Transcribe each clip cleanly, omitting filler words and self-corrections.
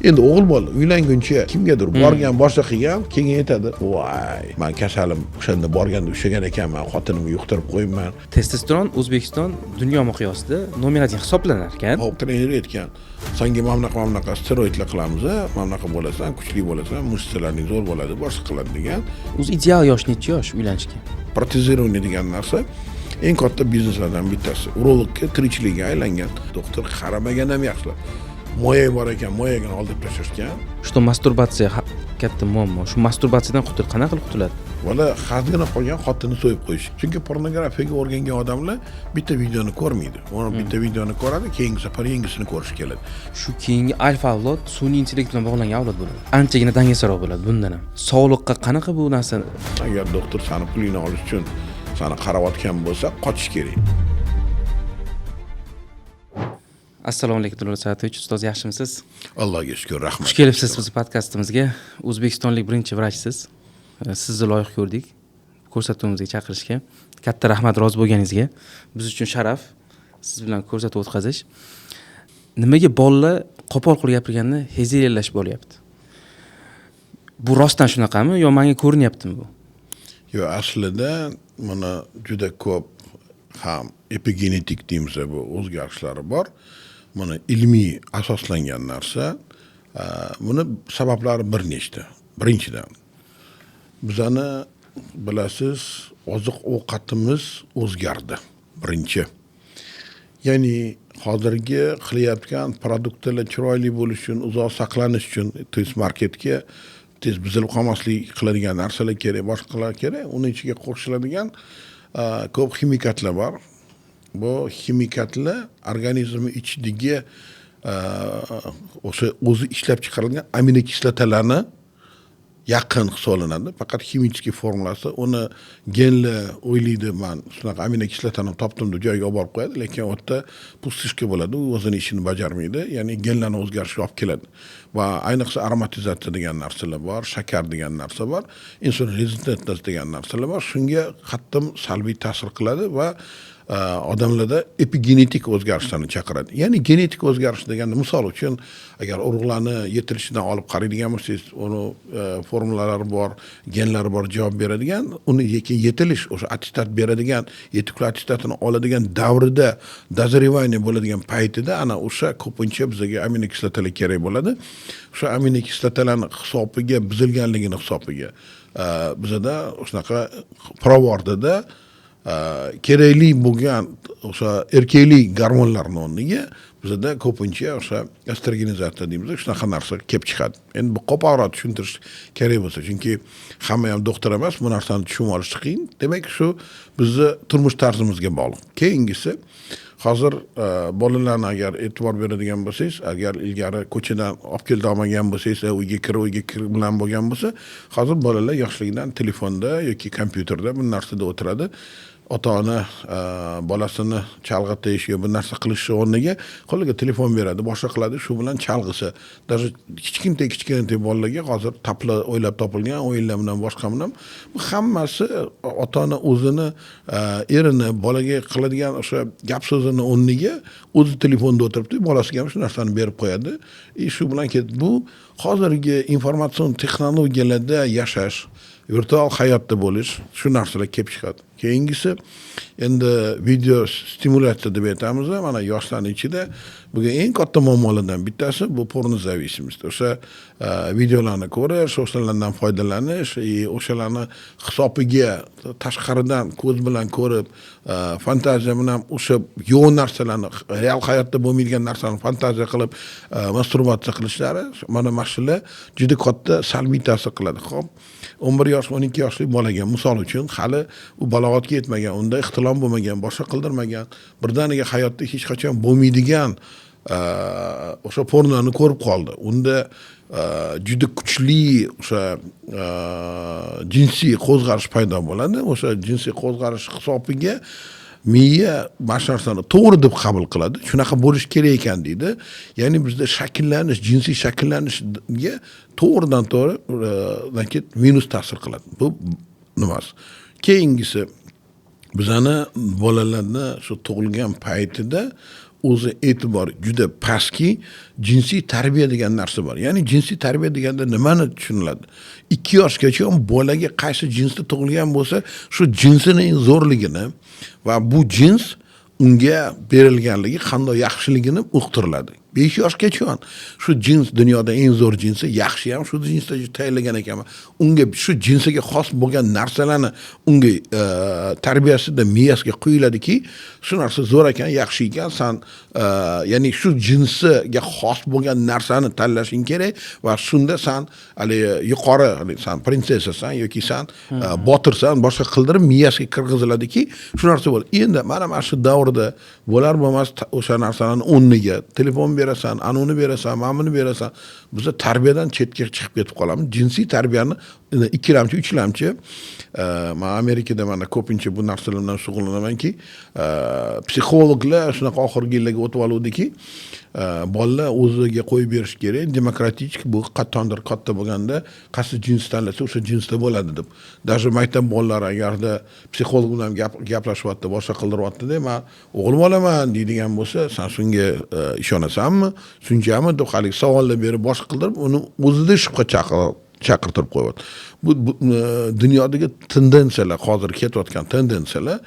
Endi o'g'il bola uylanguncha kimgadir borgan boshqa qilgan, keyin aytadi, "Voy, men kasalim o'shanda borganda ushlagan ekanman, xotinimga yuqtirib qo'yibman." Testosteron O'zbekiston dunyo miqyosida nomer 1 hisoblanar ekan. Hop, trener aytgan, "Senga mamlaqa steroidlar qilamiz, mamlaqa bo'lasan, kuchli bo'lasan, mushkularing zo'r bo'ladi, boshqa qiladi" degan. O'zi ideal yosh necha yosh uylanishga? Protezирование degan narsa eng katta bizneslardan bittasi. Urologga tirikchilikka aylangan. Doktor qaramagan ham yaxshilab. Moya bor ekan, moyagini olib tashlashgan. Что masturbatsiya katta muammo. Shu masturbatsiyadan qanaqa qilib qutuladi? Bola xazgina qolgan xotinni so'yib qo'yish. Chunki pornografiyaga o'rgangan odamlar bitta videoni ko'rmaydi. Ular bitta videoni ko'radi, keyingi safar yangisini ko'rish keladi. Shu keyingi alfa avlod sun'iy intellekt bilan bog'langan avlod bo'ladi. Anchagina dangasaroq bo'ladi bundan ham. Sog'liqqa qanaqa bu narsa? Agar doktor seni pulingni olish uchun seni qarawatgan bo'lsa, qochish kerak. Assalomu alaykum Dilrod Sa'dovich, ustoz yaxshimisiz? Allohga shukr, rahmat. Xush kelibsiz bizning podkastimizga. O'zbekistonlik birinchi vrachsiz. Sizni loyiq ko'rdik. Ko'rsatuvimizga chaqirishga. Katta rahmat rozi bo'lganingizga. Biz uchun sharaf siz bilan ko'rsatuv o'tkazish. Nimaga bolalar qo'pol qilib gapirganda heziyalash bo'lyapti? Bu rostdan shunaqami yo menga ko'rinyaptimi bu? Yo, aslida mana juda ko'p ham epigenetik deymiz bu o'zgarishlari bor. Mana ilmiy asoslangan narsa. Buni sabablari bir nechta. Birinchidan, bizani bilasiz, oziq-ovqatimiz o'zgardi. Birinchi. Ya'ni hozirgi qilayotgan produktlar chiroyli bo'lish uchun, uzoq saqlanish uchun tez marketga tez buzilib qolmaslik qiladigan narsalar kerak, boshqalar kerak. Uning ichiga qo'shiladigan ko'p ximikatlar bor. Bu ximikatlar organizmning ichidagi o'zi ishlab chiqarilgan aminokislotalarni yaqin hisoblanadi. Faqat ximik formulasi uni genlar o'ylaydi, men shunaqa aminokislotani topdim deb joyga olib borib qo'yadi, lekin u yerda pustishka bo'ladi, u o'zini ishini bajarmaydi, ya'ni genlarni o'zgarishiga olib keladi. Va ayniqsa aromatizatsiya degan narsalar bor, shakar degan narsa bor, insulin rezistentnost degan narsalar bor. Shunga qattiq salbiy ta'sir qiladi va odamlarda epigenetik o'zgarishlarni chaqiradi. Ya'ni genetik o'zgarish deganda, misol uchun, agar urug'larni yetilishidan olib qaraydigan bo'lsangiz, uni formulalari bor, genlari bor javob beradigan, uni yetilish, o'sha attestat beradigan, yetukli attestatini oladigan davrida, dozirevание bo'ladigan paytida ana o'sha ko'pincha bizga aminokislotalar kerak bo'ladi. O'sha aminokislotalarning hisobiga buzilganligini hisobiga bizda shunaqa provorda kerakli bo'lgan o'sha erkaklik gormonlarning o'rniga bizda ko'pincha o'sha estrogenizatsiya deymiz, shunaqa narsa kelib chiqadi. Endi bu qo'polroq tushuntirish kerak bo'lsa, chunki hamma ham doktor emas, bu narsani tushunib olish qiyin. Demak, shu bizni turmush tarzimizga bog'liq. Keyingisi, hozir bolalarni agar e'tibor beradigan bo'lsangiz, agar ilgari ko'chadan olib kelib olmagan bo'lsangiz, uyga kirib bilan bo'lgan bo'lsa, hozir bolalar yoshligidan telefonda yoki kompyuterda bir narsada o'tiradi. Ota-ona bolasini chalg'itish yoki bir narsa qilish o'rniga qo'liga telefon beradi, boshqa qiladi, shu bilan chalg'isa. Даже kichkina bolalarga hozir o'ylab topilgan o'yinlar bilan boshqa bilan bu hammasi ota-ona o'zini erini bolaga qiladigan o'sha gap so'zini o'rniga o'zi telefonda o'tiribdi, bolasiga ham shu narsani berib qo'yadi. Shu bilan bu hozirgi informatsion texnologiyalarda yashash, virtual hayotda bo'lish, shu narsalar kelib chiqadi. Keyingisi endi video stimulyatsiya deb aytamiz, mana yoshlarning ichida bugun eng katta muammolardan bittasi bu pornozavisimiz. O'sha videolarni ko'rish, o'shalardan foydalanish, o'shalarni hisobiga tashqaridan ko'z bilan ko'rib, fantaziya bilan o'sha yo'q narsalarni, real hayotda bo'lmaydigan narsalarni fantaziya qilib, masturbatsiya qilishlari, mana shular juda katta salbiy ta'sir qiladi. Xo'p, 11 yosh, 12 yoshli bolaga misol uchun hali u balog'atga yetmagan, unda ixtilom bo'lmagan, boshqa qildirmagan, birdaniga hayotda hech qachon bo'lmaydigan o'sha pornoni ko'rib qoldi. Unda juda kuchli o'sha jinsiy qo'zg'alish paydo bo'ladi. O'sha jinsiy qo'zg'alish hisobiga miya masharsani to'g'ri deb qabul qiladi. Shunaqa bo'lish kerak ekan deydi. Ya'ni bizda shakllanish, jinsiy shakllanishga to'g'ridan to'g'ri minus ta'sir qiladi. Bu nimasi? Keyingisi, bizani bolalarni shu tug'ilgan paytida o'zi e'tibori juda pastki jinsiy tarbiya degan narsa bor. Ya'ni jinsiy tarbiya deganda nimani tushuniladi? 2 yoshgacha bolaga qaysi jinsda tug'ilgan bo'lsa, shu jinsining zo'rligini va bu jins unga berilganligi qanday yaxshiligini uqtiriladi. 5 yoshgacha shu jins dunyoda eng zo'r jinsi, yaxshi ham shu jinsda tayyorlagan ekanman. Unga shu jinsiga xos bo'lgan narsalarni unga tarbiyasida miyasiga qo'yiladiki, shu narsa zo'r ekan, yaxshi ekan, san ya'ni shu jinsiga xos bo'lgan narsani tanlashing kerak va shunda san hali yuqori, hali san prinsessasan yoki san botirsan, boshqa qildirib miyasiga kirgiziladiki, shu narsa bo'ladi. Endi mana shu davrda bo'lar bo'lmas o'sha narsalarni o'rniga telefon berasan, anuni berasan, mamuni berasan. Biz tarbiyadan chetga chiqib ketib qolamiz. Jinsiy tarbiyani ikkilamchi, uchlamchi men Amerikada mana ko'pincha bu narsalar bilan shug'ullanamanki, psixologlar shunaqa oxirgi yillarga o'tib oluvdiki, bolalar o'ziga qo'yib berish kerak, demokratik bu qattondir katta bo'lganda qaysi jins tanlasa o'sha jinsda bo'ladi deb. Даже maktab bolalari agarda psixolog bilan gaplashyapti, boshqa qildiryapti-da, men o'g'lim olaman deydigan bo'lsa, sen shunga ishonasanmi? Shunchami deb hali savollar berib boshqa qildirib, uni o'zida shubha chaqirtirib qo'yadi. Bu dunyodagi tendensiyalar, hozir ketayotgan tendensiyalar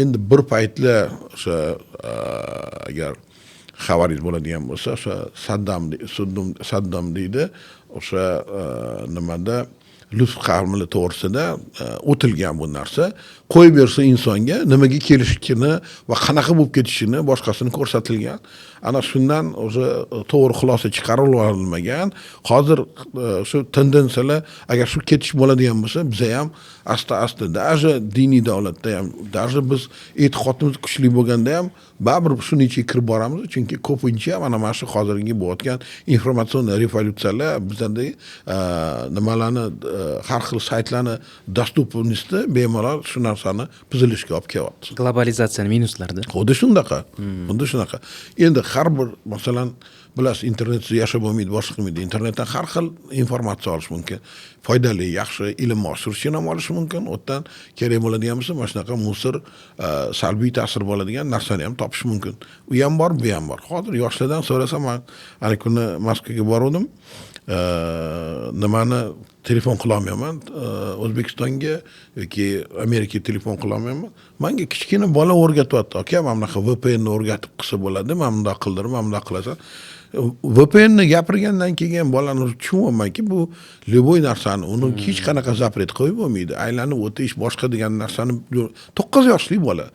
endi bir paytlar o'sha agar xabaringiz bo'ladigan bo'lsa, o'sha Saddam deydi, o'sha nimada lutf qavmili to'g'risida o'tilgan bu narsa. Qo'yib bersa insonga nimaga kelishini va qanaqa bo'lib ketishini boshqasini ko'rsatilgan. Ana shundan o'sha to'g'ri xulosa chiqarib olmagan. Hozir shu tendensiyalar agar shu ketish bo'ladigan bo'lsa, biz ham asta даже diniy davlatda ham, даже biz e'tiqodimiz kuchli bo'lganda ham baribir shuni ichiga kirib boramiz, chunki ko'pincha mana shu hozirgi bo'layotgan informatsion revolyutsiyalar bizda nimalarni har xil saytlarni dostupnosti bemalol shu narsani buzilishga olib kelyapti. Globalizatsiyaning minuslarida. Xuddi shunaqa. Endi har bir masalan bilasiz, internetsiz yashab bo'lmaydi, boshqa qilmaydi. Internetdan har xil informatsiya olish mumkin. Foydali, yaxshi ilm oshirishni ham olish mumkin. O'tdan kerak bo'ladigan bo'lsa, mana shunaqa musor, salbiy ta'sir bo'ladigan narsani ham topish mumkin. U ham bor, bu ham bor. Hozir yoshlardan so'rasam, men ana kuni Moskvaga bordim. Nimani telefon qila olmayman, O'zbekistonga yoki Amerikaga telefon qila olmayman. Menga kichkina bola o'rgatyapti. Aka, mana bunaqa VPN ni o'rgatib qilsa bo'ladi, men bunday qildirib, men bunday qilasan. VPN ni gapirgandan keyin bolani tushunyapmanki, bu любой narsani uni hech qanaqa zapret qo'yib bo'lmaydi. Aylanib o'tish boshqa degan narsani 9 yoshli bola.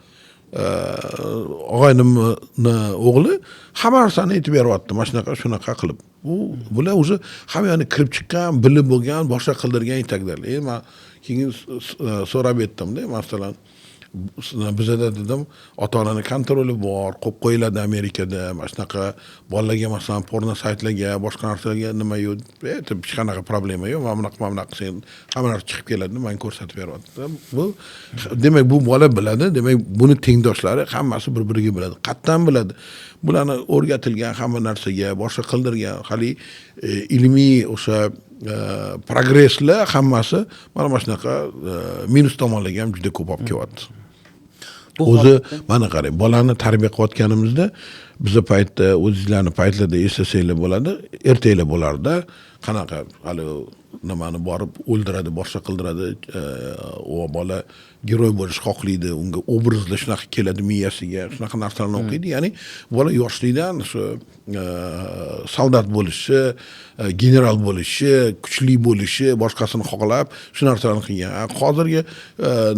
Og'aynimni o'g'li hamma narsani aytib beryapti, mana shunaqa qilib. Bular o'zi hamma yoqni kirib chiqqan, bilib bo'lgan, boshqa qildirgan yetaklar. Men keyin so'rab etdim-da, masalan, bizda dedim, ota-onani kontroli bor, qo'yib qo'yiladi Amerikada, mana shunaqa bolalarga masalan porno saytlarga, boshqa narsalarga nima yo'q, hech qanaqa problema yo'q. Mana bunaqa sen hamma narsa chiqib keladi, men ko'rsatib beryapti. Bu demak bu bola biladi, demak buni tengdoshlari hammasi bir-biriga biladi, qattan biladi. Bularni o'rgatilgan hamma narsaga, boshqa qildirgan, hali ilmiy o'sha progresslar hammasi mana shunaqa minus tomonligi ham juda ko'p olib kelyapti. O'zi mana qarang, bolani tarbiya qilayotganimizda bizda paytda o'zingizlarni paytlarda eslasanglar bo'ladi, ertaklar bo'lardi. Qanaqa hali nimani borib o'ldiradi, boshqa qildiradi, u bola giroy bo'lish xohlaydi, unga obrazlar shunaqa keladi miyasiga, shunaqa narsalarni o'qiydi. Ya'ni bola yoshlikdan shu soldat bo'lishi, general bo'lishi, kuchli bo'lishi, boshqasini xohlab shu narsalarni qilgan. Hozirgi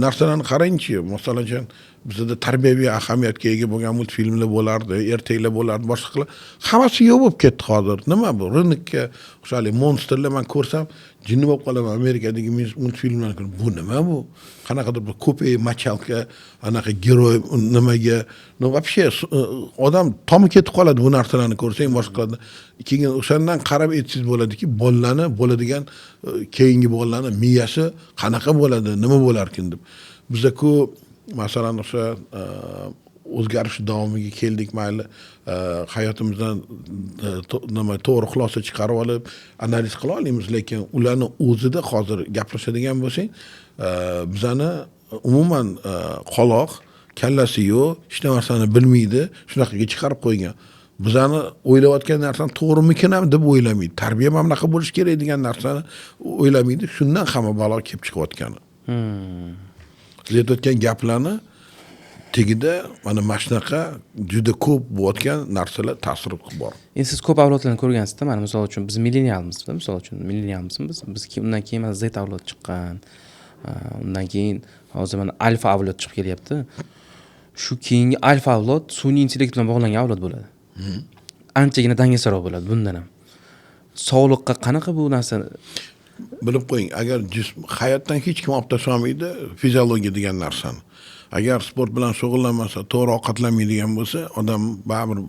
narsalarni qarangchi, masalan, bizda tarbiyaviy ahamiyatga ega bo'lgan multfilmlar bo'lardi, ertaklar bo'lardi, boshqa qilib hammasi yo'q bo'lib ketdi hozir. Nima bu? Rынokka o'shali monsterlar men ko'rsam, jinni bo'lib qolaman. Amerikadagi multfilmlarni ko'rib, bu nima bu? Qanaqadir bir ko'pay machalka, anaqa giroy nimaga, no вообще odam tomi ketib qoladi bu narsalarni ko'rsang, boshqa qiladi. Keyin o'shandan qarab aytsangiz bo'ladiki, bolalarni bo'ladigan keyingi bolalarni miyasi qanaqa bo'ladi, nima bo'larkin deb. Bizda-ku masalan o'sha o'zgarish davomiga keldik, mayli hayotimizdan nima to'g'ri xulosa chiqarib olib analiz qila olamiz, lekin ularni o'zida hozir gaplashadigan bo'lsang, bizani umuman qoloq kallasi yo'q, hech narsani bilmaydi, shunaqaga chiqarib qo'ygan. Bizani o'ylayotgan narsani to'g'rimikin ham deb o'ylamaydi. Tarbiya ham bunaqa bo'lish kerak degan narsani o'ylamaydi. Shundan hamma balo kelib chiqayotgani. Siz aytayotgan gaplarni tegida mana shunaqa juda ko'p bo'layotgan narsalar ta'sir qilib bor. Endi siz ko'p avlodlarni ko'rgansizda, mana misol uchun biz millenialmizda, misol uchun millenialmizmiz. Biz undan keyin mana Z avlod chiqqan. Undan keyin hozir mana alfa avlod chiqib kelyapti. Shu keyingi alfa avlod sun'iy intellekt bilan bog'langan avlod bo'ladi. Anchagina dangasaroq bo'ladi bundan ham. Sog'liqqa qanaqa bu narsa? Bilib qo'ying, agar hayotdan hech kim olib tashlamaydi fiziologiya degan narsani. Agar sport bilan shug'ullanmasa, to'g'ri ovqatlanmaydigan bo'lsa, odam baribir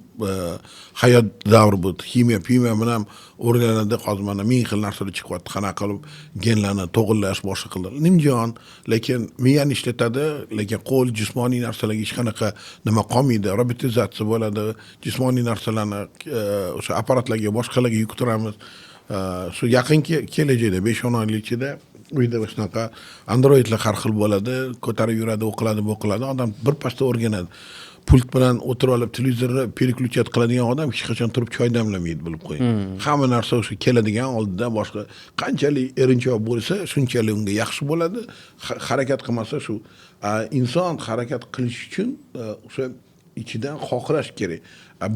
hayot davri bu kimyo bilan o'rganadi, hozir mana ming xil narsalar chiqyapti, qanaqa qilib genlarni to'g'irlash, boshqa qiladi. Nimjon, lekin miyani ishlatadi, lekin qo'l jismoniy narsalarga hech qanaqa nima qolmaydi, robotizatsiya bo'ladi, jismoniy narsalarni o'sha apparatlarga, boshqalarga yuqtiramiz. Shu yaqin kelajakda 5-10 oylik ichida uyda shunaqa androidlar har xil bo'ladi, ko'tarib yuradi, o'qiladi, odam bir pasda o'rganadi. Pult bilan o'tirib olib televizorni переключать qiladigan odam hech qachon turib choy damlamaydi, bilib qo'ying. Hamma narsa o'sha keladigan oldida boshqa qanchalik erinchoq bo'lsa, shunchalik unga yaxshi bo'ladi. Harakat qilmasa shu inson harakat qilish uchun o'sha ichidan xohlash kerak.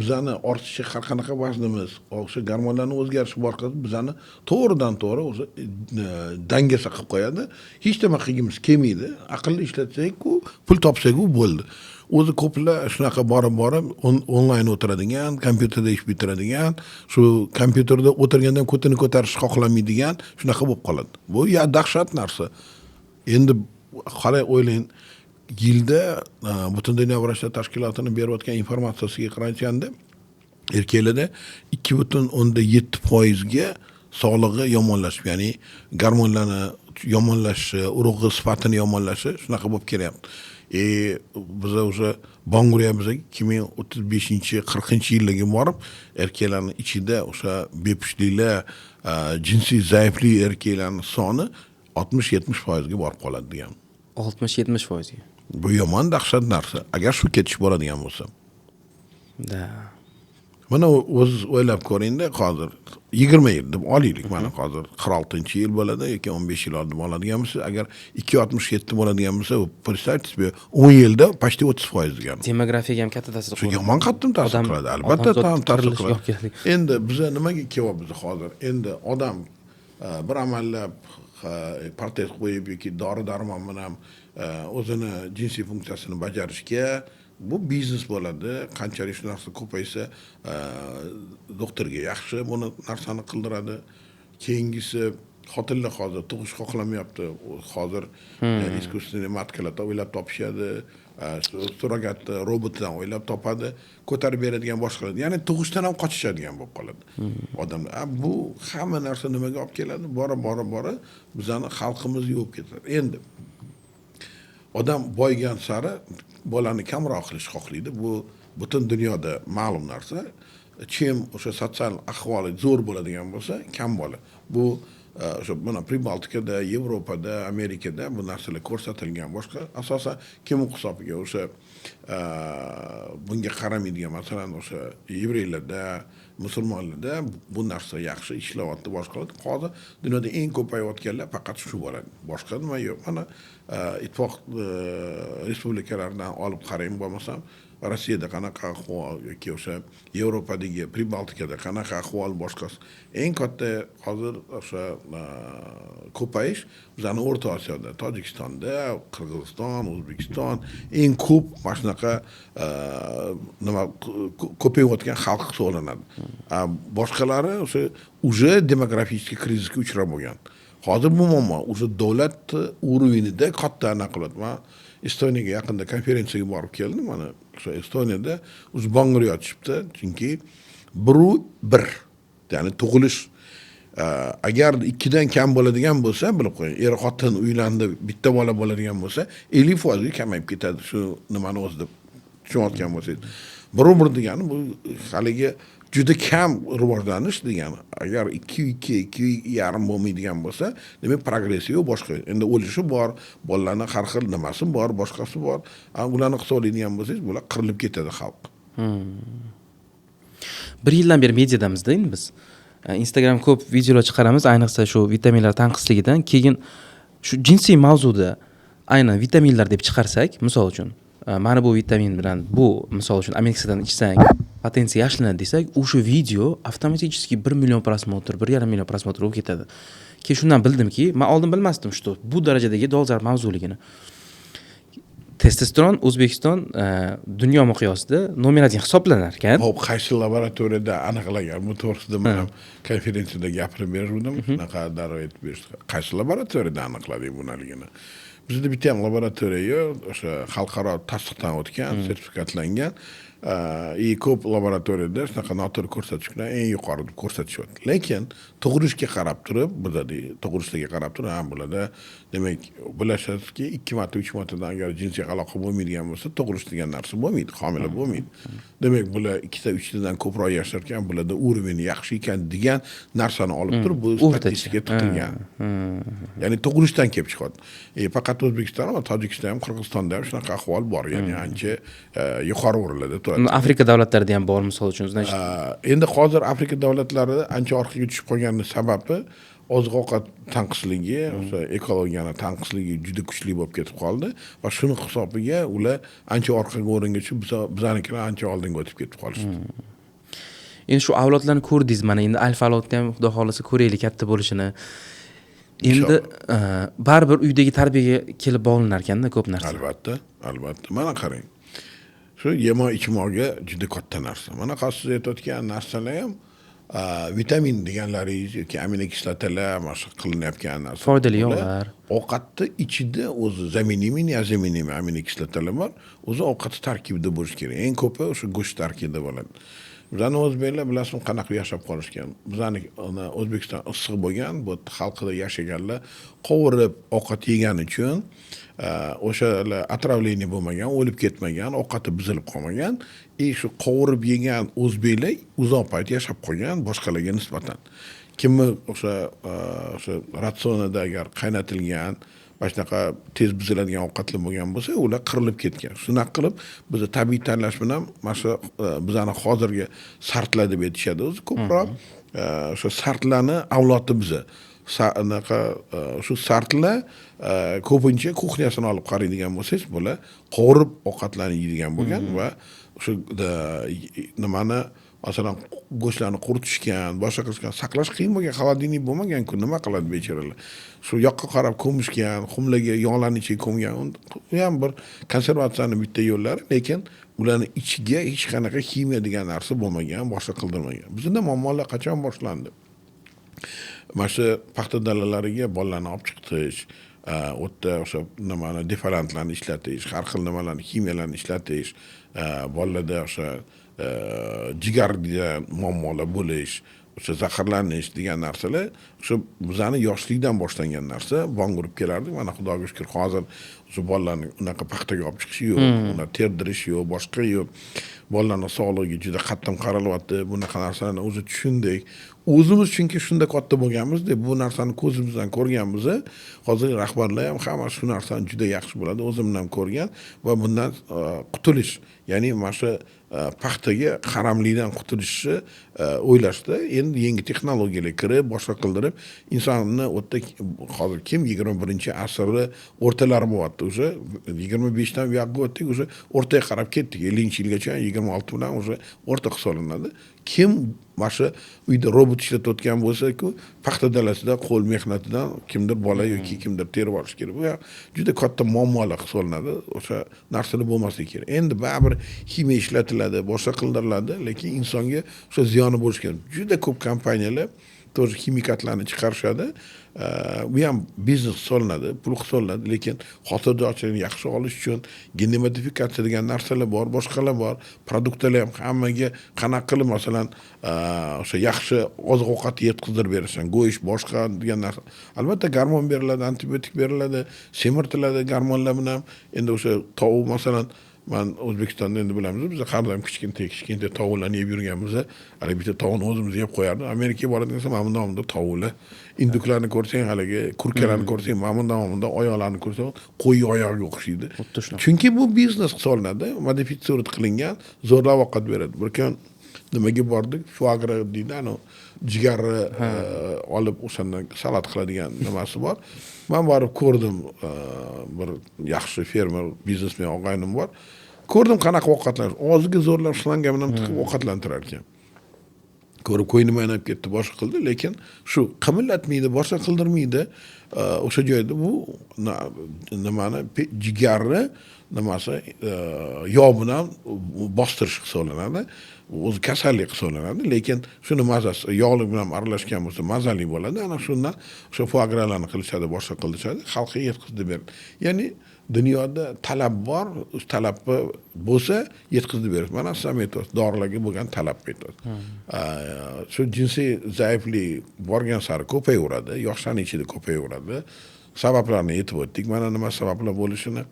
Bizani ortiqcha har qanaqa vaznimiz, o'sha gormonlarning o'zgarishi orqali bizani to'g'ridan to'g'ri o'sha dangasa qilib qo'yadi. Hech nima qilgimiz kelmaydi. Aqlli ishlatsak-ku, pul topsak-ku bo'ldi. O'zi ko'plar shunaqa borib onlayn o'tiradigan, kompyuterda ish bitiradigan, shu kompyuterda o'tirgandan ko'tini ko'tarish xohlamaydigan shunaqa bo'lib qoladi. Bu dahshat narsa. Endi qarang, o'ylang, yilda butun dunyo vrachlar tashkilotining berayotgan informatsiyasiga qaraganda erkaklarda 2.7% ga sog'lig'i yomonlashib, ya'ni gormonlarni yomonlashishi, urug'i sifatini yomonlashi shunaqa bo'lib kelyapti. Biz o'sha bonguryapmiz 2035-40-yillarga borib, erkaklarning ichida o'sha bepushtliklar, jinsiy zaiflik erkaklarning soni 60-70% ga borib qoladi degan. 60-70% ga. Bu yomon dahshat narsa. Agar shu ketish boradigan bo'lsa. Da. Mana o'z o'ylab ko'ringda, hozir 20 yil deb olaylik. Mana hozir 46-yil bo'ladi yoki 15 yil oldin oladigan bo'lsa, agar 2.67 bo'ladigan bo'lsa, представьте, 10 yilda почти 30% degan. Demografiyaga ham katta ta'sir qiladi. Yomon qattiq ta'sir qiladi, albatta ta'sir qiladi. Endi biz nimaga kelyapmiz hozir? Endi odam bir amallab protez qo'yib yoki dori-darmon bilan o'zini jinsiy funksiyasini bajarishga, bu biznes bo'ladi. Qanchalik shu narsa ko'paysa, doktorga yaxshi buni narsani qildiradi. Keyingisi xotinlar hozir tug'ish xohlamayapti. Hozir искусственный matkalar o'ylab topishadi. Surrogat robotdan o'ylab topadi, ko'tarib beradigan boshqalar. Ya'ni tug'ishdan ham qochishadigan bo'lib qoladi. Odamlar bu hamma narsa nimaga olib keladi? Bora bizani xalqimiz yo'q ketadi. Endi odam boygan sari bolani kamroq qilish xohlaydi. Bu butun dunyoda ma'lum narsa. Kim o'sha sotsial ahvoli zo'r bo'ladigan bo'lsa, kam bola. Bu o'sha mana Pribaltikada, Yevropada, Amerikada bu narsalar ko'rsatilgan. Boshqa asosan kim hisobiga o'sha bunga qaramaydigan, masalan, o'sha yevreylarda, musulmonlarda bu narsa yaxshi ishlayapti, boshqalar. Hozir dunyoda eng ko'payayotganlar faqat shu bo'ladi. Boshqa nima yo'q. Mana ittifoq respublikalaridan olib qarang, bo'lmasam Rossiyada qanaqa ahvol yoki o'sha Yevropadagi Pribaltikada qanaqa ahvol, boshqasi. Eng katta hozir o'sha ko'payish bizning O'rta Osiyoda, Tojikistonda, Qirg'iziston, O'zbekiston eng ko'p mashnaqa nima ko'payayotgan xalq hisoblanadi. Boshqalari o'sha уже demografik krizga uchrab bo'lgan. Hozir bu muammo o'sha davlat urovida katta aniqlat. Men Estoniyaga yaqinda konferensiyaga borib keldim. Mana o'sha Estoniyada o'z bongir yotishibdi, chunki 1:1, ya'ni tug'ilish agar 2 dan kam bo'ladigan bo'lsa, bilib qo'ying, er xotin uylandi, bitta bola bo'ladigan bo'lsa, 50% ga kamayib ketadi. Shu nimani o'zida tushunayotgan bo'lsangiz. 1:1 degani bu haligi juda kam rivojlanish degani. Agar 2,5 bo'lmaydigan bo'lsa, demak progressi yo'q boshqa. Endi o'lishi bor, bolalarning har xil nimasi bor, boshqasi bor. Ularni hisob oladigan bo'lsangiz, bular qirilib ketadi xalq. Bir yildan beri mediadamizda endi biz. Instagram ko'p videolar chiqaramiz, ayniqsa shu vitaminlar tanqisligidan. Keyin shu jinsiy mavzuda aynan vitaminlar deb chiqarsak, misol uchun, mana bu vitamin bilan bu, misol uchun, aminokislotan ichsang potensiya yaxshilanadi desak, o'sha video avtomatik 1 million prosmotr, 1,5 million prosmotr bo'lib ketadi. Keyin shundan bildimki, men oldin bilmasdim shu bu darajadagi dolzarb mavzuligini. Testosteron O'zbekiston dunyo miqyosida nomer 1 hisoblanar ekan. Hop, qaysi laboratoriyada aniqlagan bu to'g'risida men ham konferensiyada gapirib berdim. Shunaqa daro aytib berishdi. Qaysi laboratoriyada aniqladik bunaligini? Bizda bitta ham laboratoriya yo'q, o'sha xalqaro tasdiqdan o'tgan, sertifikatlangan. Ko'p laboratoriyada shunaqa noto'g'ri ko'rsatkichlar eng yuqori deb ko'rsatishyapti. Lekin tug'ilishga qarab turib, bizada tug'ilishga qarab turib ham bo'ladi. Demak, bilasizki, 2 marta, 3 martadan agar jinsiy aloqa bo'lmaydigan bo'lsa, tug'ilish degan narsa bo'lmaydi, homila bo'lmaydi. Demak, bular 2 ta, 3 tadan ko'proq yasharkan, bularda uroveni yaxshi ekan degan narsani olib turib, bu statistikaga tiqilgan. Ya'ni tug'ilishdan kelib chiqadi. Faqat O'zbekiston emas, Tojikiston ham, Qirg'izistonda ham shunaqa ahvol bor, ya'ni ancha yuqori o'rinlarda turadi. Afrika davlatlarida ham bor, misol uchun. Endi hozir Afrika davlatlarida ancha orqaga tushib qolganining sababi oziq-ovqat tanqisligi, o'sha ekologiyani tanqisligi juda kuchli bo'lib ketib qoldi va shuni hisobiga ular ancha orqaga o'ringa tushib, bizanikilar ancha oldinga o'tib ketib qolishdi. Endi shu avlodlarni ko'rdingiz, mana endi alfa avlodni ham xudo xolasa ko'raylik katta bo'lishini. Endi baribir uydagi tarbiyaga kelib bog'lanar ekanda ko'p narsa. Albatta, albatta. Mana qarang. Shu yemo-ichmoga juda katta narsa. Mana siz aytayotgan narsalar ham vitamin deganlaringiz yoki aminokislotalar, mashq qilinayotgan narsa. Foydali yog'lar. Ovqatni ichida o'zi zaminimiy, nezaminimiy aminokislotalar bor. O'zi ovqat tarkibida bo'lishi kerak. Eng ko'pi o'sha go'sht tarkibida bo'ladi. Bizani o'zbeklar bilasizmi qanaqa yashab qolishgan. Bizani O'zbekiston issiq bo'lgan, bu xalqida yashaganlar qovurib ovqat yegani uchun o'shalar atravleniya bo'lmagan, o'lib ketmagan, ovqati buzilib qolmagan. Shu qovurib yegan o'zbeklar uzoq payt yashab qolgan boshqalarga nisbatan. Kimni o'sha ratsionida agar qaynatilgan shunaqa tez buziladigan ovqatlar bo'lgan bo'lsa, ular qirilib ketgan. Shunaqa qilib biz tabiiy tanlash bilan mana bizani hozirgi sartlar deb aytishadi. O'zi ko'proq o'sha sartlarni avlodi biza. Shu sartlar ko'pincha kuxnyasini olib qaraydigan bo'lsangiz, bular qovurib ovqatlarni yeydigan bo'lgan va shu nimani masalan go'shtlarni quritishgan, boshqa qilishgan, saqlash qiyin bo'lgan, xolodilnik bo'lmagan-ku, nima qiladi bechoralar. Shu yoqqa qarab ko'mishgan, xumlarga yog'larni ichiga ko'mgan. U ham bir konservatsiyani bitta yo'llari, lekin ularni ichiga hech qanaqa ximiya degan narsa bo'lmagan, boshqa qildirmagan. Bizda muammolar qachon boshlandi? Mana shu paxta dalalariga bolalarni olib chiqtish, o'tda o'sha nimani deforantlarni ishlatish, har xil nimalarni, ximiyalarni ishlatish, bolalarda o'sha jigarda muammolar bo'lish, o'sha zaharlanish degan narsalar o'sha bizani yoshlikdan boshlangan narsa, bong'urib kelardi. Mana Xudoga shukr, hozir o'sha bolalarni unaqa paxtaga olib chiqish yo'q, uni terdirish yo'q, boshqa yo'q. Bolalarning sog'ligiga juda qattiq qaralyapti. Bunaqa narsalarni o'zi tushundik. O'zimiz chunki shunda katta bo'lganmiz-da, bu narsani ko'zimizdan ko'rganmiz. Hozir rahbarlar ham hammasi shu narsani juda yaxshi bo'ladi, o'zimdan ham ko'rgan va bundan qutulish, ya'ni mana shu paxtaga qaramlikdan qutulishni o'ylashda, endi yangi texnologiyalar kirib, boshqa qildirib, insonni o'tda hozir kim 21-asrda o'rtalari bo'lyapti, o'sha 25dan u yoqqa o'tdik, o'sha o'rtaga qarab ketdik. 50-yilgacha 26 bilan o'sha o'rta hisoblanadi. Kim mana shu uyda robot ishlatayotgan bo'lsa-ku, paxta dalasida qo'l mehnatidan kimdir bola yoki kimdir terib olish kerak. Bu juda katta muammolar hisoblanadi. O'sha narsalar bo'lmasligi kerak. Endi baribir ximiya ishlatiladi, boshqa qildiriladi, lekin insonga o'sha ziyoni bo'lishi kerak. Juda ko'p kompaniyalar to'g'ri ximikatlarni chiqarishadi. Bu ham biznes hisoblanadi, pul hisoblanadi, lekin hosildorchilikni yaxshi olish uchun gen modifikatsiya degan narsalar bor, boshqalar bor. Produktlar ham hammaga qanaqa qilib, masalan, o'sha yaxshi oziq-ovqat yetkazib berasan, go'sht boshqa degan narsa. Albatta gormon beriladi, antibiotik beriladi, semirtiladi gormonlar bilan. Endi o'sha tovuq masalan man O'zbekistonda endi bilamiz, biz har doim kichkinta tovuqlarni yeb yurganmiz. Hali bitta tovuqni o'zimiz yeb qo'yardik. Amerikaga boradigan bo'lsa, mana bunday tovuqlar, induklarni ko'rsang, haligi kurkalarni ko'rsang, mana bunday oyoqlarni ko'rsang, qo'y oyog'iga o'xshaydi. Chunki bu biznes hisoblanadi, modifitsiyat qilingan, zo'rlab ovqat beradi. Bir kun nimaga bordik? Foie deydi, jigarni olib o'shandan salat qiladigan nimasi bor. Men borib ko'rdim, bir yaxshi fermer, biznesmen og'aynim bor. Ko'rdim qanaqa ovqatlar, og'ziga zo'rlab shlanga bilan tiqib ovqatlantirar ekan. Ko'rib qo'ynim aynab ketdi, boshqa qildi, lekin shu qimillatmaydi, boshqa qildirmaydi. O'sha joyda bu nimani jigarni nimasi yog' bilan bostirish hisoblanadi. O'zi kasallik hisoblanadi, lekin shuni mazasi yog'lik bilan aralashgan bo'lsa mazali bo'ladi. Ana shundan o'sha foagralarni qilishadi, boshqa qilishadi, xalqqa yetkazib beradi. Ya'ni dunyoda talab bor, talab bo'lsa yetkazib berish. Mana siz ham aytyapsiz, dorilarga bo'lgan talab aytyapsiz. Shu jinsiy zaiflik borgan sari ko'payaveradi, yoshlarning ichida ko'payaveradi. Sabablarni aytib o'tdik. Mana nima sabablar bo'lishini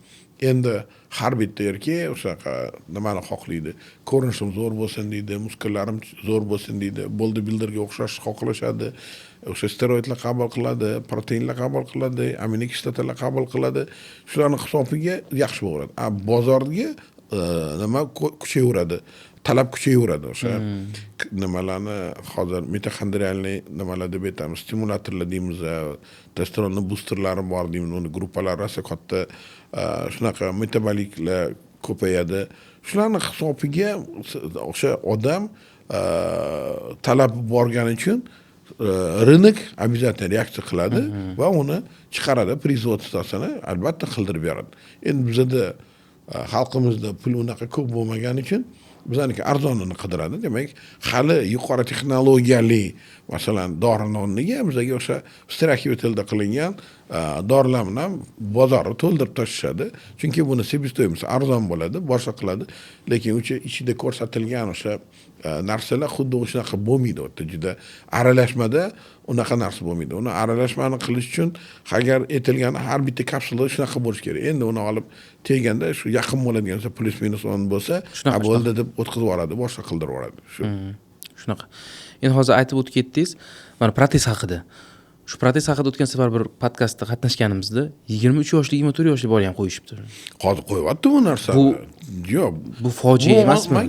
endi har bitta erkak o'shaqa nimani xohlaydi? Ko'rinishim zo'r bo'lsin deydi, muskullarim zo'r bo'lsin deydi, bodybuilderga o'xshash xohlashadi. O'sha steroidlar qabul qiladi, proteinlar qabul qiladi, aminokislotalar qabul qiladi. Shularning hisobiga yaxshi bo'ladi. Bozorga nima kuchayaveradi? Talab kuchayaveradi o'sha nimalarni hozir mitoxondrialniy nimalar deb aytamiz, stimulyatorlar deymiz, testosteronni boosterlari bor deymiz, uni gruppalar rosa katta shunaqa metaboliklar ko'payadi. Shularning hisobiga o'sha odam talab borgani uchun rынок обязательно reaksiya qiladi va uni chiqaradi, производствосini albatta qildirib beradi. Endi bizda xalqimizda pul unaqa ko'p bo'lmagani uchun bizaniki arzonini qidiradi. Demak, hali yuqori texnologiyali, masalan, dorini o'rniga bizga o'sha straxi tilda qilingan dorilar bilan bozorni to'ldirib tashlashadi. Chunki buni sebestоймость arzon bo'ladi, boshqa qiladi, lekin o'sha ichida ko'rsatilgan o'sha narsalar xuddi o'shaqa bo'lmaydi. O'ta juda aralashmada unaqa narsa bo'lmaydi. Uni aralashmani qilish uchun agar aytilgan har bitta kapsula shunaqa bo'lishi kerak. Endi uni olib teganda shu yaqin bo'ladigan plus minus 10 bo'lsa, bo'ldi deb o'tkazib yuboradi, boshqa qildirib yuboradi. Shunaqa. Endi hozir aytib o'tib ketdingiz, mana protez haqida. Shu protez haqida o'tgan safar bir podkastda qatnashganimizda 23 yoshli, 24 yoshli bola ham qo'yishibdi. Hozir qo'yyapti bu narsani. Yo'q, bu fojia emasmi?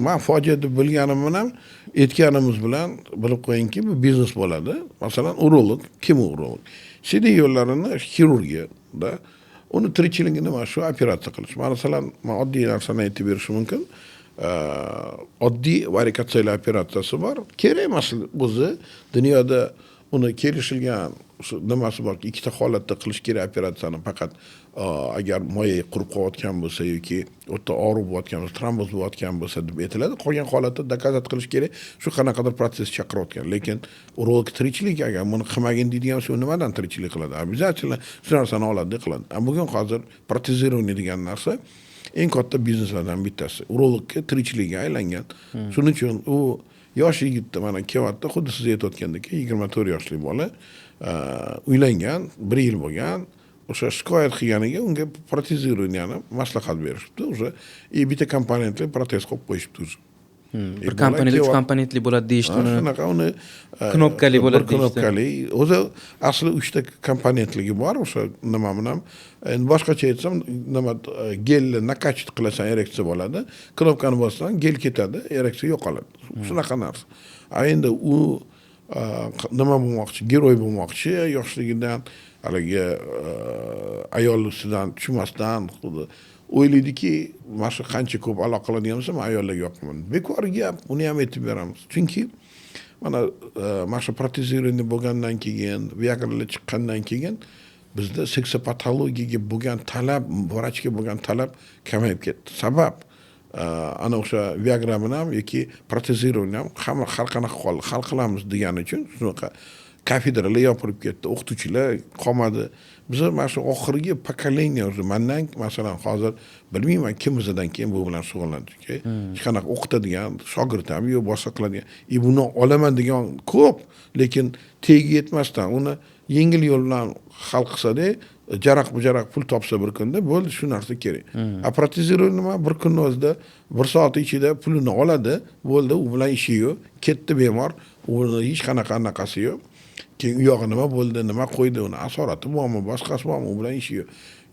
Men fojia deb bilganim bilan aytganimiz bilan bilib qo'yingki, bu biznes bo'ladi. Masalan, urolog, kim urolog? Sidi yo'llarini xirurgiyada uni tirikchiligi nima? Shu operatsiya qilish. Masalan, men oddiy narsani aytib berishim mumkin. Oddiy varikatsiyalar operatsiyasi bor. Kerak emas o'zi dunyoda uni kelishilgan nimasi bor, ikkita holatda qilish kerak operatsiyani. Faqat agar moya qurib qolayotgan bo'lsa yoki o'ta og'riq bo'layotgan bo'lsa, tromboz bo'layotgan bo'lsa deb aytiladi. Qolgan holatda dokazat qilish kerak, shu qanaqadir protsess chaqirayotgan. Lekin urolog tirikchilik agar buni qilmagin deydigan bo'lsa, nimadan tirikchilik qiladi? Обязательно shu narsani oladi qiladi. Bugun hozir protezирование degan narsa eng katta bizneslardan bittasi. Urologga tirikchilikka aylangan. Shuning uchun u yosh yigitda mana kelyapti, xuddi siz aytayotgandek 24 yoshli bola, uylangan, 1 yil bo'lgan, o'sha shikoyat qilganiga unga protezирование maslahat berishibdi. O'sha bitta komponentli protez qo'yib qo'yishibdi. Bir komponent 3 komponentli bo'ladi deyishdi uni. Shunaqa uni knopkali bo'ladi deyishdi. Knopkali. O'zi asli 3 ta komponentligi bor o'sha nima bilan. Endi boshqacha aytsam, nima gelni nakachit qilasan, ereksiya bo'ladi. Knopkani bossan, gel ketadi, ereksiya yo'qoladi. Shunaqa narsa. Endi u nima bo'lmoqchi, giroy bo'lmoqchi, yoshligidan haligi ayol ustidan tushmasdan o'ylaydiki, mana shu qancha ko'p aloqa qiladigan bo'lsa, men ayollarga yoqaman. Bekor gap, uni ham aytib beramiz. Chunki mana shu protezирование bo'lgandan keyin, Viagralar chiqqandan keyin bizda seksopatologiyaga bo'lgan talab, vrachga bo'lgan talab kamayib ketdi. Sabab ana o'sha Viagra bilan yoki protezирование ham har qanaqa hal qilamiz degani uchun shunaqa kafedralar yopilib ketdi, o'qituvchilar qolmadi. Biz mana shu oxirgi pokoleniya o'zi mendan masalan hozir bilmayman kim bizdan keyin bu bilan shug'ullanadi. Hech qanaqa o'qitadigan shogird ham yo'q, boshqa qiladigan. Buni olaman degan ko'p, lekin tegi yetmasdan uni yengil yo'l bilan hal qilsa-da, jaraq pul topsa bir kunda bo'ldi, shu narsa kerak. Protezирование nima? Bir kunning o'zida 1 soat ichida pulini oladi, bo'ldi, u bilan ishi yo'q. Ketdi bemor, uni hech qanaqa anaqasi yo'q. Keyin u yog'i nima bo'ldi, nima qo'ydi, uni asorati bormi, boshqasi bormi, u bilan ishi yo'q.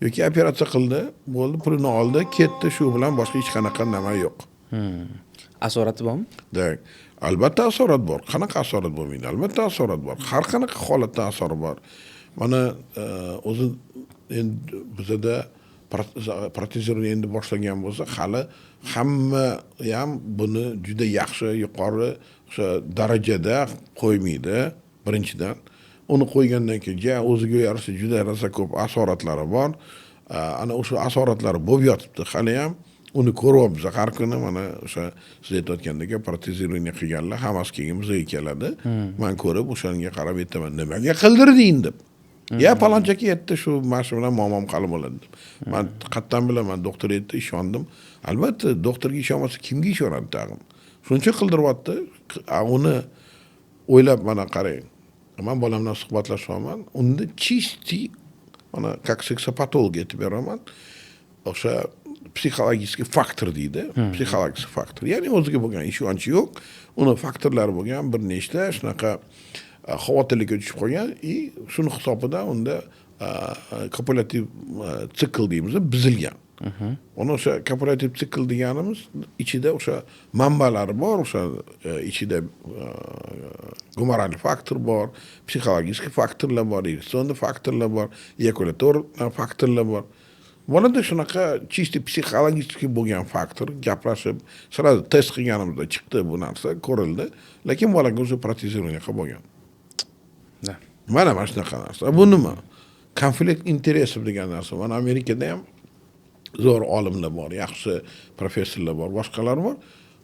Yoki operatsiya qildi, bo'ldi, pulini oldi, ketdi, shu bilan boshqa hech qanaqa nima yo'q. Asorati bormi? Demak, albatta asorat bor. Qanaqa asorat bo'lmaydi? Albatta asorat bor. Har qanaqa holatda asor bor. Mana o'zi endi bizda protezирование endi boshlagan bo'lsa, hali hamma ham buni juda yaxshi, yuqori o'sha darajada qo'ymaydi. Birinchidan, uni qo'ygandan keyin o'ziga yarasha juda ko'p asoratlari bor. Ana o'sha asoratlari bo'lib yotibdi. Hali ham uni ko'ryapmiz har kuni. Mana o'sha siz aytayotgandek protezирование qilganlar hammasi keyin bizga keladi. Men ko'rib o'shanga qarab aytaman, nimaga qildirding deb. Ya palonchaki aytdi, shu mash bilan muammom hal bo'ladi deb. Men qattan bilaman, doktor aytdi, ishondim. Albatta, doktorga ishonmasa kimga ishonadi tag'in? Shuncha qildiryapti. Uni o'ylab mana qarang. Men bolam bilan suhbatlashyapman. Unda chisti mana как seksopatolog aytib beraman. O'sha psixologik faktor deydi. Psixologik faktor. Ya'ni o'ziga bo'lgan ishonchi yo'q. Uni faktorlari bo'lgan bir nechta shunaqa xavotirlikka tushib qolgan, shuni hisobidan unda kopulativ sikl deymiz, buzilgan. Ona o'sha kopulativ sikl deganimiz ichida o'sha manbalari bor, o'sha ichida gumoral faktor bor, psixologik faktorlar bor, ereksion faktorlar bor, ejakulator faktorlar bor. Bolada shunaqa chisti psixologik bo'lgan faktor gaplashib, sразу test qilganimizda chiqdi bu narsa, ko'rildi, lekin bolaga o'sha protezирование qilib bo'lgan. Mana shunaqa narsa. Bu nima? Konflikt interesov degan narsa. Mana Amerikada ham zo'r olimlar bor, yaxshi professorlar bor, boshqalar bor.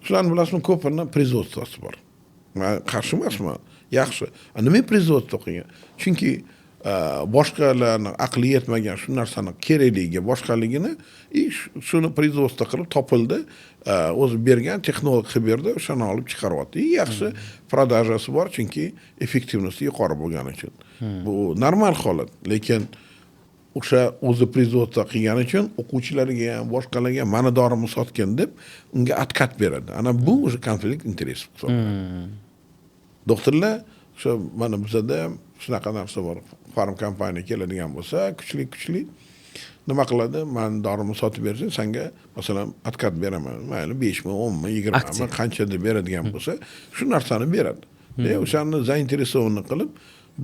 Shularni bilasizmi, ko'pini производствоsi bor. Men qarshi emasman. Yaxshi. Nima производство qilgan? Chunki boshqalarning aqli yetmagan shu narsani kerakligiga boshqaligini shuni производство qilib topildi, o'zi bergan texnolog qilib berdi, o'shani olib chiqaryapti. Yaxshi продажasi bor, chunki effektivnosti yuqori bo'lgani uchun. Bu normal holat, lekin o'sha o'zi производство qilgani uchun o'quvchilarga ham boshqalarga ham mana dorimni sotgan deb unga atkat beradi. Ana bu o'sha konflikt interesov hisoblanadi. Doktorlar o'sha mana bizda ham shunaqa narsa bor. Farm kompaniya keladigan bo'lsa, kuchli nima qiladi? Men dorimni sotib bersang, senga masalan atkat beraman. Mayli 5 mi, 10 mi, 20 mi qancha deb beradigan bo'lsa, shu narsani beradi. O'shani zainteresovani qilib,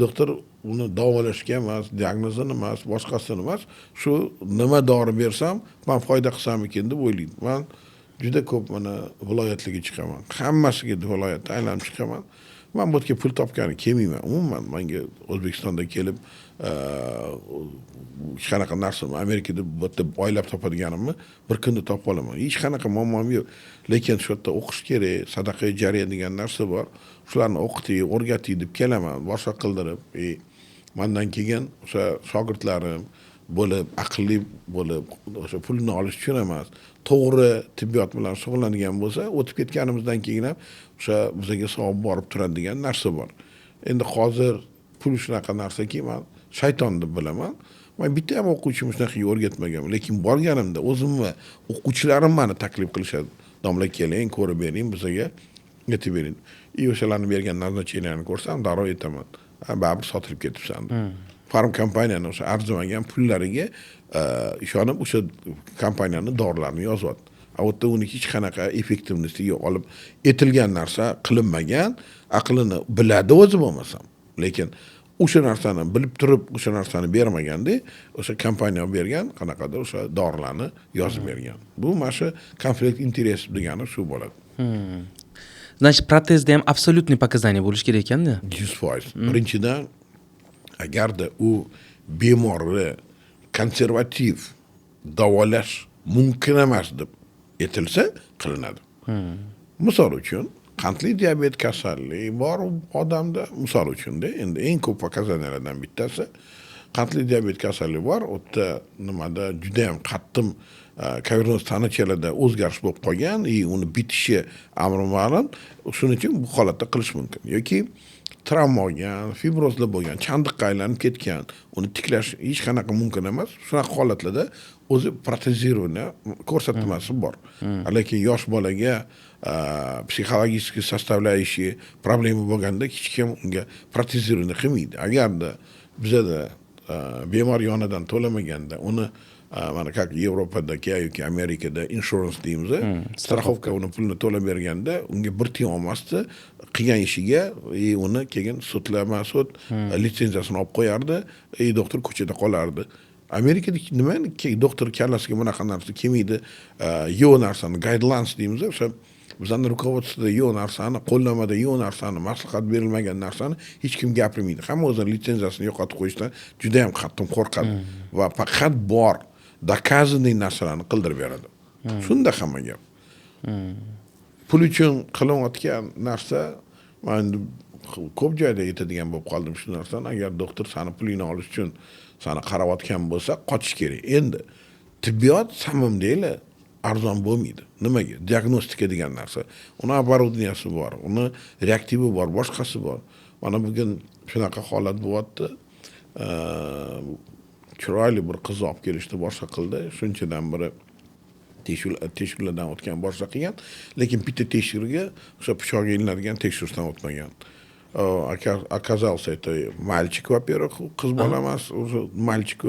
doktor uni davolashga emas, diagnozini emas, boshqasini emas, shu nima dori bersam, men foyda qilsam-ekan deb o'ylaydi. Men juda ko'p mana viloyatlarga chiqaman. Hammasiga viloyatda aylanib chiqaman. Men bu yerga pul topgani kelmayman. Umuman menga O'zbekistonda kelib hech qanaqa narsa Amerikada bu yerda oylab topadiganimni bir kunda topib olaman. Hech qanaqa muammom yo'q. Lekin shu yerda o'qish kerak, sadaqa jariya degan narsa bor. Shularni o'qiting, o'rgating deb kelaman, boshqa qildirib. Mendan keyin o'sha shogirdlarim bo'lib, aqlli bo'lib, o'sha pulni olish uchun emas, to'g'ri tibbiyot bilan shug'ullanadigan bo'lsa, o'tib ketganimizdan keyin ham o'sha bizga savob borib turadigan narsa bor. Endi hozir pul shunaqa narsaki, men shayton deb bilaman. Men bitta ham o'quvchimni shunaqa o'rgatmaganman, lekin borganimda o'zim va o'quvchilarim meni taklif qilishadi. Domla keling, ko'rib bering, bizga yetib bering. O'shalarni bergan nazarchilarni ko'rsam, darrov aytaman. Baribir sotilib ketibsan. Farm kompaniyani o'sha arzimagan pullariga ishonib o'sha kompaniyani dorilarini yozyapti. Avotda uni hech qanaqa effektivnosiga olib etilgan narsa qilinmagan, aqlini biladi o'zi bo'lmasam. Lekin o'sha narsani bilib turib, o'sha narsani bermaganda, o'sha kompaniya bergan qanaqadir o'sha dorilarni yozib bergan. Bu mana shu konflikt interes degani shu bo'ladi. Значит, protezda ham absolyutniy показания bo'lish kerak ekanda. 100%. Birinchidan, agarda u bemorni konservativ davolash mumkin emas deb aytilsa, qilinadi. Misol uchun, qandli diabet kasallik bor odamda, misol uchunda, endi eng ko'p показанияларdan bittasi qandli diabet kasallik bor. U yerda nimada juda ham qattiq kavernous tanachalarda o'zgarish bo'lib qolgan, uni bitishi amri ma'lum. Shuning uchun bu holatda qilish mumkin. Yoki travma olgan, fibrozli bo'lgan, chandiqqa aylanib ketgan, uni tiklash hech qanaqa mumkin emas. Shunaqa holatlarda o'zi protezирование ko'rsatmasi bor. Lekin yosh bolaga psixologik sostavляющий problema bo'lganda hech kim unga protezирование qilmaydi. Agarda bizada bemor yonidan to'lamaganda uni mana как Yevropada yoki Amerikada insurance deymiz, страховка uni pulini to'lab berganda unga bir tiyin olmasdi, qilgan ishiga uni keyin sudlama sud litsenziyasini olib qo'yardi, doktor ko'chada qolardi. Amerikada nima doktor kallasiga bunaqa narsa kelmaydi, yo'q narsani guidelines deymiz, o'sha bizning rukovodствоda yo'q narsani, qo'llanmada yo'q narsani, maslahat berilmagan narsani hech kim gapirmaydi. Hamma o'zining litsenziyasini yo'qotib qo'yishdan juda ham qattiq qo'rqadi va faqat bor doказанный narsalarni qildirib beradi. Shunda hamma gap. Pul uchun qilinayotgan narsa, men ko'p joyda aytadigan bo'lib qoldim shu narsani. Agar doktor seni pulingni olish uchun seni qarayotgan bo'lsa, qochish kerak. Endi tibbiyot samimdaylar arzon bo'lmaydi. Nimaga? Diagnostika degan narsa. Uni оборудованияsi bor, uni reaktivi bor, boshqasi bor. Mana bugun shunaqa holat bo'lyapti. Chiroyli bir qiz olib kelishdi, boshqa qildi. Shunchadan biri tekshiruvlardan o'tgan, boshqa qilgan, lekin bitta tekshiruvga o'sha pichoqga ilinadigan tekshiruvdan o'tmagan. Оказался это мальчик, во-первых, qiz bola emas, o'sha mальчик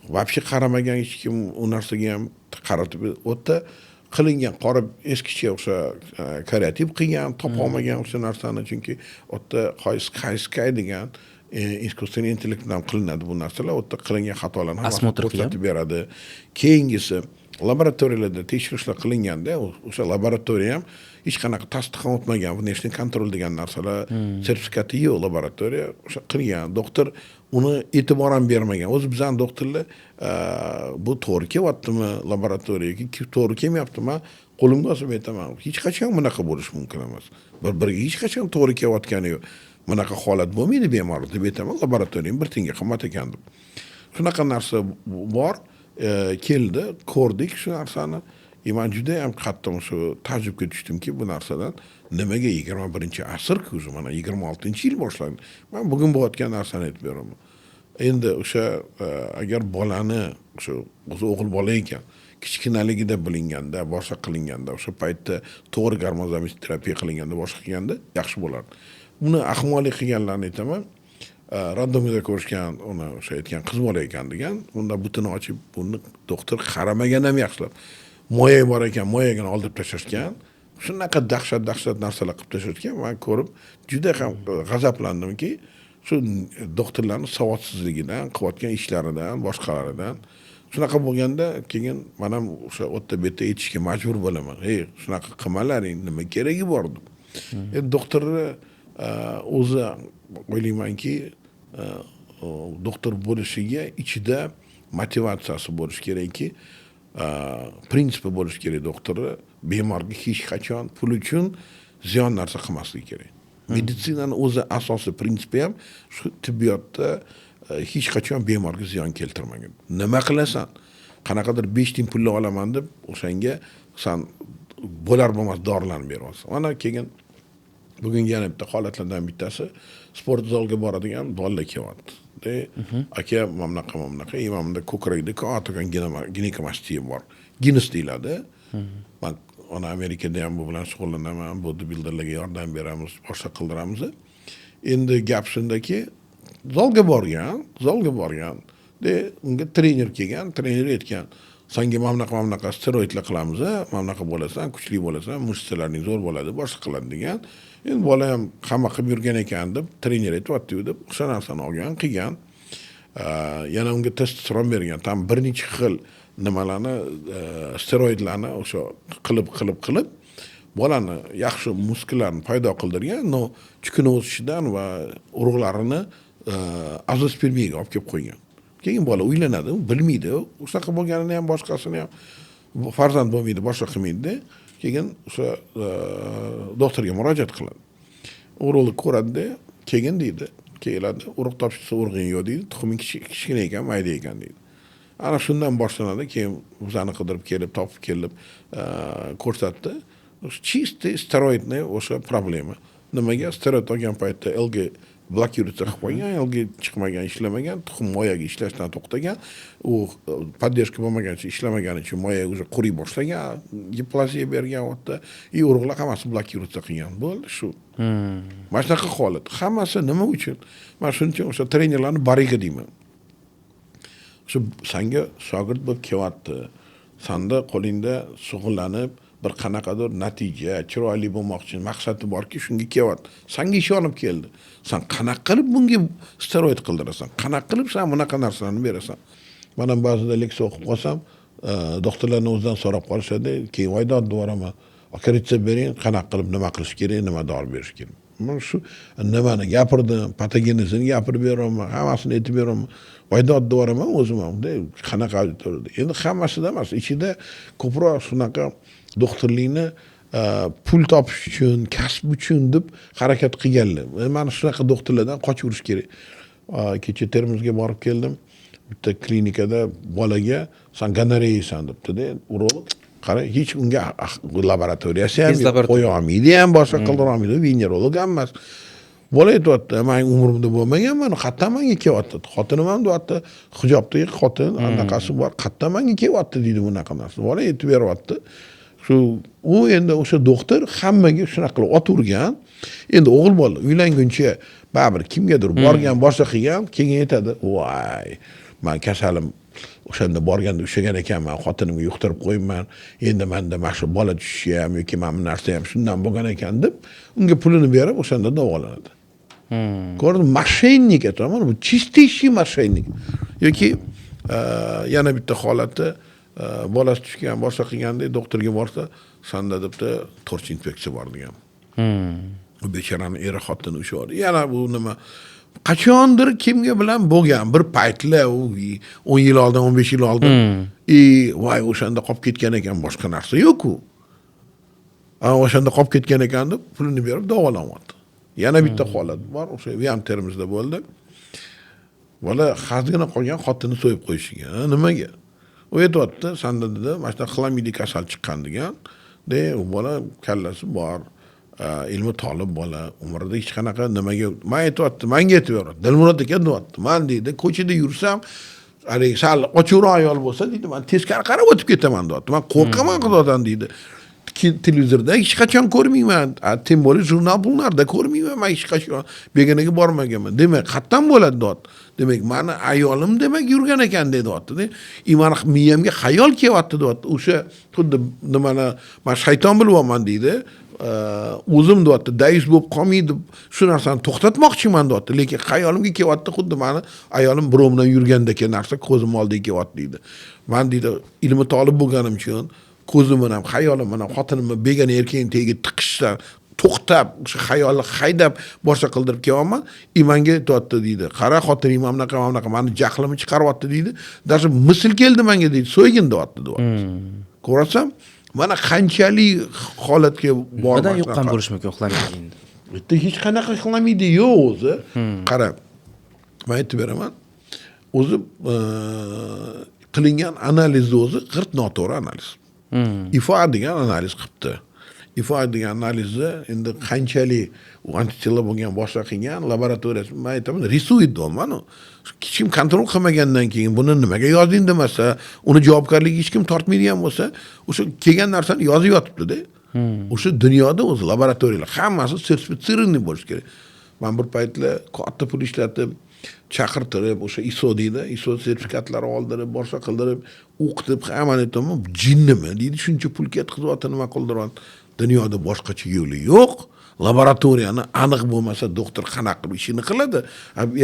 вообще qaramagan, hech kim u narsaga ham qaratib o'tdi. Qilingan qora eskicha o'sha kreativ qilgan, topa olmagan o'sha narsani, chunki o'tda Sky degan искусственный intellekt bilan qilinadi bu narsalar. O'tda qilingan xatolarni hammasini ko'rsatib beradi. Keyingisi laboratoriyalarda tekshirishlar qilinganda, o'sha laboratoriya ham hech qanaqa tasdiqdan o'tmagan, внешний kontrol degan narsalar sertifikati yo'q laboratoriya o'sha qilgan. Doktor uni e'tibor ham bermagan. O'zi bizning doktorlar bu to'g'ri kelyaptimi laboratoriyaga, to'g'ri kelmayaptimi? Qo'limga osib aytaman, hech qachon bunaqa bo'lish mumkin emas. Bir-biriga hech qachon to'g'ri kelayotgani yo'q. Bunaqa holat bo'lmaydi bemor deb aytaman, laboratoriya bir tiyinga qimmat ekan deb. Shunaqa narsa bor, keldi, ko'rdik shu narsani. Men juda ham qattiq shu tajribga tushdimki, bu narsadan nimaga 21-asr-ku, mana 26-yil boshlandi. Men bugun bo'layotgan narsani aytib beraman. Endi o'sha agar bolani o'sha o'zi o'g'il bola ekan, kichkinaligida bilinganda, boshqa qilinganda, o'sha paytda to'g'ri gormonzamist terapiya qilinganda, boshqa qilganda yaxshi bo'lardi. Buni ahmoqlik qilganlarni aytaman. Randomida ko'rishgan, uni o'sha aytgan qiz bola ekan degan, unda butini ochib, buni doktor qaramagan ham yaxshilab. Moya bor ekan, moyagini oldirib tashlashgan. Shunaqa dahshat narsalar qilib tashlashgan. Men ko'rib juda ham g'azablandimki, shu doktorlarning savodsizligidan, qilayotgan ishlaridan, boshqalaridan. Shunaqa bo'lganda, keyin men ham o'sha o'tda betda aytishga majbur bo'laman. Shunaqa qilmalaring, nima keragi bor deb. Doktorni o'zi o'ylaymanki, doktor bo'lishiga ichida motivatsiyasi bo'lishi kerakki, prinsipi bo'lishi kerak doktorni, bemorga hech qachon pul uchun ziyon narsa qilmasligi kerak. Meditsinaning o'zi asosiy prinsipi ham shu tibbiyotda hech qachon bemorga ziyon keltirmagan. Nima qilasan? Qanaqadir 5 tiyin pulni olaman deb o'shanga sen bo'lar bo'lmas dorilarni beryapsan. Mana keyin bugun yana bitta holatlardan bittasi, sport zalga boradigan bolalar kelyapti. Aka mamnaqa, imamda ko'kragida kattagan ginekmastia bor. Gines deyiladi. Men ona Amerikada ham bu bilan shug'ullanaman, bodybuilderlarga yordam beramiz, boshqa qildiramiz. Endi gap shundaki, zalga borgan. Unga trener kelgan, trener aytgan, senga mamnaqa steroidlar qilamiz, mamnaqa bo'lasan, kuchli bo'lasan, mushkularing zo'r bo'ladi, boshqa qiladi degan. Endi bola ham hamma qilib yurgan ekan deb trener aytibdi deb o'sha narsani olgan, qilgan. Yana unga testosteron bergan, tam bir necha xil nimalarni, steroidlarni o'sha qilib bolani yaxshi muskullarni paydo qildirgan, no chukuni o'sishidan va urug'larini azospermiyaga olib kelib qo'ygan. Keyin bola uylanadi, bilmaydi. O'shaqa bo'lganini ham boshqasini ham farzand bo'lmaydi, boshqa qilmaydi. keyin o'sha doktorga murojaat qiladi. Urolog ko'radi-da, keyin deydi, keladi, urug' topshirsa urug'ing yo'q deydi, tuxuming kichkina ekan, mayda ekan deydi. Ana shundan boshlanadi, keyin bizani qidirib kelib, topib kelib ko'rsatdi. Чистый steroidni o'sha problema. Nimaga steroid olgan paytda LG blokirutsiya qilib qo'ygan, LG chiqmagan, ishlamagan, tuxum moyaga ishlashdan to'xtagan, u поддержка bo'lmaganicha ishlamagani uchun moya уже quriy boshlagan, giplaziya bergan vaqtda, urug'lar hammasi blokirutsiya qilgan. Bo'ldi shu. Mana shunaqa holat. Hammasi nima uchun? Men shuning uchun o'sha trenerlarni bariga deyman. Shu senga shogird bo'lib kelyapti. Sanda qo'lingda shug'ullanib bir qanaqadir natija, chiroyli bo'lmoqchi maqsadi borki, shunga kelyapti. Senga ishonib keldi. Sen qanaqa qilib bunga steroid qildirasan? Qanaqa qilib sen bunaqa narsalarni berasan? Mana ba'zida leksiya o'qib qolsam, doktorlarning o'zidan so'rab qolishadi, keyin voydod boraman. Akritsa bering, qanaqa qilib nima qilish kerak, nima dori berish kerak. Men shu nimani gapirdim, patogenezini gapirib beraman, hammasini aytib beraman. Voydod boraman o'zim ham, qanaqa turdi. Endi hammasida emas, ichida ko'proq shunaqa doktorlikni pul topish uchun, kasb uchun deb harakat qilganlar. Mana shunaqa doktorlardan qochib yurish kerak. Kecha Termizga borib keldim. Bitta klinikada bolaga sen gonoreysan debdi-da, urolog. Qara, hech unga laboratoriyasi ham qo'ya olmaydi, ham boshqa qildira olmaydi, venerolog ham emas. Bola aytyapti, men umrimda bo'lmaganman, qayerdan menga kelyapti? Xotinim ham deyapti, hijobdagi xotin, anaqasi bor, qayerdan menga kelyapti deydi bunaqa narsa. Bola aytib beryapti. Shu u endi o'sha doktor hammaga shunaqa qilib oturgan. Endi o'g'il bola uylanguncha baribir kimgadir borgan, boshqa qilgan, keyin aytadi, "Voy, men kasalim o'shanda borganda ushlagan ekanman, xotinimga yuqtirib qo'yibman. Endi menda mana shu bola tushishi ham yoki mana bu narsa ham shundan bo'lgan ekan" deb unga pulini berib o'shanda davolanadi. Ko'rdingmi? Moshennik aytaman, bu чистейший moshennik. Yoki yana bitta holati bolasi tushgan, boshqa qilganda doktorga borsa, sanda debdi torch infeksiya bor degan. Bu bechorani eri xotini o'sha bor. Yana bu nima qachondir kimga bilan bo'lgan bir paytlar, 10 yil oldin, 15 yil oldin, voy o'shanda qolib ketgan ekan, boshqa narsa yo'q-ku. O'shanda qolib ketgan ekan deb pulini berib davolanyapti. Yana bitta holat bor, o'sha ham Termizda bo'ldi. Bola xazgina qolgan xotini so'yib qo'yishgan. Nimaga? U aytibdi, sanda dedi, mana shu xlamidi kasal chiqqan degan. U bola kallasi bor. Ilmi tolib bola, umrida hech qanaqa nimaga, men aytibdi, menga aytib beradi. Dilmurod aka deyapti. Men deydi, ko'chada yursam, haligi sal ochiqroq ayol bo'lsa deydi, men teskari qarab o'tib ketaman deyapti. Men qo'rqaman xudodan deydi. Televizorda hech qachon ko'rmayman. Tim bo'lish jurnallarda ko'rmayman, men hech qachon beganaga bormaganman. Demak, qayerdan bo'ladi deyapti. Demak, meni ayolim demak yurgan ekan deyapti. Meni miyamga xayol kelyapti deyapti. O'sha xuddi nimani men shayton bilyapman deydi. O'zim deyapti, dayus bo'lib qolmaydi, shu narsani to'xtatmoqchiman deyapti, lekin xayolimga kelyapti, xuddi meni ayolim birov bilan yurgandagi narsa ko'zim oldiga kelyapti deydi. Men deydi, ilmi tolib bo'lganim uchun ko'zim bilan, xayolim bilan xotinimni begona erkakning tagiga tiqishdan to'xtab, o'sha xayolni haydab boshqa qildirib kelyapman. Menga aytibdi deydi, qara xotinim ham bunaqa, meni jahlimni chiqaryapti deydi. Даже misl keldi menga deydi, so'ygin deyapti. Ko'rasan, mana qanchalik holatga bormoqda. Nimadan yuqqan bo'lish mumkin uxlamaydi endi? Bitta hech qanaqa uxlamaydi yo'q o'zi. Qara, men aytib beraman. O'zi qilingan analizni o'zi g'irt noto'g'ri analiz. IFO degan analiz qilibdi. IFO degan analizni endi qanchalik u antitela bo'lgan boshqa qilgan laboratoriyasi, men aytaman, risuid bo'lman. Hech kim kontrol qilmagandan keyin buni nimaga yozding demasa, uni javobgarligiga hech kim tortmaydigan bo'lsa, o'sha kelgan narsani yozib yotibdi-da. O'sha dunyoda o'zi laboratoriyalar hammasi sertifitsirованный bo'lish kerak. Men bir paytlar katta pul ishlatib, chaqirtirib, o'sha ISO deydi, ISO sertifikatlari oldirib, boshqa qildirib, o'qitib, hammani aytaman, jinnimi deydi, shuncha pul ketqizib, nima qildiryapti. Dunyoda boshqacha yo'li yo'q. Laboratoriyani aniq bo'lmasa doktor qanaqa qilib ishini qiladi.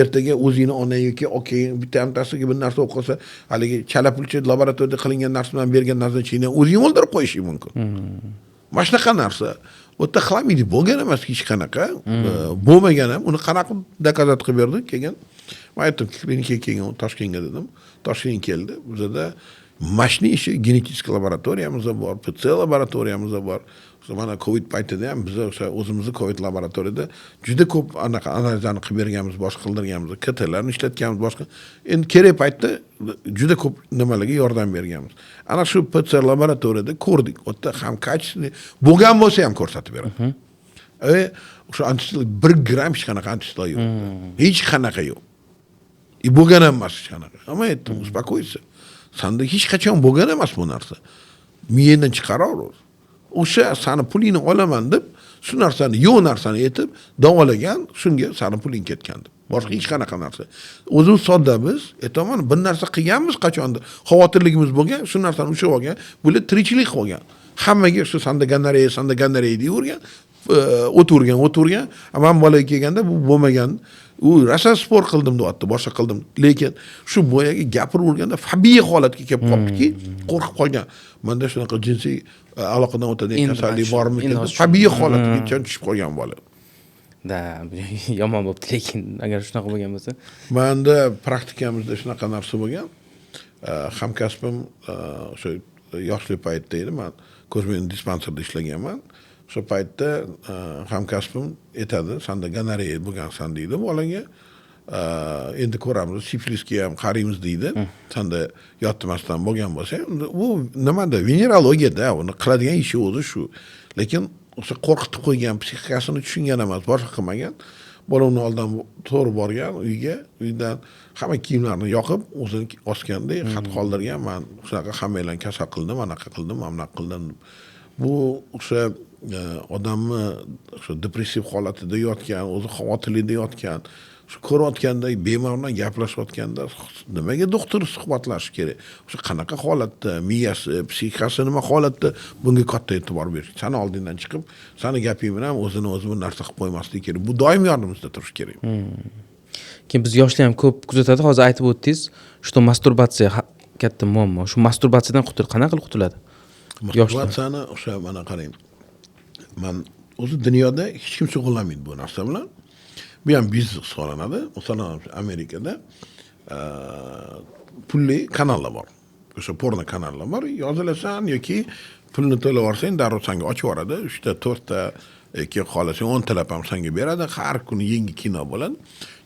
Ertaga o'zingni ona yoki okang bitta hamtasiga bir narsa o'qisa, haligi chala pulchi laboratoriyada qilingan narsa bilan bergan narsani o'zing o'ldirib qo'yishing mumkin. Mana shunaqa narsa. O'ta xlamidi bo'lgan emas hech qanaqa, bo'lmagan ham. Uni qanaqa dokazat qilib berdi keyin. Men aytdim, klinikaga kelgan, Toshkentga dedim. Toshkentga keldi. Bizda Mashni ishi genetik laboratoriyamiz bor, PC laboratoriyamiz bor. Mana Covid paytida ham biz o'zimizni Covid laboratoriyada juda ko'p anaqa analizlarni qilib berganmiz, boshqa qildirganmiz, KT-larni ishlatganmiz, boshqa. Endi kerak paytda juda ko'p nimalarga yordam berganmiz. Ana shu PC laboratoriyada ko'rdik. U yerda ham kачественный bo'lgan bo'lsa ham ko'rsatib beradi. O'sha antitela 1 gram hech qanaqa antitela yo'q. Hech qanaqa yo'q. Bo'lgan ham emas hech qanaqa. Ammo aytdim, uspokойся. Sanda hech qachon bo'lgan emas bu narsa. Miyangdan chiqaraver. O'sha sani pulingni olaman deb, shu narsani yo'q narsani aytib, davolagan, shunga sani puling ketgan deb. Boshqa hech qanaqa narsa. O'zimiz sodda biz, aytaman, bir narsa qilganmiz qachonda, xavotirligimiz bo'lgan, shu narsani ushlab olgan, bular tirikchilik qilgan. Hammaga shu sanda gandarey deyvergan, o'tirgan. Men bolaga kelganda bu bo'lmagan. U rasa sport qildim deyapti, boshqa qildim. Lekin shu boyaga gapiraverganda fobiya holatiga kelib qolibdiki, qo'rqib qolgan. Menda shunaqa jinsiy aloqadan o'tadigan kasallik bormi? Fobiya holatiga tushib qolgan bola. Da, yomon bo'pti, lekin agar shunaqa bo'lgan bo'lsa, menda praktikamizda shunaqa narsa bo'lgan. Hamkasbim o'sha yoshlik paytda edi, men ko'zmen dispanserda ishlaganman. Shu paytda hamkasbim aytadi, sanda gonorreya bo'lgansan deydi bolaga. Endi ko'ramiz, siflisga ham qaraymiz deydi. Sanda yotmasdan bo'lgan bo'lsa, u nimada venerologiyada uni qiladigan ishi o'zi shu. Lekin o'sha qo'rqitib qo'ygan, psixikasini tushungan emas, boshqa qilmagan. Bola uni oldan to'g'ri borgan uydan hamma kiyimlarini yoqib, o'zini osganda xat qoldirgan. Men shunaqa hammanglarni kasal qildim, anaqa qildim, amnaqa qildim. Bu o'sha odamni shu depressiv holatida yotgan, o'zi xavotirlikda yotgan, shu ko'rayotganda bemor bilan gaplashayotganda nimaga doktor suhbatlashish kerak? O'sha qanaqa holatda, miyasi, psixikasi nima holatda, bunga katta e'tibor berish. Sani oldingdan chiqib, sani gaping bilan o'zini bir narsa qilib qo'ymaslik kerak. Bu doim yonimizda turish kerak. Keyin biz yoshlar ham ko'p kuzatadi. Hozir aytib o'tdingiz, shu masturbatsiya katta muammo. Shu masturbatsiyadan qanaqa qilib qutuladi? Masturbatsiyani o'sha mana qarang. Men o'zi dunyoda hech kim shug'ullanmaydi bu narsa bilan. Bu ham biznes hisoblanadi. Masalan, Amerikada pulli kanallar bor. O'sha porno kanallar bor. Yozilasan yoki pulni to'lab olsang, darrov senga ochib yuboradi. 3 ta, 4 ta yoki xohlasang 10 talab ham senga beradi. Har kuni yangi kino bo'ladi.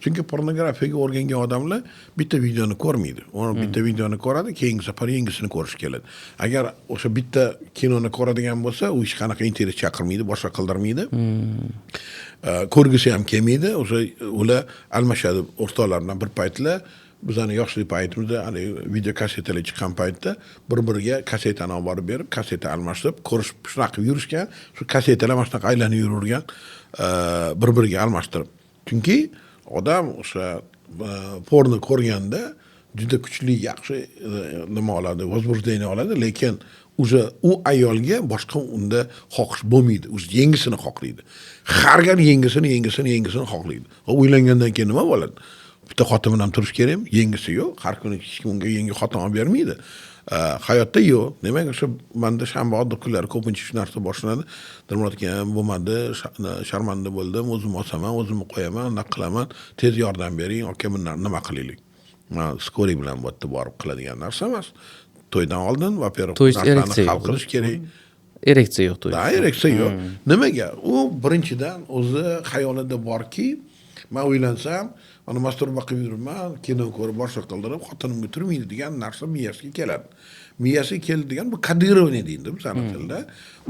Chunki pornografiyaga o'rgangan odamlar bitta videoni ko'rmaydi. Ular bitta videoni ko'radi, keyingi safar yangisini ko'rish keladi. Agar o'sha bitta kinoni ko'radigan bo'lsa, u hech qanaqa interes chaqirmaydi, boshqa qildirmaydi. Ko'rgisi ham kelmaydi. O'sha ular almashadi o'rtoqlaridan bir paytlar. Bizning yoshlik paytimizda, video kassetalar chiqqan paytda bir-biriga kassetani olib borib berib, kasseta almashtirib, ko'rish shunaqa yurishgan, shu kassetalar mana shunaqa aylanib yuravergan, bir-biriga almashtirib. Chunki odam o'sha porno ko'rganda juda kuchli, yaxshi nima oladi, возбуждение oladi, lekin o'sha u ayolga boshqa unda xohish bo'lmaydi. O'zi yangisini xohlaydi. Har gal yangisini xohlaydi. O'ylangandan keyin nima bo'ladi? Bitta xotin bilan turish kerakmi? Yengisi yo'q. Har kuni hech kim unga yangi xotin olib bermaydi. Hayotda yo'q. Demak, o'sha menda shanba oddiy kunlari ko'pincha shu narsa boshlanadi. Dilmurod aka bo'lmadi, sharmanda bo'ldim, o'zim osaman, o'zimni qo'yaman, nima qilaman, tez yordam bering, aka bunlar nima qilaylik. Men skoriy bilan bu yerda borib qiladigan narsa emas. To'ydan oldin, во-первых, narsani hal qilish kerak. Ereksiya yo'q to'yda. Ereksiya yo'q. Nimaga? U birinchidan o'zi xayolida borki, men o'ylansam, ana masturba qilib yuribman, kino ko'rib, boshqa qildirib, xotinimga turmaydi degan narsa miyasiga keladi. Miyasiga keldi degan bu kodirovание deydi bizning tilda.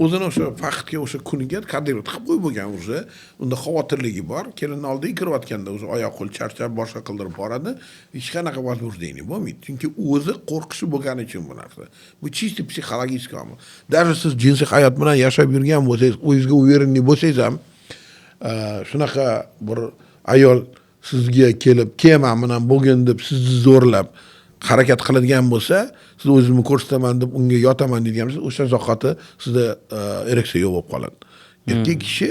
O'zini o'sha vaqtga, o'sha kuniga kodirov qilib qo'yib bo'lgan o'zi. Unda xavotirligi bor. Kelinni oldiga kirayotganda o'zi oyoq qo'l charchab, boshqa qildirib boradi. Hech qanaqa возбуждение bo'lmaydi. Chunki o'zi qo'rqishi bo'lgani uchun bu narsa. Bu чисто psixologik omil. Даже siz jinsiy hayot bilan yashab yurgan bo'lsangiz, o'zingizga uverenli bo'lsangiz ham, shunaqa bir ayol sizga kelib, "Kelman bilan bo'lgin" deb sizni zo'rlab harakat qiladigan bo'lsa, siz o'zimni ko'rsataman deb unga yotaman deganingizda, o'sha zahoti sizda ereksiya yo'q bo'lib qoladi. Erkak kishi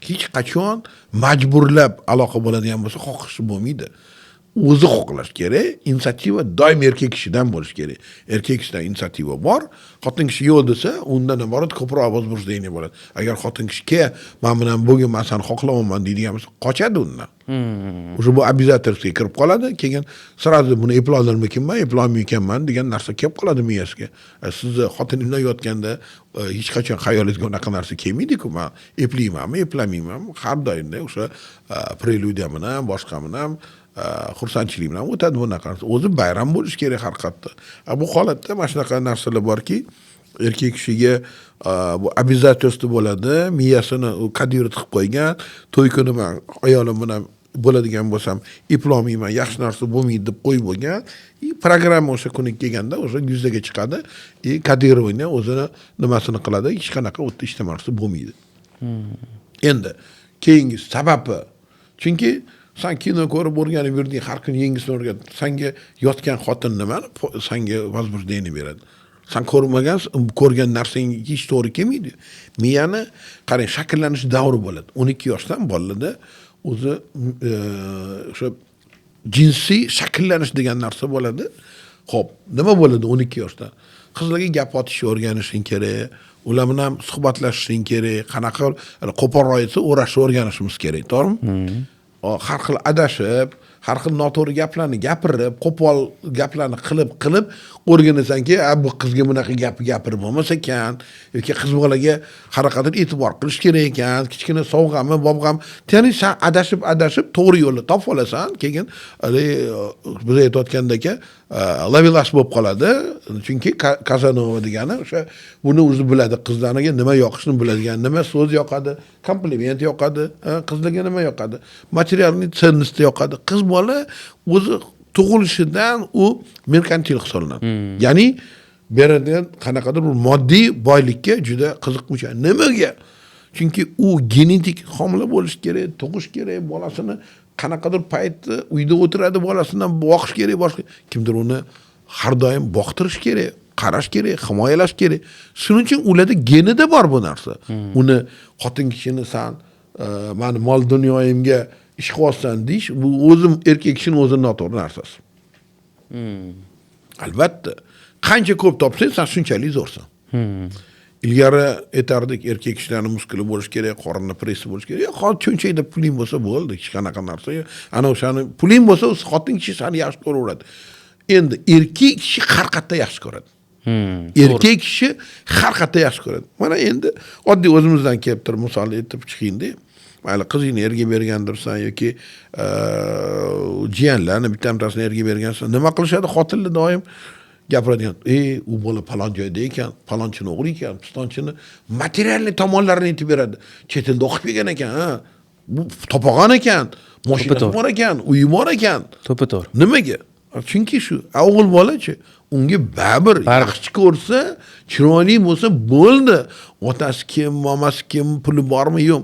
hech qachon majburlab aloqa bo'ladigan bo'lsa, xohishi bo'lmaydi. o'zi xohlash kerak. Inisiativa doim erkak kishidan bo'lishi kerak. Erkak kishidan inisiativa bor, xotin kishi yo'q desa, undan iborat ko'proq ovoz berish deyni bo'ladi. Agar xotin kishi "Ke, men bilan bo'lgan narsani xohlamayman" deydigan bo'lsa, qochadi undan. O'sha bu обязательствga kirib qoladi. Keyin sirasi buni eplolmaymanmi, eplolmaymanman degan narsa kelib qoladi miyasiga. Sizni xotiningizdan yotganda hech qachon xayolingizga unaqa narsa kelmaydi-ku, men eplaymanmi, eplamaymanmi, har doimda o'sha preludiya bilan, boshqa bilan xursandchilik bilan o'tadi bunaqa. O'zi bayram bo'lish kerak har qatda. Bu holatda mana shunaqa narsalar borki, erkak kishiga bu обязательство bo'ladi, miyasini u kadira tiqib qo'ygan, to'y kuni men ayolim bilan bo'ladigan bo'lsam, eplolmayman, yaxshi narsa bo'lmaydi deb qo'yib bo'lgan. Programma o'sha kuni kelganda o'sha yuzaga chiqadi. Kadirovni o'zini nimasini qiladi, hech qanaqa o'tda ishlamasi bo'lmaydi. Endi keyingi sababi, chunki sen kino ko'rib o'rganib yurding, har kuni yangisini o'rganib, senga yotgan xotin nimani senga возбуждение beradi. Sen ko'rgan narsang hech to'g'ri kelmaydi. Miyani qarang, shakllanish davri bo'ladi. 12 yoshdan bolalarda o'zi o'sha jinsiy shakllanish degan narsa bo'ladi. Xo'p, nima bo'ladi 12 yoshda? Qizlarga gap otishni o'rganishing kerak, ular bilan suhbatlashishing kerak, qanaqa qo'polroq etsa o'rashni o'rganishimiz kerak, to'g'rimi? Har xil adashib, har xil noto'g'ri gaplarni gapirib, qo'pol gaplarni qilib o'rganasanki, bu qizga bunaqa gapirib bo'lmasa ekan, yoki qiz bolaga harakatga e'tibor qilish kerak ekan, kichkina sovg'ami, bobg'am, ya'ni sen adashib to'g'ri yo'lni topib olasan, keyin biz aytayotgandek lavilash bo'lib qoladi. Chunki Kazanova degani o'sha buni o'zi biladi, qizlarga nima yoqishini biladigan, nima so'z yoqadi, kompliment yoqadi, qizlarga nima yoqadi, materialniy ценности yoqadi. Qiz bola o'zi tug'ilishidan u merkantil hisoblanadi. Ya'ni beradigan qanaqadir bir moddiy boylikka juda qiziquvchan. Nimaga? Chunki u genetik homila bo'lish kerak, tug'ish kerak, bolasini qanaqadir paytda uyda o'tiradi, bolasidan boqish kerak, boshqa kimdir uni har doim boqtirish kerak, qarash kerak, himoyalash kerak. Shuning uchun ularda genida bor bu narsa. Uni xotin kishini san meni mol dunyoyimga ish qilyapsan deyish, bu o'zim erkak kishining o'zi noto'g'ri narsasi. Albatta, qancha ko'p topsang, sen shunchalik zo'rsan. Ilgari aytardik, erkak kishilarning muskuli bo'lish kerak, qorinni pressi bo'lish kerak. Hozir cho'nchakda puling bo'lsa bo'ldi, hech qanaqa narsa yo'q. Ana o'shani puling bo'lsa, xotin kishi seni yaxshi ko'raveradi. Endi erkak kishi har qatda yaxshi ko'radi. Erkak kishi har qatda yaxshi ko'radi. Mana endi oddiy o'zimizdan kelib turib misol aytib chiqaylik. Mayli qizingni erga bergandirsan yoki jiyanlarni bittamtasini erga bergansan, nima qilishadi xotinlar doim gapiradigan, u bola falon joyda ekan, falonchini o'g'ri ekan, pistonchini materialniy tomonlarini aytib beradi. Chet elda o'qib kelgan ekan, bu topag'on ekan, mashinasi bor ekan, uyi bor ekan. To'pa-to'g'ri. Nimaga? Chunki shu o'g'il bola-chi, unga baribir yaxshi ko'rsa, chiroyli bo'lsa bo'ldi. Otasi kim, mamasi kim, puli bormi, yo'q.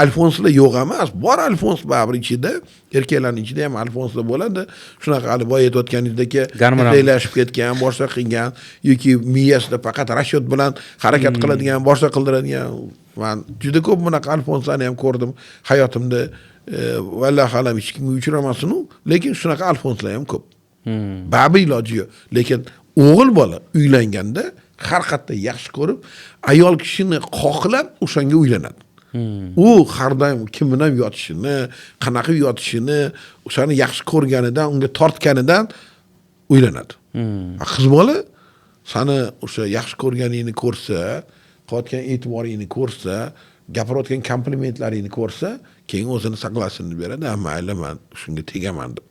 Alfonslar yo'q emas, bor alfons baribir ichida, erkaklarning ichida ham alfonslar bo'ladi. Shunaqa hali boya aytayotganingizdek, gaylashib ketgan, boshqa qilgan yoki miyasida faqat rashyot bilan harakat qiladigan, boshqa qildiradigan. Men juda ko'p bunaqa alfonslarni ham ko'rdim hayotimda. Vallahi alam hech kimga uchramasin, lekin shunaqa alfonslar ham ko'p. Baribir iloji yo'q. Lekin o'g'il bola uylanganda har qatda yaxshi ko'rib, ayol kishini xohlab o'shanga uylanadi. U har doim kim bilan yotishini, qanaqa yotishini, o'shani yaxshi ko'rganidan, unga tortganidan uylanadi. Qiz bola seni o'sha yaxshi ko'rganingni ko'rsa, qilayotgan e'tiboringni ko'rsa, gapirayotgan komplimentlaringni ko'rsa, keyin o'zini saqlasini beradi. Mayli, men shunga tegaman deb.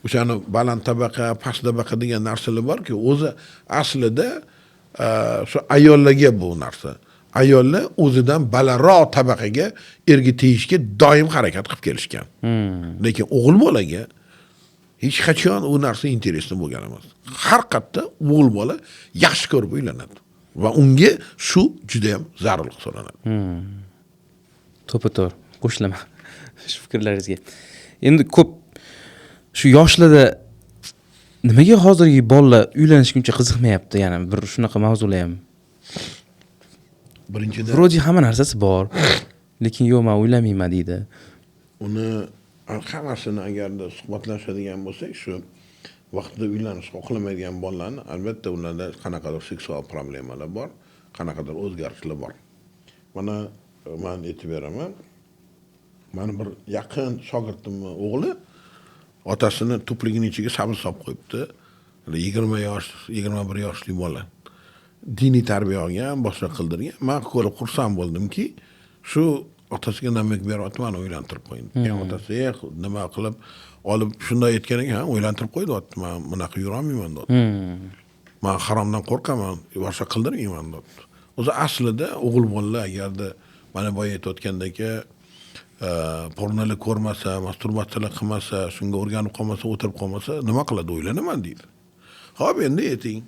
O'shani baland tabaqa, past tabaqa degan narsalar borki, o'zi aslida shu ayollarga bu narsa. Ayollar o'zidan balandroq tabaqaga erga tegishga doim harakat qilib kelishgan. Lekin o'g'il bolaga hech qachon u narsa interesli bo'lgan emas. Har qatda o'g'il bola yaxshi ko'rib uylanadi va unga shu juda ham zarur hisoblanadi. To'pa-to'g'ri, qo'shilaman shu fikrlaringizga. Endi ko'p shu yoshlarda nimaga hozirgi bolalar uylanishga uncha qiziqmayapti? Ya'ni bir shunaqa mavzular ham. Birinchidan Vроде hamma narsasi bor, lekin yo'q, men uylamayman deydi. Uni Hammasini agarda suhbatlashadigan bo'lsak, shu vaqtida uylanishni xohlamaydigan bolalarni albatta ularda qanaqadir seksual problemalar bor, qanaqadir o'zgarishlar bor. Mana men aytib beraman. Mani bir yaqin shogirdimni o'g'li otasini to'pligining ichiga sabr solib qo'yibdi. 20 yosh, 21 yoshli bola. Diniy tarbiya olgan, boshqa qildirgan. Men ko'rib xursand bo'ldimki, shu otasiga namak beryapman, o'ylantirib qo'ying. Otasi nima qilib olib shunday aytgan ekan, o'ylantirib qo'ydi, men bunaqa yurolmayman dedi. Men haromdan qo'rqaman, boshqa qildirmayman dedi. O'zi aslida o'g'il bolalar agarda mana boya aytayotgandek pornolar ko'rmasa, masturbatsiyalar qilmasa, shunga o'rganib qolmasa, o'tirib qolmasa, nima qiladi? O'ylanaman deydi. Xo'p, endi ayting.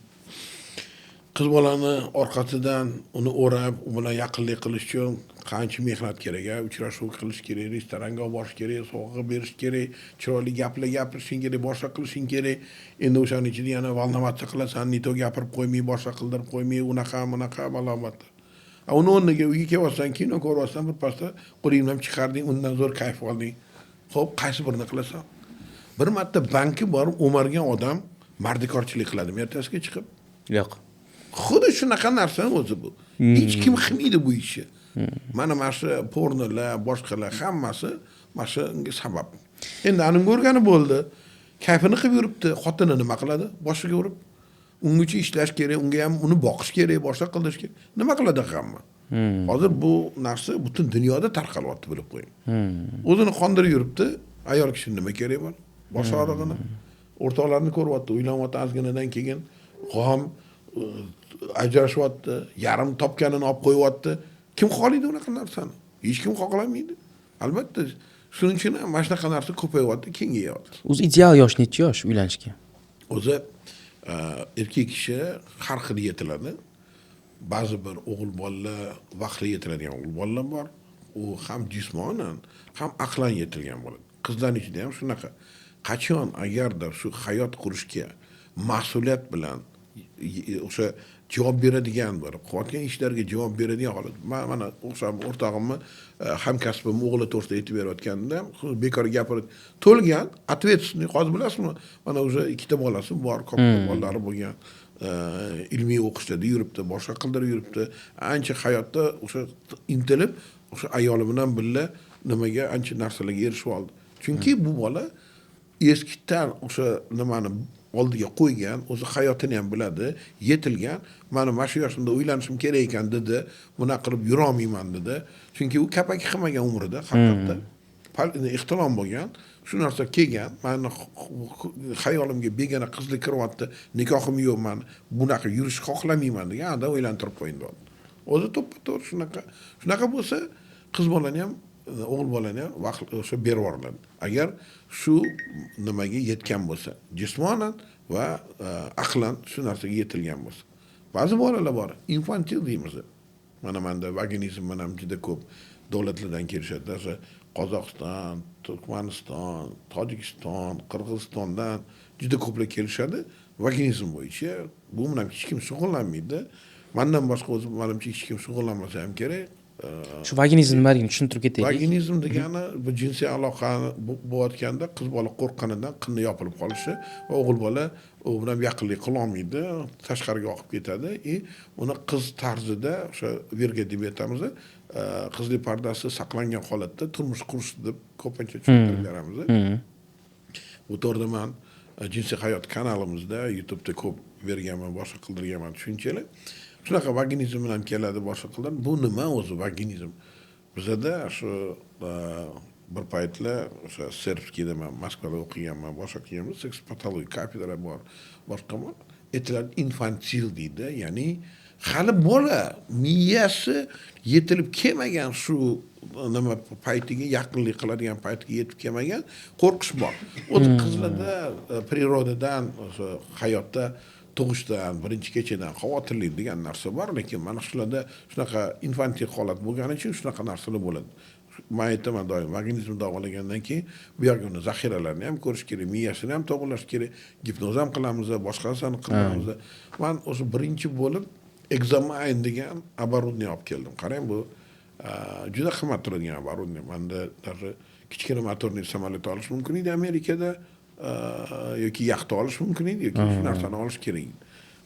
Qiz bolani orqasidan uni o'rab, u bilan yaqinlik qilish uchun qancha mehnat kerak, uchrashuv qilish kerak, restoranga borish kerak, sovg'a berish kerak, chiroyli gaplar gapirishing kerak, boshqa qilishing kerak. Endi o'shaning ichida yana valnovatsiya qilasan, nito gapirib qo'ymay, boshqa qildirib qo'ymay, unaqa balomat. Uni o'rniga uyga kelyapsan, kino ko'ryapsan, bir pasda qo'lingni ham chiqarding, undan zo'r kayf olding. Xo'p, qaysi birini qilasan? Bir marta bankka borib o'margan odam mardikorchilik qiladimi ertasiga chiqib? Yo'q. Xuddi shunaqa narsa o'zi bu. Hech kim qilmaydi bu ishni. Mana shu pornolar, boshqalar hammasi mana shunga sabab. Endi aning ko'rgani bo'ldi. Kayfini qilib yuribdi, xotini nima qiladi? Boshiga urib. Ungacha ishlash kerak, unga ham uni boqish kerak, boshqa qilish kerak. Nima qiladi hamma? Hozir bu narsa butun dunyoda tarqalyapti, bilib qo'ying. O'zini qondirib yuribdi, ayol kishi nima kerak bor? Bosh og'rig'ini. O'rtoqlarni ko'ryapti, uylanyapti azginadan keyin g'am ajrashyapti, yarim topganini olib qo'yyapti. Kim xohlaydi unaqa narsani? Hech kim xohlamaydi. Albatta, shuning uchun mana shunaqa narsa ko'payyapti, kengayapti. O'zi ideal yosh necha yosh uylanishga? O'zi erkak kishi har xil yetiladi. Ba'zi bir o'g'il bolalar vaqtli yetiladigan o'g'il bolalar bor. U ham jismonan, ham aqlan yetilgan bo'ladi. Qizlarning ichida ham shunaqa. Qachon agarda shu hayot qurishga mas'uliyat bilan o'sha javob beradigan bir qilayotgan ishlarga javob beradigan holat. Mana o'xshab o'rtog'imni hamkasbim o'g'li to'g'risida aytib berayotganda bekor gapirib to'lgan, ответственный, hozir bilasizmi? Mana o'sha ikkita bolasi bor, katta bolalari bo'lgan. Ilmiy o'qishda yuribdi, boshqa qildirib yuribdi. Ancha hayotda o'sha intilib, o'sha ayoli bilan birga nimaga ancha narsalarga erishib oldi. Chunki bu bola eskidan o'sha nimani oldiga qo'ygan, o'zi hayotini ham biladi, yetilgan. Mana shu yoshimda uylanishim kerak ekan dedi, buna qilib yura olmayman dedi. Chunki u kapaki qilmagan umrida, haqiqatda. Ixtilom bo'lgan, shu narsa kelgan. Meni xayolimga begona qizlik kiryapti, nikohim yo'q, men bunaqa yurish xohlamayman degan anda o'ylantirib qo'ying dedi. O'zi to'ppa-to'g'ri shunaqa bo'lsa, qiz bolani ham o'g'il bolani ham vaqt o'sha berib yuboriladi. Agar shu nimaga yetgan bo'lsa, jismonan va aqlan shu narsaga yetilgan bo'lsa. Ba'zi bolalar bor, infantil deymiz. Mana menda vaginizm ham juda ko'p davlatlardan kelishadi. Qozog'iston, Turkmaniston, Tojikiston, Qirg'izistondan juda ko'plar kelishadi. Vaginizm bo'yicha bu bilan hech kim shug'ullanmaydi. Mendan boshqa o'zi menimcha hech kim shug'ullanmasa ham kerak. Shu vaginizm nimaligini tushuntirib ketaylik. Vaginizm degani bu jinsiy aloqani bo'layotganda qiz bola qo'rqqanidan qinni yopilib qolishi va o'g'il bola u bilan yaqinlik qila olmaydi, tashqariga oqib ketadi. Uni qiz tarzida o'sha verga deb aytamiz, qizlik pardasi saqlangan holatda turmush qurish deb ko'pincha tushuntirib beramiz. Bu to'g'rida men jinsiy hayot kanalimizda YouTube'da ko'p berganman, boshqa qildirganman tushunchalar. Shunaqa vaginizm bilan keladi boshqa qiladi. Bu nima o'zi vaginizm? Bizda shu bir paytlar o'sha Serbskiyada men Moskvada o'qiganman, boshqa qilganman, seks patologiya kafedra bor, boshqa bor. Aytiladi infantil deydi, ya'ni hali bola miyasi yetilib kelmagan shu nima paytiga yaqinlik qiladigan paytiga yetib kelmagan qo'rqish bor. O'zi qizlarda prirodadan o'sha hayotda tug'ishdan, birinchi kechadan xavotirlik degan narsa bor, lekin mana shularda shunaqa infantil holat bo'lgani uchun shunaqa narsalar bo'ladi. Men aytaman doim, vaginizm davolagandan keyin bu yerga uni zaxiralarini ham ko'rish kerak, miyasini ham to'g'irlash kerak, gipnoz ham qilamiz, boshqa narsani qilamiz. Men o'sha birinchi bo'lib Examine degan оборудование olib keldim. Qarang, bu juda qimmat turadigan оборудование. Menda kichkina motorli samolyot olish mumkin edi Amerikada yoki yaxta olish mumkin edi yoki shu narsani olish kerak edi.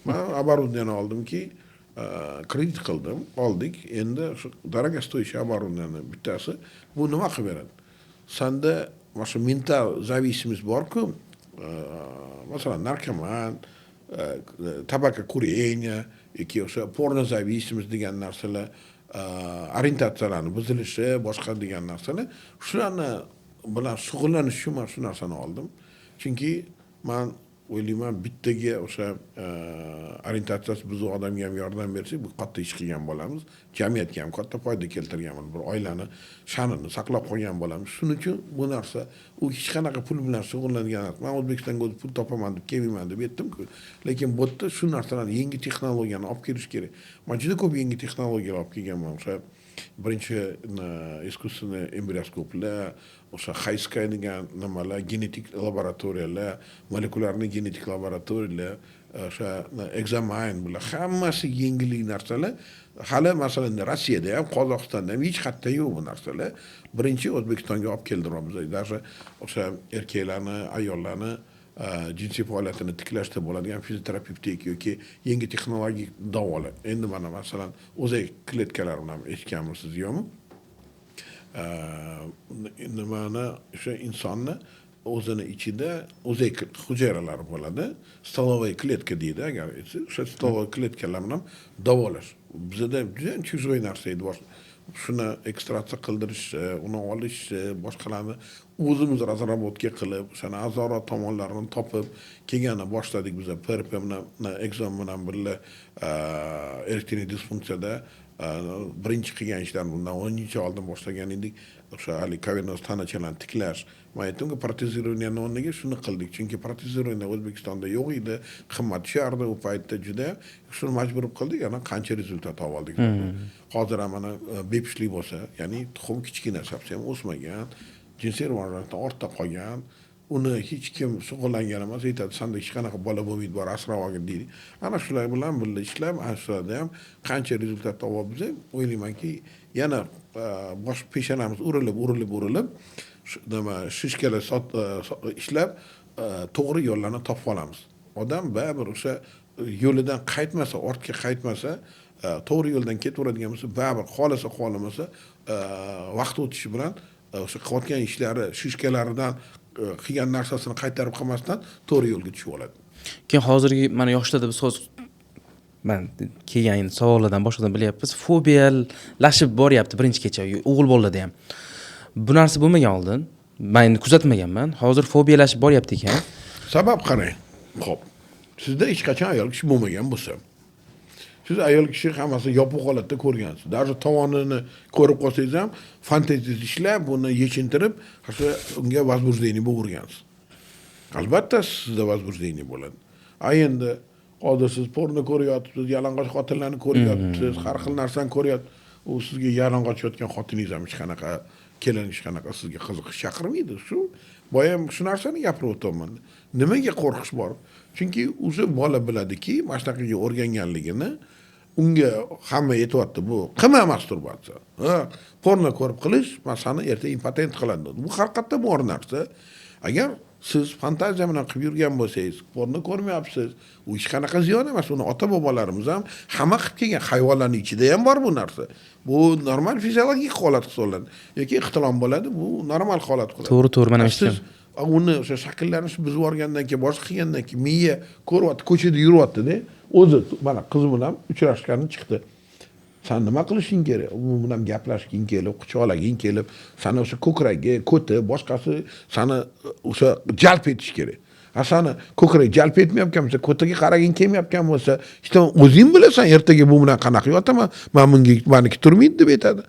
Men оборудование oldimki, kredit qildim, oldik. Endi shu дорогостоящий оборудование bittasi bu nima qilib beradi? Sanda mana mental зависимость bor-ku, masalan, narkoman, tabakokурение yoki o'sha porno зависимость degan narsalar, orientatsiyalarni buzilishi, boshqa degan narsalar, shularni bilan shug'ullanish uchun men shu narsani oldim. Chunki men o'ylayman, bittaga o'sha orientatsiyasi buzuq odamga ham yordam bersak, bu katta ish qilgan bo'lamiz. Jamiyatga ham katta foyda keltirgan bo'lamiz. Bir oilani sha'nini saqlab qolgan bo'lamiz. Shuning uchun bu narsa u hech qanaqa pul bilan shug'ullangan emas. Men O'zbekistonga o'zim pul topaman deb kelmayman deb aytdim-ku. Lekin bu yerda shu narsalarni, yangi texnologiyani olib kelish kerak. Men juda ko'p yangi texnologiyalar olib kelganman. O'sha birinchi искусственный embrioskoplar, o'sha HiSky degan nimalar, genetik laboratoriyalar, molekulyarniy genetik laboratoriyalar, o'sha examine bular hammasi yangilik narsalar. Hali masalan Rossiyada ham, Qozog'istonda ham hech qayerda yo'q bu narsalar. Birinchi O'zbekistonga olib keldiramiz. Даже o'sha erkaklarni, ayollarni jinsiy faoliyatini tiklashda bo'ladigan fizioterapevtik yoki yangi texnologik davolar. Endi mana masalan o'zak kletkalar bilan eshitganmisiz yo'qmi? Nimani o'sha insonni o'zini ichida o'zak hujayralari bo'ladi. Stolovoy kletka deydi agar o'sha stolovoy kletkalar bilan davolash. Bizda juda chujvoy narsa edi. Shuni ekstraksiya qildirish, uni olish, boshqalarni o'zimiz razrabotka qilib, o'shani a'zoro tomonlarini topib kelgani boshladik biz PRP bilan, exom bilan birga elektron disfunksiyada birinchi qilgan ishlar bundan 10 yil oldin boshlagan edik. O'sha hali kavernoz tanachalarni tiklash. Men aytdimki, protezirovaniyani o'rniga shuni qildik. Chunki protezironiya O'zbekistonda yo'q edi, qimmat tushardi u paytda juda. Shuni majbur qildik, yana qancha rezultat oldik. Hozir ham mana bepishlik bo'lsa, ya'ni tuxum kichkina ham o'smagan, jinsiy rivojlanishdan ortda qolgan, uni hech kim shug'ullangan emas, aytadi, sanda hech qanaqa bola bo'lmaydi, bor asrab olgin deydi. Ana shular bilan birga ishlab, ana shularda ham qancha rezultat olib o'ylaymanki, yana bosh peshonamiz urilib nima shishkalar ishlab to'g'ri yo'llarni topib olamiz. Odam baribir o'sha yo'lidan qaytmasa, ortga qaytmasa, to'g'ri yo'ldan ketaveradigan bo'lsa, baribir xohlamasa vaqt o'tishi bilan o'sha qilayotgan ishlari, shishkalaridan qilgan narsasini qaytarib qolmasdan to'g'ri yo'lga tushib oladi. Keyin hozirgi mana yoshlarda biz hozir men kelgan savollardan boshqadan bilyapmiz. Fobiyalashib boryapti birinchi kecha o'g'il bolalarda ham. Bu narsa bo'lmagan oldin. Men endi kuzatmaganman. Hozir fobiyalashib boryapti ekan. Sabab qarang. Xo'p. Sizda hech qachon ayol kishi bo'lmagan bo'lsa, siz ayol kishi hammasi yopiq holatda ko'rgansiz. Даже tovonini ko'rib qolsangiz ham fantaziyangiz ishlab, buni yechintirib, o'sha unga возбуждение bo'lgansiz. Albatta sizda возбуждение bo'ladi. Endi hozir siz porno ko'ryapsiz, yalang'och xotinlarni ko'ryapsiz, har xil narsani ko'ryapsiz. U sizga yalang'och yotgan xotiningiz ham hech qanaqa kelin hech qanaqa sizga qiziqish chaqirmaydi. Shu boya ham shu narsani gapirib o'taman. Nimaga qo'rqish bor? Chunki o'zi bola biladiki, mana shunaqaga o'rganganligini unga hamma aytayapti, bu qilma masturbatsiya. Porno ko'rib qilish masani erta impotent qiladi. Bu har qayerda bor narsa. Agar siz fantaziya bilan qilib yurgan bo'lsangiz, porno ko'rmayapsiz, u hech qanaqa ziyon emas. Uni ota-bobolarimiz ham hamma qilib kelgan, hayvonlarning ichida ham bor bu narsa. Bu normal fiziologik holat hisoblanadi. Yoki ixtilom bo'ladi, bu normal holat bo'ladi. To'g'ri, mana shu. Uni o'sha shakllanishni buzib yuborgandan keyin, boshqa qilgandan keyin miya ko'ryapti, ko'chada yuryapti-da. O'zi mana qiz bilan uchrashgani chiqdi. Sen nima qilishing kerak? U bilan gaplashging kelib, quchoqlaging kelib, sana o'sha ko'kragi, ko'ti, boshqasi sana o'sha jalb etish kerak. Sani ko'krak jalb etmayotgan bo'lsa, ko'tiga qaraging kelmayotgan bo'lsa, işte o'zing bilasan ertaga bu bilan qanaqa yotaman, men bunga meniki turmaydi deb aytadi.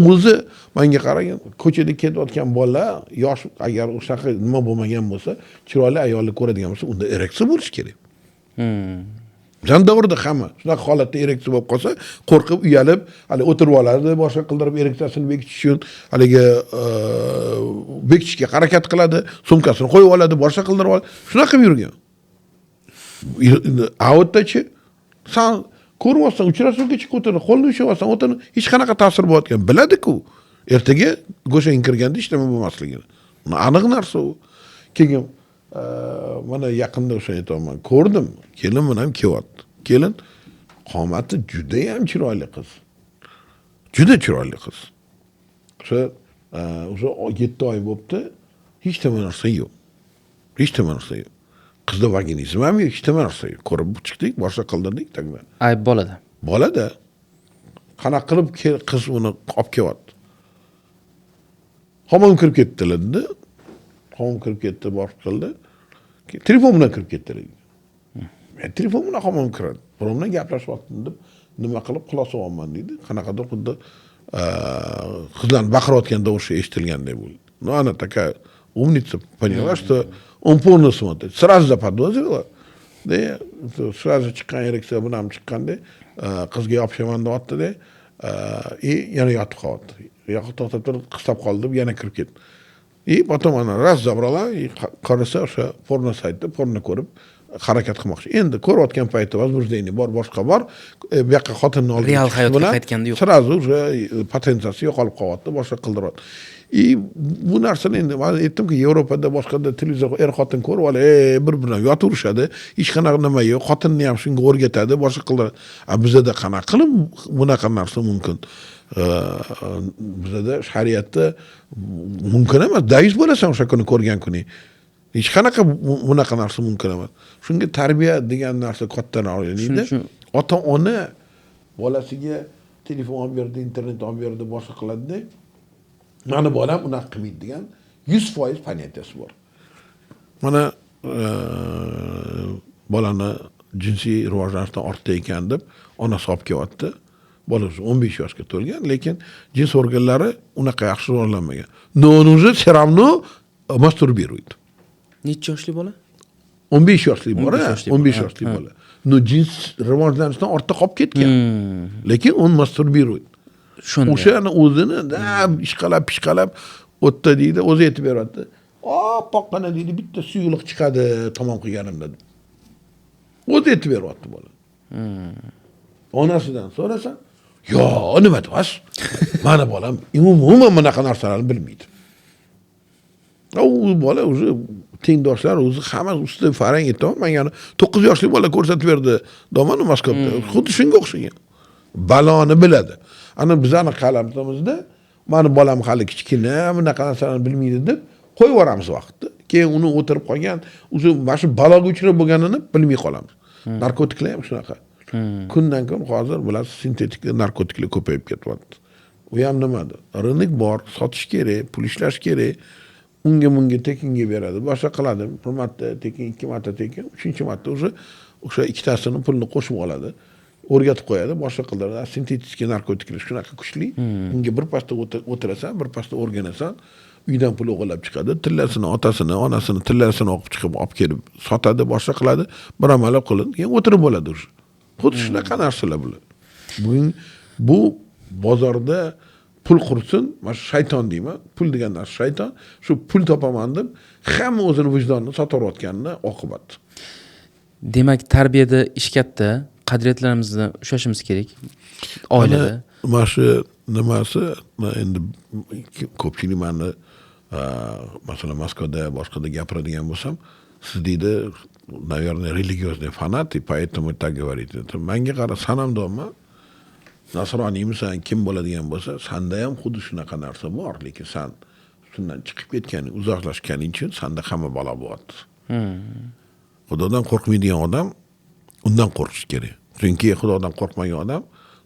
O'zi menga qaragin, ko'chada ketayotgan bola, yosh agar o'shaqa nima bo'lmagan bo'lsa, chiroyli ayolni ko'radigan bo'lsa, unda ereksiya bo'lishi kerak. Jan davrida hamma shunaqa holatda ereksiya bo'lib qolsa, qo'rqib, uyalib, hali o'tirib oladi, boshqa qildirib ereksiyasini bekitish uchun haligi bekitishga harakat qiladi, sumkasini qo'yib oladi, boshqa qildirib oladi. Shunaqa qilib yurgan. Avtdachi san ko'rmasdan uchrashuvga chiqib o'tirib, qo'lni ushlayapsan, o'tirib hech qanaqa ta'sir bo'layotgan biladi-ku. ertaga go'shang kirganda ishlama bo'lmasligini. Aniq narsa u. Keyin mana yaqinda o'sha aytaman, ko'rdim. Kelin bilan kelyapti. Kelin qomati juda ham chiroyli qiz. Juda chiroyli qiz. O'sha 7 oy bo'libdi, hech nima narsa yo'q. Hech nima narsa yo'q. Qizda vaginizm ham yo'q, hech nima narsa yo'q. Ko'rib chiqdik, boshqa qildirdik tagda. Ayb bolada. Bolada qanaqa qilib qiz uni olib kelyapti. Hamon kirib ketdilar dedi. Hamon kirib ketdi, bosh qildi. Telefon bilan kirib ketdilar. Men telefon bilan hamon kiradi. Biroq bilan gaplashyaptim deb nima qilib xulosa olman deydi. Qanaqadir xuddi qizlarni baqirayotgan tovushi eshitilgandek bo'ldi. No, она такая умница, поняла, что он полно смотрит. Сразу заподозрила. Да, сразу chiqqan ereksa buni ham chiqqanda qizga yopishaman deyapti-da, yana yotib qoldi. Yo'q, to'xtab turib qistab qoldi deb yana kirib ketdi. Потом ana раз забрала, qarasa o'sha porno saytda porno ko'rib harakat qilmoqchi. Endi ko'rayotgan payti возбуждение bor, boshqa bor. Bu yoqqa xotinni olib real hayotga qaytganda yo'q. Сразу уже potensiyasi yo'qolib qolyapti, boshqa qildiryapti. Bu narsani endi men aytdimki, Yevropada boshqada televizor xotin ko'rib olib, bir-bilan yotaverishadi, hech qanaqa nima yo'q, xotinni ham shunga o'rgatadi, boshqa qildiradi. Bizda qanaqa qilib bunaqa narsa mumkin? Bizda shariatda mumkin emas, dayus bo'lasan o'sha kuni ko'rgan kuni. Hech qanaqa bunaqa narsa mumkin emas. Shunga tarbiya degan narsa kattaroq o'ylaydi. Ota-ona bolasiga telefon olib berdi, internet olib berdi, boshqa qiladi-da. Mana bolam unaqa qilmaydi degan 100% понятияsi bor. Mana bolani jinsiy rivojlanishdan ortda ekan deb onasi olib kelyapti. Bolasi 15 yoshga to'lgan, lekin jins organlari unaqa yaxshi rivojlanmagan. Но он уже все равно мастурбирует. Necha yoshli bola? 15 yoshli bola, 15 yoshli bola. No jins rivojlanishdan ortda qolib ketgan. Lekin on masturbiruет. Shunda. O'shani o'zini ishqalab, pishqalab o'tda deydi, o'zi aytib beradi. Poqqana deydi, bitta suyuqlik chiqadi tamom qilganimda. O'zi aytib beryapti bola. Onasidan so'rasa, "Yo, nima deyapsiz? Mana bolam umuman bunaqa narsalarni bilmaydi." U bola o'zi tengdoshlar o'zi hamma ustida farang aytdim. Men yana 9 yoshli bola ko'rsatib berdi. Domani Moskvada. Xuddi shunga o'xshagan. Baloni biladi. Ana bizani qalamimizda mani bolam hali kichkina, bunaqa narsalarni bilmaydi deb qo'yib yuboramiz vaqtda. Keyin uni o'tirib qolgan, o'zi mana shu baloga uchrab bo'lganini bilmay qolamiz. Narkotiklar ham shunaqa. Kundan kun hozir bilasiz, sintetik narkotiklar ko'payib ketyapti. U ham nimada? Rynok bor, sotish kerak, pul ishlash kerak. Unga tekinga beradi, boshqa qiladi. Bir marta tekin, 2 marta tekin, 3-chi marta o'sha ikkitasini pulni qo'shib oladi. O'rgatib qo'yadi, boshqa qildiradi. Sintetik narkotiklar shunaqa kuchli. Unga bir pasda o'tirasan, bir pasda o'rganasan, uydan pul o'g'irlab chiqadi, tillasini, otasini, onasini tillasini o'qib chiqib olib kelib sotadi, boshqa qiladi, bir amalab qiladi, keyin o'tirib bo'ladi o'sha. Xuddi shunaqa narsalar bular. Bu bozorda pul qursin, mana shayton deyman, pul degan narsa shayton, shu pul topaman deb hamma o'zini vijdonini sotaverayotganini oqibati. Demak, tarbiyada ish katta, qadriyatlarimizni ushlashimiz kerak. Oilada. Mana shu nimasi, endi ko'pchilik meni masalan Moskvada boshqada gapiradigan bo'lsam, siz deydi, наверное, религиозный фанат, и поэтому так говорите. Menga qara, sanam deyman. Nasroniymisan, kim bo'ladigan bo'lsa, sanda ham xuddi shunaqa narsa bor, lekin san shundan chiqib ketganing, uzoqlashganing uchun sanda hamma balo bo'lyapti. Xudodan qo'rqmaydigan odam undan qo'rqish kerak. Chunki Xudodan qo'rqmagan odam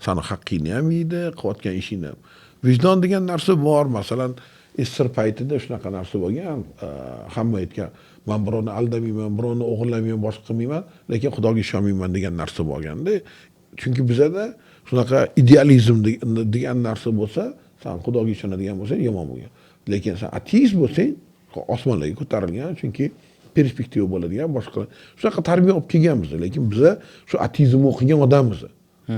seni haqqingni ham yeydi, qilayotgan ishingni ham. Vijdon degan narsa bor, masalan, isir paytida shunaqa narsa bo'lgan, hamma aytgan, men birovni aldamayman, birovni o'g'irlamayman, boshqa qilmayman, lekin Xudoga ishonmayman degan narsa bo'lganda, chunki bizada shunaqa idealizm degan narsa bo'lsa, sen Xudoga ishonadigan bo'lsang, yomon bo'lgan. Lekin sen ateist bo'lsang, osmonlarga ko'tarilgan, chunki perspektiva bo'ladigan boshqa. Shunaqa tarbiya olib kelganmiz, lekin biz shu ateizmni o'qigan odammiz.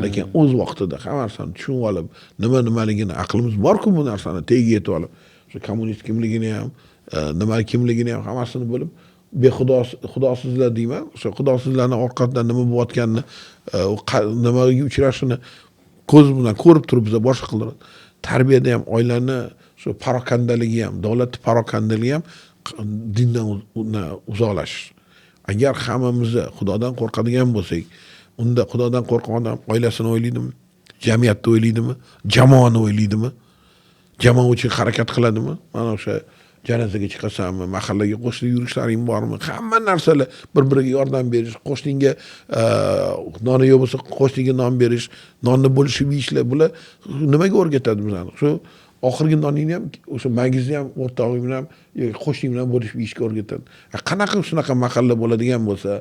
Lekin o'z vaqtida hamma narsani tushunib olib, nimaligini aqlimiz bor-ku bu narsani tegiga yetib olib, shu kommunist kimligini ham, nima kimligini ham hammasini bilib, xudosizlar deyman, o'sha xudosizlarning orqasidan nima bo'layotganini, nimaga uchrashini ko'z bilan ko'rib turib biz boshqa qildiradi. tarbiyada ham oilani shu parokandaligi ham, davlatni parokandaligi ham dindan uzoqlashish. Agar hammamiz Xudodan qo'rqadigan bo'lsak, unda Xudodan qo'rqqan odam oilasini o'ylaydimi, jamiyatni o'ylaydimi, jamoani o'ylaydimi, jamoa uchun harakat qiladimi? Mana o'sha janozaga chiqasanmi, mahallaga qo'shilib yurishlaring bormi? Hamma narsalar bir-biriga yordam berish, qo'shninga noni yo'q bo'lsa qo'shniga non berish, nonni bo'lishib yeyishlar, bular nimaga o'rgatadi bizani? Shu oxirgi noningni ham, o'sha magizni ham o'rtog'ing bilan yoki qo'shning bilan bo'lishib yeyishga o'rgatadi. Qanaqa shunaqa mahalla bo'ladigan bo'lsa,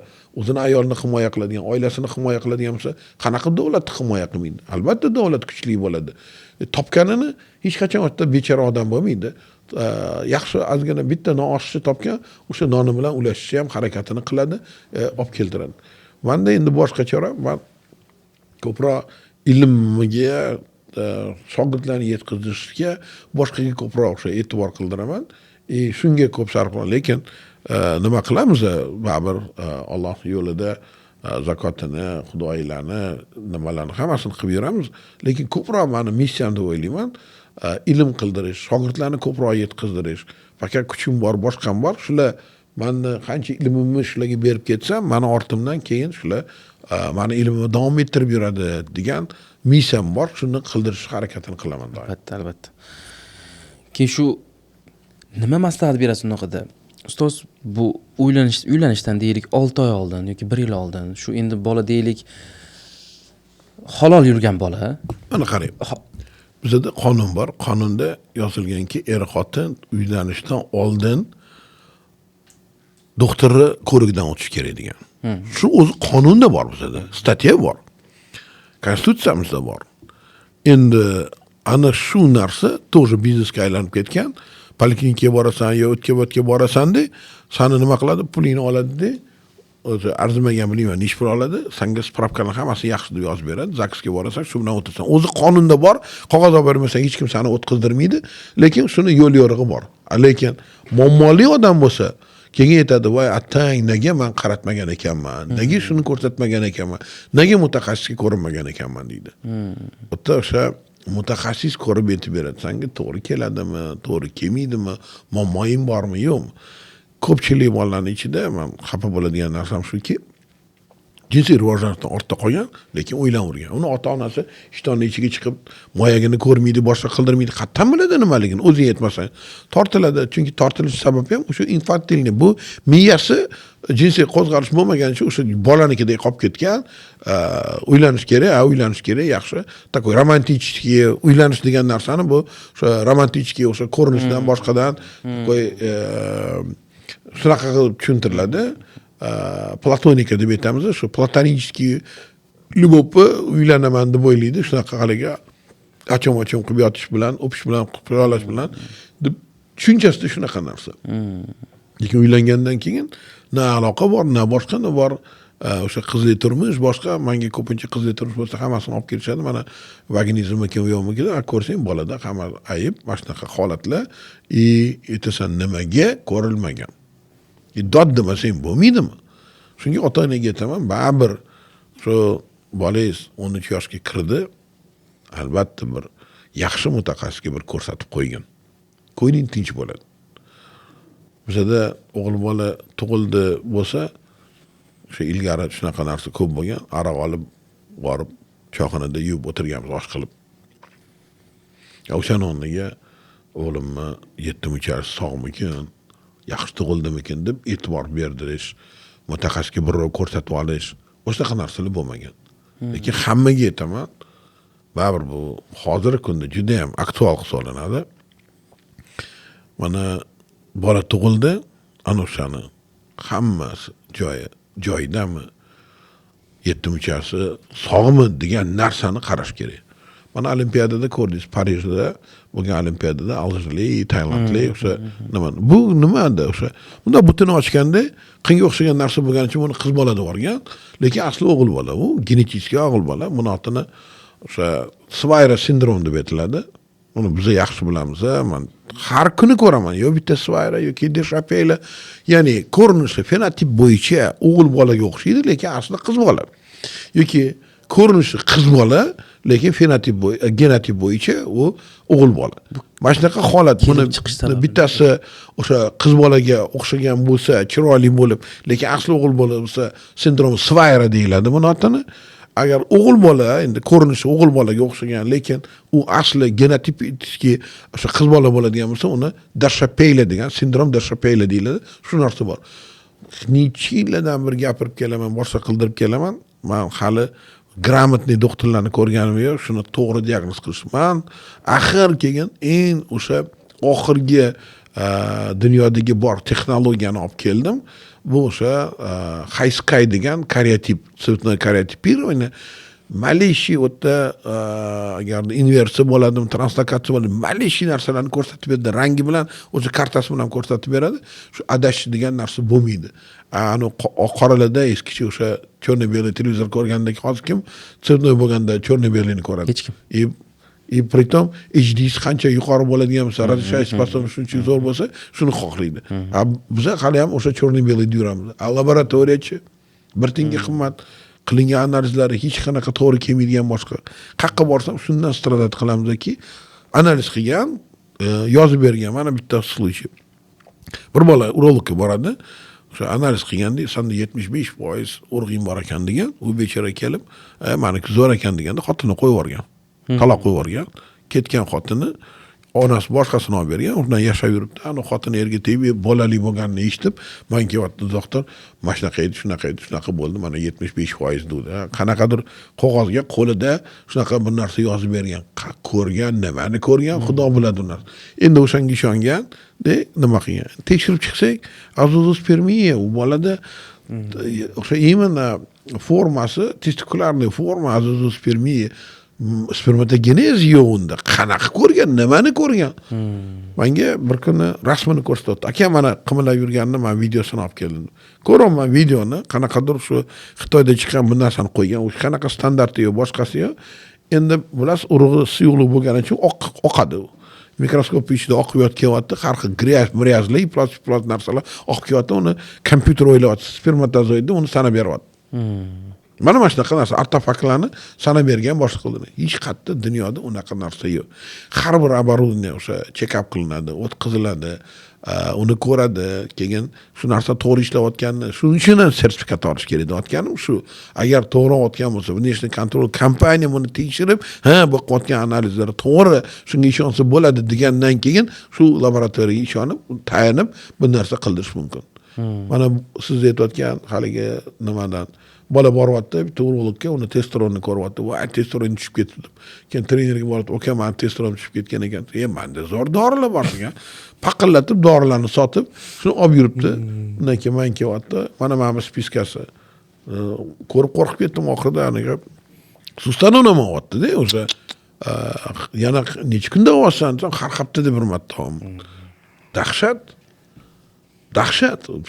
o'zini ayolini himoya qiladigan, oilasini himoya qiladigan bo'lsa, qanaqa davlatni himoya qilmaydi? Albatta davlat kuchli bo'ladi. Topganini hech qachon o'tda bechora odam bo'lmaydi. Yaxshi ozgina bitta non oshni topgan, o'sha noni bilan ulashishga ham harakatini qiladi, olib keltiradi. Menda endi boshqacharoq, men ko'proq ilmga shogirdlarni yetkazishga boshqaga ko'proq o'sha e'tibor qildiraman. Shunga ko'p sarf qilaman. Lekin nima qilamiz? Baribir Alloh yo'lida zakotini, xudoylarni, nimalarni hammasini qilib yuramiz. Lekin ko'proq meni missiyam deb o'ylayman. Ilm qildirish, shogirdlarni ko'proq yetkazirish. Faqat kuchim bor, boshqam bor. Shular meni qancha ilmimni shularga berib ketsam, meni ortimdan keyin shular meni ilmimni davom ettirib yuradi degan missiyam bor. Shuni qildirish harakatini qilaman doim. Albatta. Keyin shu nima maslahat berasiz unaqada? Ustoz, bu uylanishdan deylik 6 oy oldin yoki 1 yil oldin, shu endi bola deylik halol yurgan bola. Mana qarang. Bizda qonun bor. Qonunda yozilganki, er-xotin uylanishdan oldin doktorni ko'rikdan o'tish kerak degan. Shu o'zi qonunda bor bizda, statya bor. Konstitutsiyamizda bor. Endi ana shu narsa to'g'ri biznesga aylanib ketgan. Poliklinikaga borasan yo o'tga borasan-da, seni nima qiladi? Pulingni oladi-da, o'zi arzimagan bilmayman, ish pul oladi, senga spravkani hammasini yaxshi deb yozib beradi. Zaksga borasan, shu bilan o'tasan. O'zi qonunda bor. Qog'oz olib bermasang hech kim seni o'tkazdirmaydi, lekin shuni yo'l yo'rig'i bor. Lekin muammoli odam bo'lsa, keyin aytadi, "Voy, attang, nega men qaratmagan ekanman? Nega shuni ko'rsatmagan ekanman? Nega mutaxassisga ko'rinmagan ekanman?" deydi. O'ta o'sha mutaxassis ko'rib aytib beradi, senga to'g'ri keladimi, to'g'ri kelmaydimi, muammoing bormi, yo'qmi? Ko'pchilik bolalarning ichida men xafa bo'ladigan narsam shuki, jinsiy rivojlanishdan ortda qolgan, lekin o'ylanvergan. Uni ota-onasi ishtonni ichiga chiqib, moyagini ko'rmaydi, boshqa qildirmaydi. Qattan biladi nimaligini, o'zi yetmasang tortiladi. Chunki tortilish sababi ham o'sha infantilni, bu miyasi jinsiy qo'zg'alish bo'lmagan uchun o'sha bolanikidek qolib ketgan. Uylanish kerak, yaxshi. Takoy romantichki uylanish degan narsani bu o'sha romantichki o'sha ko'rinishdan boshqadan qo'y shunaqa qilib tushuntiriladi. Platonika deb aytamiz, shu platonichki любовь uylanaman deb o'ylaydi, shunaqa haliga achom-achom qilib yotish bilan, o'pish bilan, qurolash bilan deb tushunchasida shunaqa narsa. Lekin uylangandan keyin na aloqa bor, na boshqa na bor. O'sha qizli turmush boshqa, menga ko'pincha qizli turmush bo'lsa hammasini olib kelishadi. Mana vaginizmmi yo'qmi, ko'rsang bolada hamma ayib, mana shunaqa holatlar. Aytasan nimaga ko'rilmagan? Dod demasang bo'lmaydimi? Shunga ota-onaga aytaman, baribir shu bolangiz 13 yoshga kirdi, albatta bir yaxshi mutaxassisga bir ko'rsatib qo'ygin. Ko'ngling tinch bo'ladi. Bizda o'g'il bola tug'ildi bo'lsa, o'sha ilgari shunaqa narsa ko'p bo'lgan, aroq olib borib choyxonada yuvib o'tirganmiz osh qilib. O'sha o'rniga o'g'limni yetim-uchasi sog'mikin, yaxshi tug'ildimikin deb e'tibor berdirish, mutaxassisga birov ko'rsatib olish, o'sha narsalar bo'lmagan. Lekin hammaga aytaman, baribir bu hozirgi kunda juda ham aktual hisoblanadi. Mana bola tug'ildi, ana o'shani hammasi joyidami, yetim-uchasi sog'mi degan narsani qarash kerak. Mana olimpiadada ko'rdingiz, Parijda bo'lgan olimpiadada aljerlik, tailandlik o'sha nima? Bu nimada o'sha? Bunda butun ochganda qinga o'xshagan narsa bo'lgani uchun buni qiz bola deb olgan, lekin asli o'g'il bola. U genetik o'g'il bola. Buni otini o'sha Svayra sindrom deb aytiladi. Uni biz yaxshi bilamiz. Men har kuni ko'raman. Yo bitta Svayra yoki Deshapeyla, ya'ni ko'rinishi, fenotip bo'yicha o'g'il bolaga o'xshaydi, lekin asli qiz bola. Yoki ko'rinishi qiz bola, lekin genotip bo'yicha u o'g'il bola. Mana shunaqa holat. Buni bittasi o'sha qiz bolaga o'xshagan bo'lsa, chiroyli bo'lib, lekin asli o'g'il bola bo'lsa, sindrom Swyer deyiladi buni otini. Agar o'g'il bola, endi ko'rinishi o'g'il bolaga o'xshagan, lekin u asli genotipiki o'sha qiz bola bo'ladigan bo'lsa, uni Dasha-Peyla degan sindrom Dasha-Peyla deyiladi. Shu narsa bor. Necha yillardan bir gapirib kelaman, boshqa qildirib kelaman. Men hali gрамотный doktorlarni ko'rganim yo'q, shuni to'g'ri diagnoz qilish. Men axir kelgan eng o'sha oxirgi dunyodagi bor texnologiyani olib keldim. Bu o'sha HiSky degan karyotip, цветной karyotipирование. Malaysiya o'tda agar inversiya bo'ladimi, translokatsiya bo'ladimi, Malaysiya narsalarni ko'rsatib beradi, rangi bilan, o'sha kartasi bilan ko'rsatib beradi. Shu adashish degan narsa bo'lmaydi. Ani qoralarda eskicha o'sha черно-белый televizor ko'rgandek, hozir kim цветной bo'lganda черно-белыйni ko'radi. Hech kim. И притом HD'si qancha yuqori bo'ladigan bo'lsa, radioshasiya spasmi shuncha zo'r bo'lsa, shuni xohlaydi. Biz hali ham o'sha черно-белый yuramiz. Laboratoriyachi bir tiyinga qimmat qilingan analizlari hech qanaqa to'g'ri kelmaydigan boshqa. Qayerga borsam shundan stradat qilamizki, analiz qilgan, yozib bergan mana bitta случай. Bir bola urologga boradi. O'sha analiz qilganda, sanda 75% urg'ing bor ekan degan, u bechora kelib, "Meniki zo'r ekan" deganda xotini qo'yib yuborgan. Taloq qo'yib yuborgan. Ketgan xotini onasi boshqasini olib bergan, undan yashab yuribdi. Ana xotini erga tegib, bolali bo'lganini eshitib, "Men kelyapti doktor, mana shunaqa edi, shunaqa bo'ldi, mana 75% dedi." Qanaqadir qog'ozga qo'lida shunaqa bir narsa yozib bergan. Ko'rgan, nimani ko'rgan, Xudo biladi uni. Endi o'shanga ishongan, nima qilgan? Tekshirib chiqsak, azozospermiya u bolada o'sha imенно formasi, testikularniy forma azozospermiya, spermatogenez yo'q unda. Qanaqa ko'rgan, nimani ko'rgan? Menga bir kuni rasmini ko'rsatdi. Aka, mana qimirlab yurganini men videosini olib keldim. Ko'raman videoni, qanaqadir shu Xitoyda chiqqan bu narsani qo'ygan. U qanaqa standarti yo'q, boshqasi yo'q. Endi bilasiz, urug'i suyuqli bo'lgani uchun oqadi u. Mikroskop ichida oqib yotayapti, har xil griyaz-mriyazli, plastik narsalar oqib kelyapti, uni kompyuter o'ylayapti, spermatozoidni uni sanab beryapti. Mana shunaqa narsa artefaktlarni sanab bergan boshqa qildi. Hech qayerda dunyoda unaqa narsa yo'q. Har bir оборудование o'sha check-up qilinadi, o'tkaziladi, uni ko'radi, keyin shu narsa to'g'ri ishlayotganini, shuning uchun ham sertifikat olish kerak deyotganim shu. Agar to'g'ri o'tgan bo'lsa, National Control kompaniya buni tekshirib, bu qilayotgan analizlar to'g'ri, shunga ishonsa bo'ladi degandan keyin shu laboratoriyaga ishonib, tayanib bu narsa qildirish mumkin. Mana siz aytayotgan haligi nimadan bola boryapti, bitta urologga uni testosteronni ko'ryapti. Va testosteron tushib ketdi. Keyin trenerga borib, "Oka, men testosteron tushib ketgan ekan." Menda zo'r dorilar bor ekan. Paqillatib dorilarni sotib, shuni olib yuribdi. Undan keyin men kelyapti. Mana mana spiskasi. Ko'rib qo'rqib ketdim oxirida aniga. Susdan o'namayapti-da, o'sha yana necha kunda olsan, har haftada bir marta. Dahshat.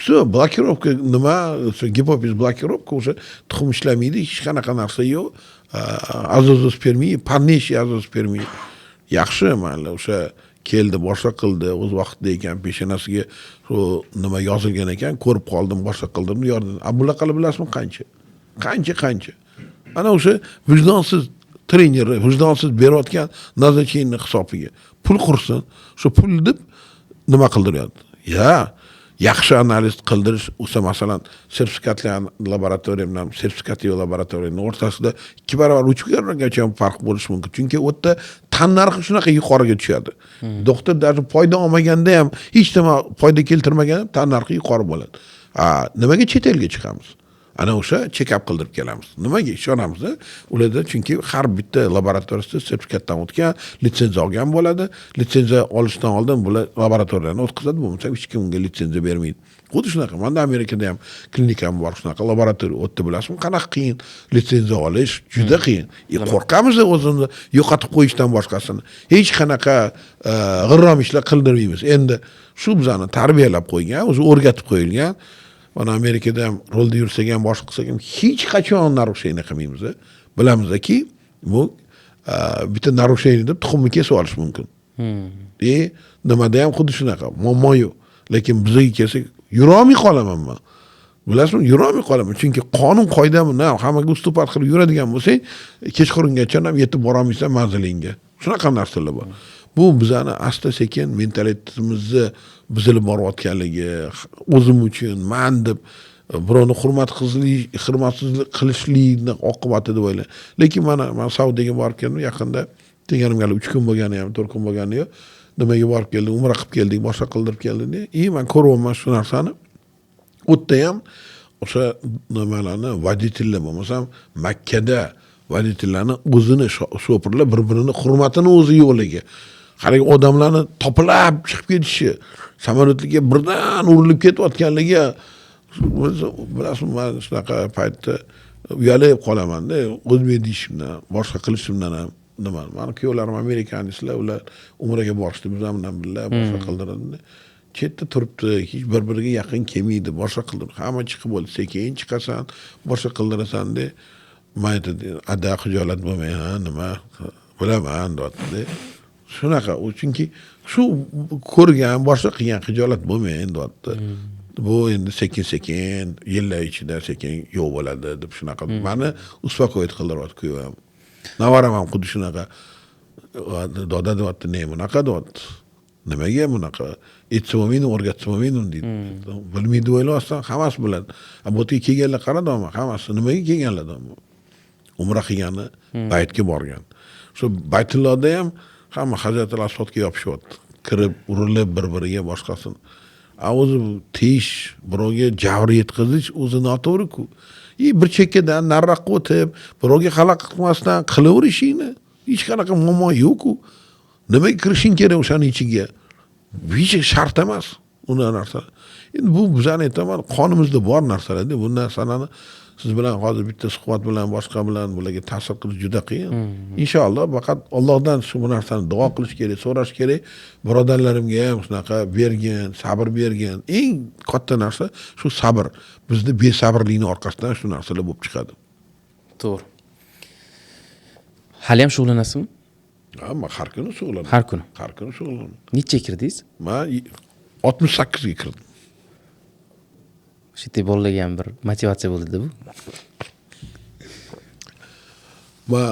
Все, blokirovka nima, o'sha gipofiz blokirovka o'sha tuxum ishlamaydi, hech qanaqa narsa yo'q. Azozospermiya, parneshiya azozospermiya. Yaxshi, mana o'sha keldi, boshqa qildi, o'z vaqtida ekan, peshonasiga shu nima yozilgan ekan, ko'rib qoldim, boshqa qildim, yordim. Bunaqa bilasizmi qancha? Qancha. Ana o'sha vijdonsiz trener, vijdonsiz berayotgan назначение hisobiga pul qursin, shu pul deb nima qildiryapti? Yaxshi analiz qildirish, o'sha masalan sertifikatli laboratoriya bilan sertifikatli laboratoriyaning o'rtasida 2 barobar 3 barobargacha farq bo'lishi mumkin. Chunki u yerda tan narxi shunaqa yuqoriga tushadi. Doktor даже foyda olmaganda ham, hech nima foyda keltirmaganda tan narxi yuqori bo'ladi. Nimaga chet elga chiqamiz? Ana o'sha check-up qildirib kelamiz. Nimaga ishonamiz? Ularda chunki har bitta laboratoriyada sertifikatdan o'tgan, litsenziya olgan bo'ladi. Litsenziya olishdan oldin bular laboratoriyani o'tkazadi, bo'lmasa hech kim unga litsenziya bermaydi. Xuddi shunaqa. Menda Amerikada ham klinikam bor, shunaqa laboratoriya o'tdi, bilasizmi? Qanaqa qiyin litsenziya olish, juda qiyin. Qo'rqamiz o'zimizni yo'qotib qo'yishdan boshqasini. Hech qanaqa g'irrom ishlar qildirmaymiz. Endi shu bizani tarbiyalab qo'ygan, o'zi o'rgatib qo'yilgan. Mana Amerikada ham rolda yursak ham, boshqa qilsak ham hech qachon narusheniya qilmaymiz. Bilamizki, bu bitta narusheniya deb tuxumni kesib olish mumkin. Nimada ham xuddi shunaqa, muammo yo'q. Lekin bizga kelsak, yurolmay qolaman men. Bilasizmi, yurolmay qolaman. Chunki qonun qoida buni hammaga ustupat qilib yuradigan bo'lsang, kechqurungacha ham yetib borolmaysan manzilingga. Shunaqa narsalar bor. Bu bizani asta sekin mentalitetimizni buzilib borayotganligi, o'zim uchun men deb birovni hurmatsizlik qilishlikni oqibati deb o'ylayman. Lekin men Saudiyaga borib keldim yaqinda. Deganimga 3 kun bo'lgani ham, 4 kun bo'lgani yo'q. Nimaga borib keldim, umra qilib keldik, boshqa qildirib keldik. Men ko'ryapman shu narsani. U yerda ham o'sha nimalarni voditellar bo'lmasam Makkada voditellarni o'zini sho'pirlar bir-birini hurmatini o'zi yo'liga. Qarang, odamlarni topilib chiqib ketishi, samolyotlarga birdan urilib ketayotganligi, bilasizmi, men shunaqa paytda uyalib qolaman-da, o'zbek deyishimdan, boshqa qilishimdan ham nima. Meni kuyovlarim amerikanistlar, ular umraga borishdi, biz bilan birga boshqa qildiradi. Chetda turibdi, hech bir-biriga yaqin kelmaydi, boshqa qildirib, hamma chiqib bo'ldi, sekin chiqasan, boshqa qildirasan de, mayda ada xijolat bo'lmay, ha, nima, bilaman deyapti. Shunaqa, chunki shu ko'rgan, boshqa qilgan xijolat bo'lmaydi deyapti. Bu endi sekin-sekin, yillar ichida sekin yo'q bo'ladi deb shunaqa. Meni uspakoyit qildiryapti kuyovam. Navaram ham xuddi shunaqa. Doda deyapti, ne bunaqa deyapti. Nimaga bunaqa? Aytsa bo'lmaydi, o'rgatsa bo'lmaydi deydi. Bilmaydi o'ylayapsan, hammasi biladi. Bu yerga kelganlar qaradimi? Hammasi nimaga kelganlar? Umra qilgani, baytga borgan. Shu Baytullohda ham hamma Hazratul Asvodga yopishyapti. Kirib, urilib bir-biriga boshqasini. O'zi teyish, birovga jabr yetkazish o'zi noto'g'ri-ku. Bir chekkadan nariroqqa o'tib, birovga xalaqit qilmasdan qilaverishingni, hech qanaqa muammo yo'q-ku. Nimaga kirishing kerak o'shaning ichiga? Hech shart emas uni narsa. Endi bu bizani aytaman, qonimizda bor narsalar-da. Bu narsalarni siz bilan hozir bitta suhbat bilan boshqa bilan bularga ta'sir qilish juda qiyin. Inshaalloh faqat Allohdan shu narsani duo qilish kerak, so'rash kerak. Birodarlarimga ham shunaqa bergin, sabr bergin. Eng katta narsa shu sabr. Bizni besabrlikning orqasidan shu narsalar bo'lib chiqadi. To'g'ri. Hali ham shug'ullanasizmi? Men har kuni shug'ullanaman. Har kuni. Har kuni shug'ullanaman. Necha kirdingiz? Men 68 ga kirdim. Shitay bolalarga ham bir motivatsiya bo'ldi-da bu. Va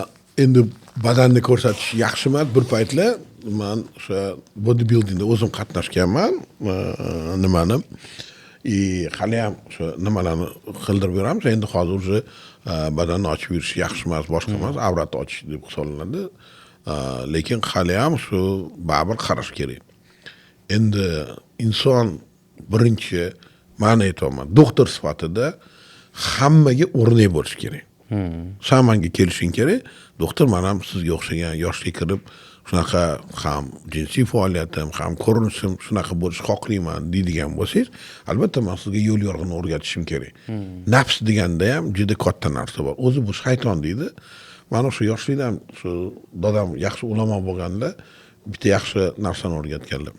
endi badanni ko'rsatish yaxshi emas. Bir paytlar men o'sha bodybuildingda o'zim qatnashganman. Nimani hali ham o'sha nimalarni qildirib yuramiz. Endi hozir o'sha badanni ochib yurish yaxshi emas, boshqa emas, avrat ochish deb hisoblanadi. Lekin hali ham shu baribir qarash kerak. Endi inson birinchi men aytaman, doktor sifatida hammaga o'rnak bo'lish kerak. Sen menga kelishing kerak. Doktor, men ham sizga o'xshagan yoshga kirib, shunaqa ham jinsiy faoliyatim, ham ko'rinishim shunaqa bo'lish xohlayman deydigan bo'lsangiz, albatta men sizga yo'l yorg'ini o'rgatishim kerak. Nafs deganda ham juda katta narsa bor. O'zi bu shayton deydi. Mana shu yoshlikdan shu dadam yaxshi ulamo bo'lganda bitta yaxshi narsani o'rgatganlar.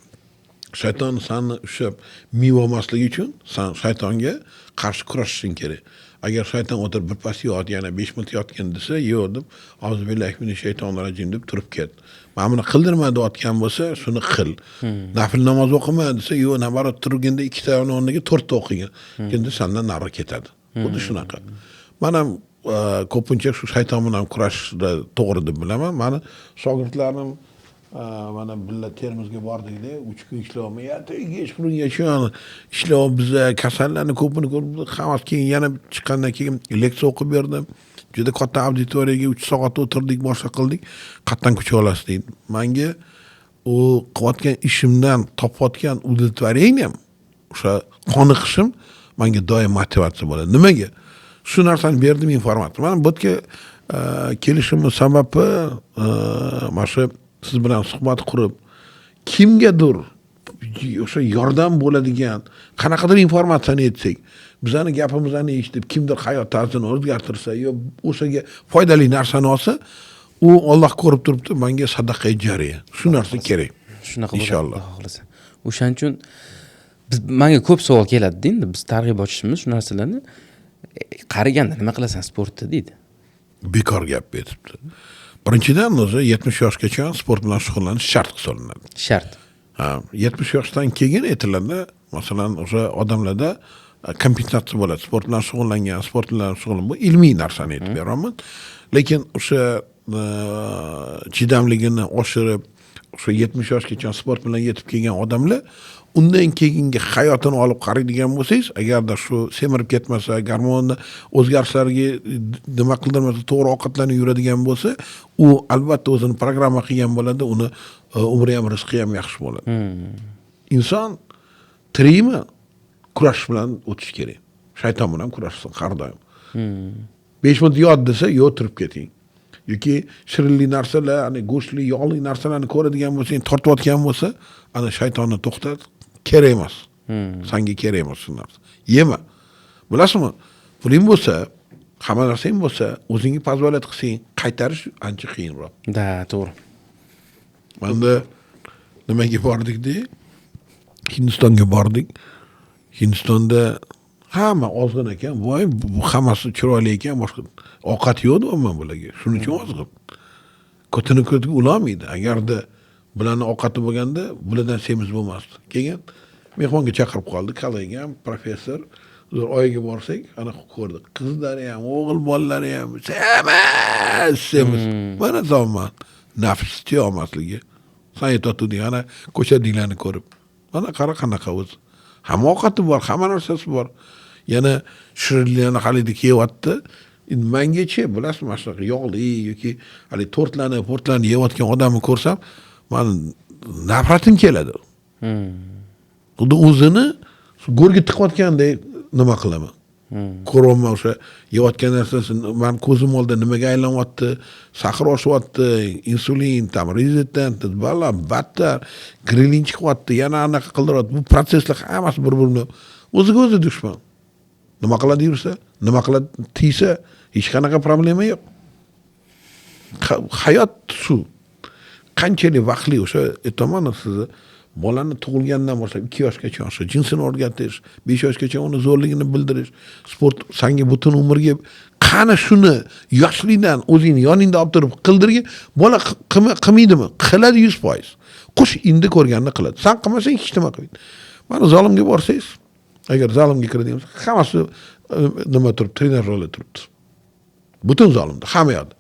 Shayton seni ushlab meva olmasligi uchun sen shaytonga qarshi kurashishing kerak. Agar shayton o'tirib birpas yot, yana 5 minut yotgan desa, yo'q deb, "Auzubillahi minash shaytonir-rajim" deb turib ket. Men buni qildirma deyotgan bo'lsa, shuni qil. Nafl namoz o'qima desa, yo'q, nabarat turganda 2 ta o'rniga 4 ta o'qigin. Endi sendan nari ketadi. Xuddi shunaqa. Men ham ko'pincha shu shayton bilan kurashishda to'g'ri deb bilaman. Meni shogirdlarim mana billa Termizga bordikda 3 kun ishlayapman. Hech kunga shu ishlab biz kasallarni ko'pini ko'rib, hammasi keyin yana chiqqandan keyin leksiya o'qib berdim. Juda katta auditoriyaga 3 soat o'tirdik, boshqa qildik. Qatdan kuch olasiz deydi. Menga u qilayotgan ishimdan topayotgan udovlетворение ham, o'sha qoniqishim menga doim motivatsiya bo'ladi. Nimaga? Shu narsani berdim informatsiya. Men bu yerga kelishimning sababi mana shu siz bilan suhbat qurib, kimgadir o'sha yordam bo'ladigan qanaqadir informatsiyani aytsak, bizani gapimizni eshitib, kimdir hayot tarzini o'zgartirsa, yo o'shaga foydali narsani olsa, u Alloh ko'rib turibdi, menga sadaqa jariya. Shu narsa kerak. Shunaqa bo'ladi. Inshaalloh. Xohlasa. O'shaning uchun menga ko'p savol keladi endi biz targ'ibotchimiz shu narsalarni qaraganda nima qilasan sportda deydi. Bekor gap aytibdi. Birinchidan o'zi 70 yoshgacha sport bilan shug'ullanish shart hisoblanadi. Shart. 70 yoshdan keyin aytiladi, masalan, o'sha odamlarda kompensatsiya bo'ladi. Sport bilan shug'ullangan, sport bilan bu ilmiy narsani aytib beraman. Lekin o'sha chidamligini oshirib, o'sha 70 yoshgacha sport bilan yetib kelgan odamlar undan keyingi hayotini olib qaraydigan bo'lsangiz, agarda shu semirib ketmasa, gormonni o'zgarishlarga nima qildirmasa, to'g'ri ovqatlanib yuradigan bo'lsa, u albatta o'zini programma qilgan bo'ladi, uni umri ham rizqi ham yaxshi bo'ladi. Inson tirikmi kurash bilan o'tish kerak. Shayton bilan kurashsin har doim. 5 minut yod desa, yo'q turib keting. Yoki shirinli narsalar, hani go'shtli, yog'li narsalarni ko'radigan bo'lsang, tortayotgan bo'lsa, ana shaytonni to'xtat, kerak emas. Senga kerak emas shu narsa. Yema. Bilasizmi? Puling bo'lsa, hamma narsang bo'lsa, o'zingga pozolat qilsang, qaytarish ancha qiyinroq. Da, to'g'ri. Manda nimaga bordik-da? Hindistonga bordik. Hindistonda hamma ozg'in ekan, voy, bu hammasi chiroyli ekan, boshqa ovqat yo'q deyman bularga. Shuning uchun ozg'in. Ko'tini ulolmaydi. Agarda bularni ovqati bo'lganda, bulardan semiz bo'lmasdi. Keyin mehmonga chaqirib qoldi, qalagam professor. Zo'r oyiga borsak, ana ko'rdik. Qizlari ham, o'g'il bolalari ham semiz. Mana zaman nafs olmasligi. San aytotding, ana ko'chadinglarni ko'rib. Mana qara qanaqa o'zi. Hamma ovqati bor, hamma narsasi bor. Yana shirinliklarni halida kiyapti. Mengachi bilasizmi, shunaqa yog'li yoki hali tortlarni yeyotgan odamni ko'rsam, men nafratim keladi. Xuddi o'zini go'rga tiqayotgandek nima qilaman. Ko'ryapman o'sha yeyotgan narsasi, men ko'zim oldida nimaga aylanyapti, sahar oshyapti, insulin, tam rezitent, bala, battar, grilin chiqyapti, yana anaqa qildiryapti. Bu proseslar hammasi bir-birini o'ziga o'zi dushman. Nima qiladi yursa, nima qiladi tiysa, hech qanaqa problema yo'q. Hayot shu. Qanchalik vaqtli o'sha aytaman sizni bolani tug'ilgandan boshlab 2 yoshgacha o'sha jinsini o'rgatish, 5 yoshgacha uni zo'rligini bildirish, sport senga butun umrga qani shuni yoshlikdan o'zingni yoningda olib turib qildirgin, bola qilmaydimi? Qiladi 100%. Qush endi ko'rganini qiladi. Sen qilmasang hech nima qilmaydi. Mana zolimga borsangiz, agar zolimga kiradigan bo'lsa, hammasi nima turib, trener rolida turibdi. Butun zolimda, hamma yoqda.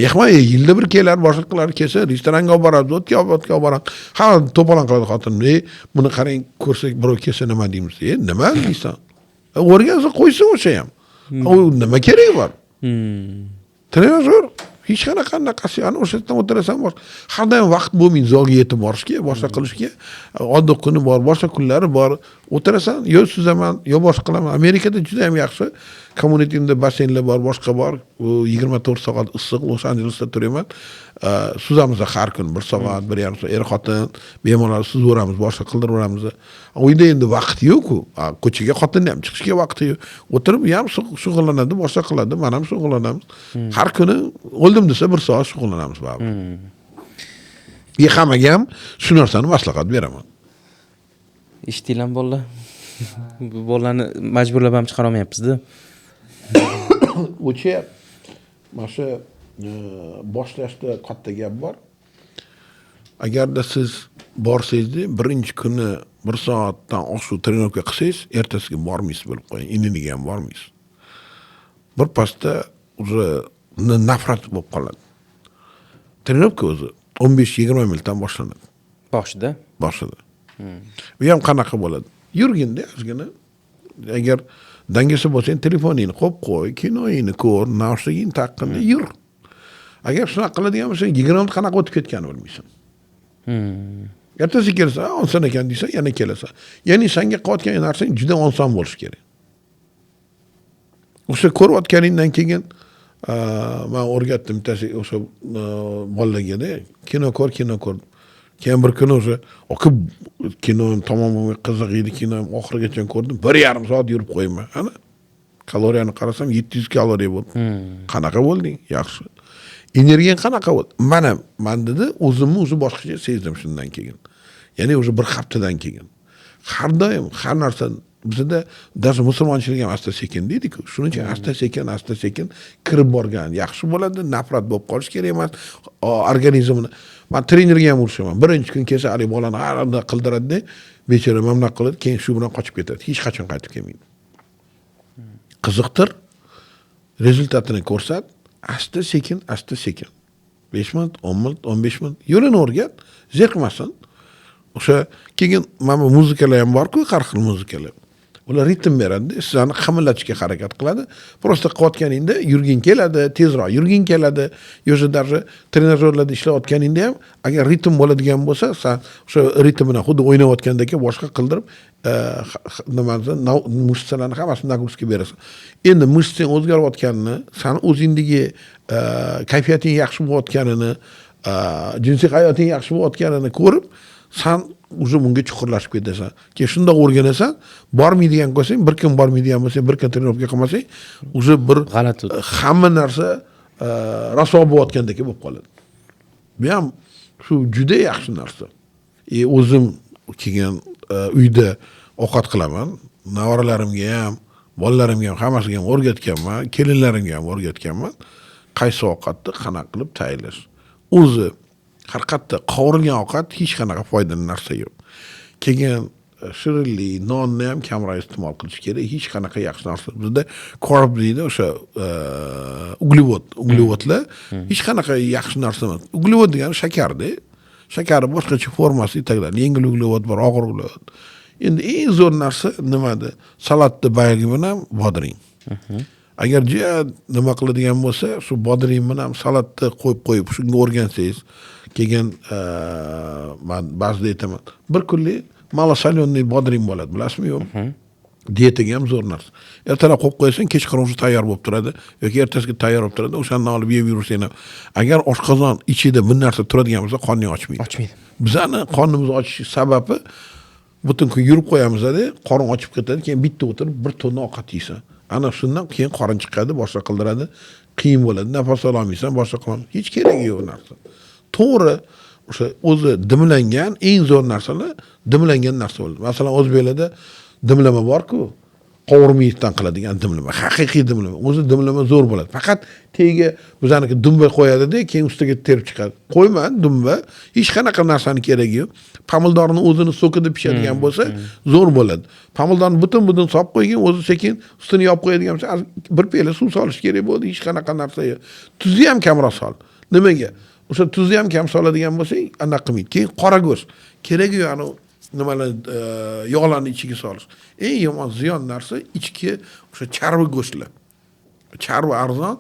Mehmon yilda bir kelar, boshqa qilar, kelsa, restoranga olib boradi, o'tga olib boradi. Ha, to'polon qiladi xotin. Buni qarang, ko'rsak, birov kelsa nima deymiz? Nima deysan? O'rgansa qo'ysin o'sha ham. U nima keragi bor? Trenajyor hech qanaqasi, ana o'shadan o'tirasan bor. Har doim vaqt bo'lmaydi zalga yetib borishga, boshqa qilishga. Oddiy kuni bor, boshqa kunlari bor. O'tirasan, yo suzaman, yo boshqa qilaman. Amerikada juda ham yaxshi community'da basseynlar bor, boshqa bor. 24 soat issiq Los Anjelesda turaman. Suzamiz har kun 1 soat, 1,5 soat xotin bemalol suzaveramiz, boshqa qildiramiz. Uyda endi vaqt yo'q-ku. Ko'chaga xotinni ham chiqishga vaqti yo'q. O'tirib ham shug'ullanadi, boshqa qiladi, men ham shug'ullanamiz. Har kuni o'ldim desa 1 soat shug'ullanamiz baribir. Hammaga ham shu narsani maslahat beraman. Eshitdinglarmi bolalar? Bu bolalarni majburlab ham chiqara olmayapmiz-da. O'cha mana shu boshlashda katta gap bor. Agarda siz borsangiz, birinchi kuni 1 soatdan oshiq trenovka qilsangiz, ertasiga bormaysiz bo'lib qo'ying. Indiniga ham bormaysiz. Bir pasda o'zi nafrat bo'lib qoladi. Trenovka o'zi 15-20 minutdan boshlanadi. Boshida. Bu ham qanaqa bo'ladi? Yurginda ozgina. Agar dangasa bo'lsang, telefoningni qo'yib qo'y, kinoingni ko'r, naushnikingni taqqin, yur. Agar shunaqa qiladigan bo'lsang, 20 minut qanaqa o'tib ketganini bilmaysan. Ertasi kelsa, oson ekan deysan, yana kelasan. Ya'ni senga qilayotgan narsang juda oson bo'lishi kerak. O'sha ko'rayotganingdan keyin men o'rgatdim o'sha bolalarga, kino ko'r. Keyin bir kuni o'sha o'qib kino tamom qiziq edi, kino oxirigacha ko'rdim. 1,5 soat yurib qo'yman. Ana kaloriyani qarasam 700 kaloriya bo'ldi. Qanaqa bo'lding? Yaxshi. Energiyang qanaqa bo'ldi? Men dedi, o'zimni o'zi boshqacha sezdim shundan keyin. Ya'ni o'sha bir haftadan keyin. Har doim har narsa bizda даже musulmonchilik ham asta-sekin deydi-ku. Shuning uchun asta-sekin kirib borgan yaxshi bo'ladi, nafrat bo'lib qolish kerak emas. Organizmni men trenerga ham urishaman. Birinchi kun kelsa, ali bolani arada qildiradi, bechora mamnun qiladi, keyin shu bilan qochib ketadi. Hech qachon qaytib kelmaydi. Qiziqtir, rezultatini ko'rsat, asta sekin 5 minut, 10 minut, 15 minut yo'lini o'rgat, zerikmasin. O'sha keyin mana bu muzikalar ham bor-ku, har xil muzikalar. Ular ritm beradi, sizlarni qimirlatishga harakat qiladi. Prosta qilayotganingda yurging keladi, tezroq yurging keladi. Yo'sha даже trenajyorlarda ishlayotganingda ham agar ritm bo'ladigan bo'lsa, sen o'sha ritm bilan xuddi o'ynayotgandek boshqa qildirib, mышцalarni hammasini nagruzka berasan. Endi mышцang o'zgarayotganini, sen o'zingdagi kayfiyating yaxshi bo'layotganini, jinsiy hayoting yaxshi bo'layotganini ko'rib, sen уже bunga chuqurlashib ketasan. Keyin shundoq o'rganasan, bormaydigan bo'lsang, bir kun bormaydigan bo'lsang, bir kun trenirovka qilmasang, уже bir g'alati hamma narsa raso bo'layotgandek bo'lib qoladi. Bu ham shu juda yaxshi narsa. O'zim keyin uyda ovqat qilaman. Nevaralarimga ham, bolalarimga ham, hammasiga ham o'rgatganman, kelinlarimga ham o'rgatganman. Qaysi ovqatni qanaqa qilib tayyorlash. O'zi haqiqatda qovurilgan ovqat hech qanaqa foydali narsa yo'q. Keyin shirinli, nonni ham kamroq iste'mol qilish kerak. Hech qanaqa yaxshi narsa. Bizda carb deydi, o'sha uglevodlar hech qanaqa yaxshi narsa emas. Uglevod degani shakarda. Shakarni boshqacha formasi itaklar. Yengil uglevod bor, og'ir uglevod. Endi eng zo'r narsa nimada? Salatda baygi bilan bodring. Agar juda nima qiladigan bo'lsa, shu bodring bilan salatni qo'yib shunga o'rgansangiz, keyin men ba'zida aytaman, bir kunlik malasolyonniy bodring bo'ladi, bilasizmi yo'q? Diyetaga ham zo'r narsa. Ertalab qo'yib qo'yasang, kechqurun o'sha tayyor bo'lib turadi yoki ertasiga tayyor bo'lib turadi. O'shani olib yeb yursan ham. Agar oshqozon ichida bir narsa turadigan bo'lsa, qonni ochmaydi. Bizani qonnimiz ochish sababi butun kun yurib qo'yamiz-da, qorin ochib ketadi, keyin bitta o'tirib bir tonna ovqat yeysan. Ana shundan keyin qorin chiqadi, boshqa qildiradi, qiyin bo'ladi, nafas ola olmaysan, boshqa qilmaysan. Hech keragi yo'q narsa. To'g'ri, o'sha o'zi dimlangan eng zo'r narsalar dimlangan narsa bo'ladi. Masalan, o'zbeklarda dimlama bor-ku, qovurmaydan qiladigan dimlama, haqiqiy dimlama. O'zi dimlama zo'r bo'ladi. Faqat tagiga bizaniki dumba qo'yadi-da, keyin ustiga terib chiqadi. Qo'yma dumba, hech qanaqa narsani keragi yo'q. Pomidorni o'zini so'kida pishadigan bo'lsa, zo'r bo'ladi. Pomidorni butun solib qo'ygan, o'zi sekin ustini yopib qo'yadigan bo'lsa, bir piyola suv solish kerak bo'ladi, hech qanaqa narsa yo'q. Tuzni ham kamroq sol. Nimaga? O'sha tuzni ham kam soladigan bo'lsang, anaqa qilmaydi. Keyin qora go'sht. Keragi yo'q, ani nimalar yog'larni ichiga solish. Eng yomon ziyon narsa ichki o'sha charvi go'shtlar. Charvi arzon,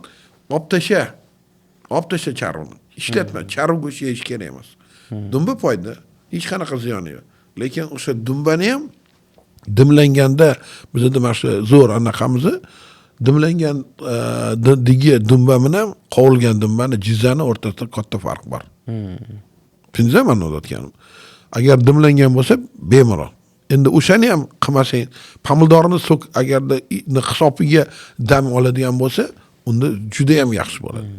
olib tasha charvini. Ishlatma, charvi go'sht yeyish kerak emas. Dumba foyda, hech qanaqa ziyoni yo'q. Lekin o'sha dumbani ham dimlanganda bizda mana shu zo'r anaqamiz dimlangan digi dumba bilan qovurilgan dumbani jizzani o'rtasida katta farq bor. Tushundingizmi men o'tganim? Agar dimlangan bo'lsa, bemalol. Endi o'shani ham qilmasang, pomidorni agarda hisobiga dam oladigan bo'lsa, unda juda ham yaxshi bo'ladi.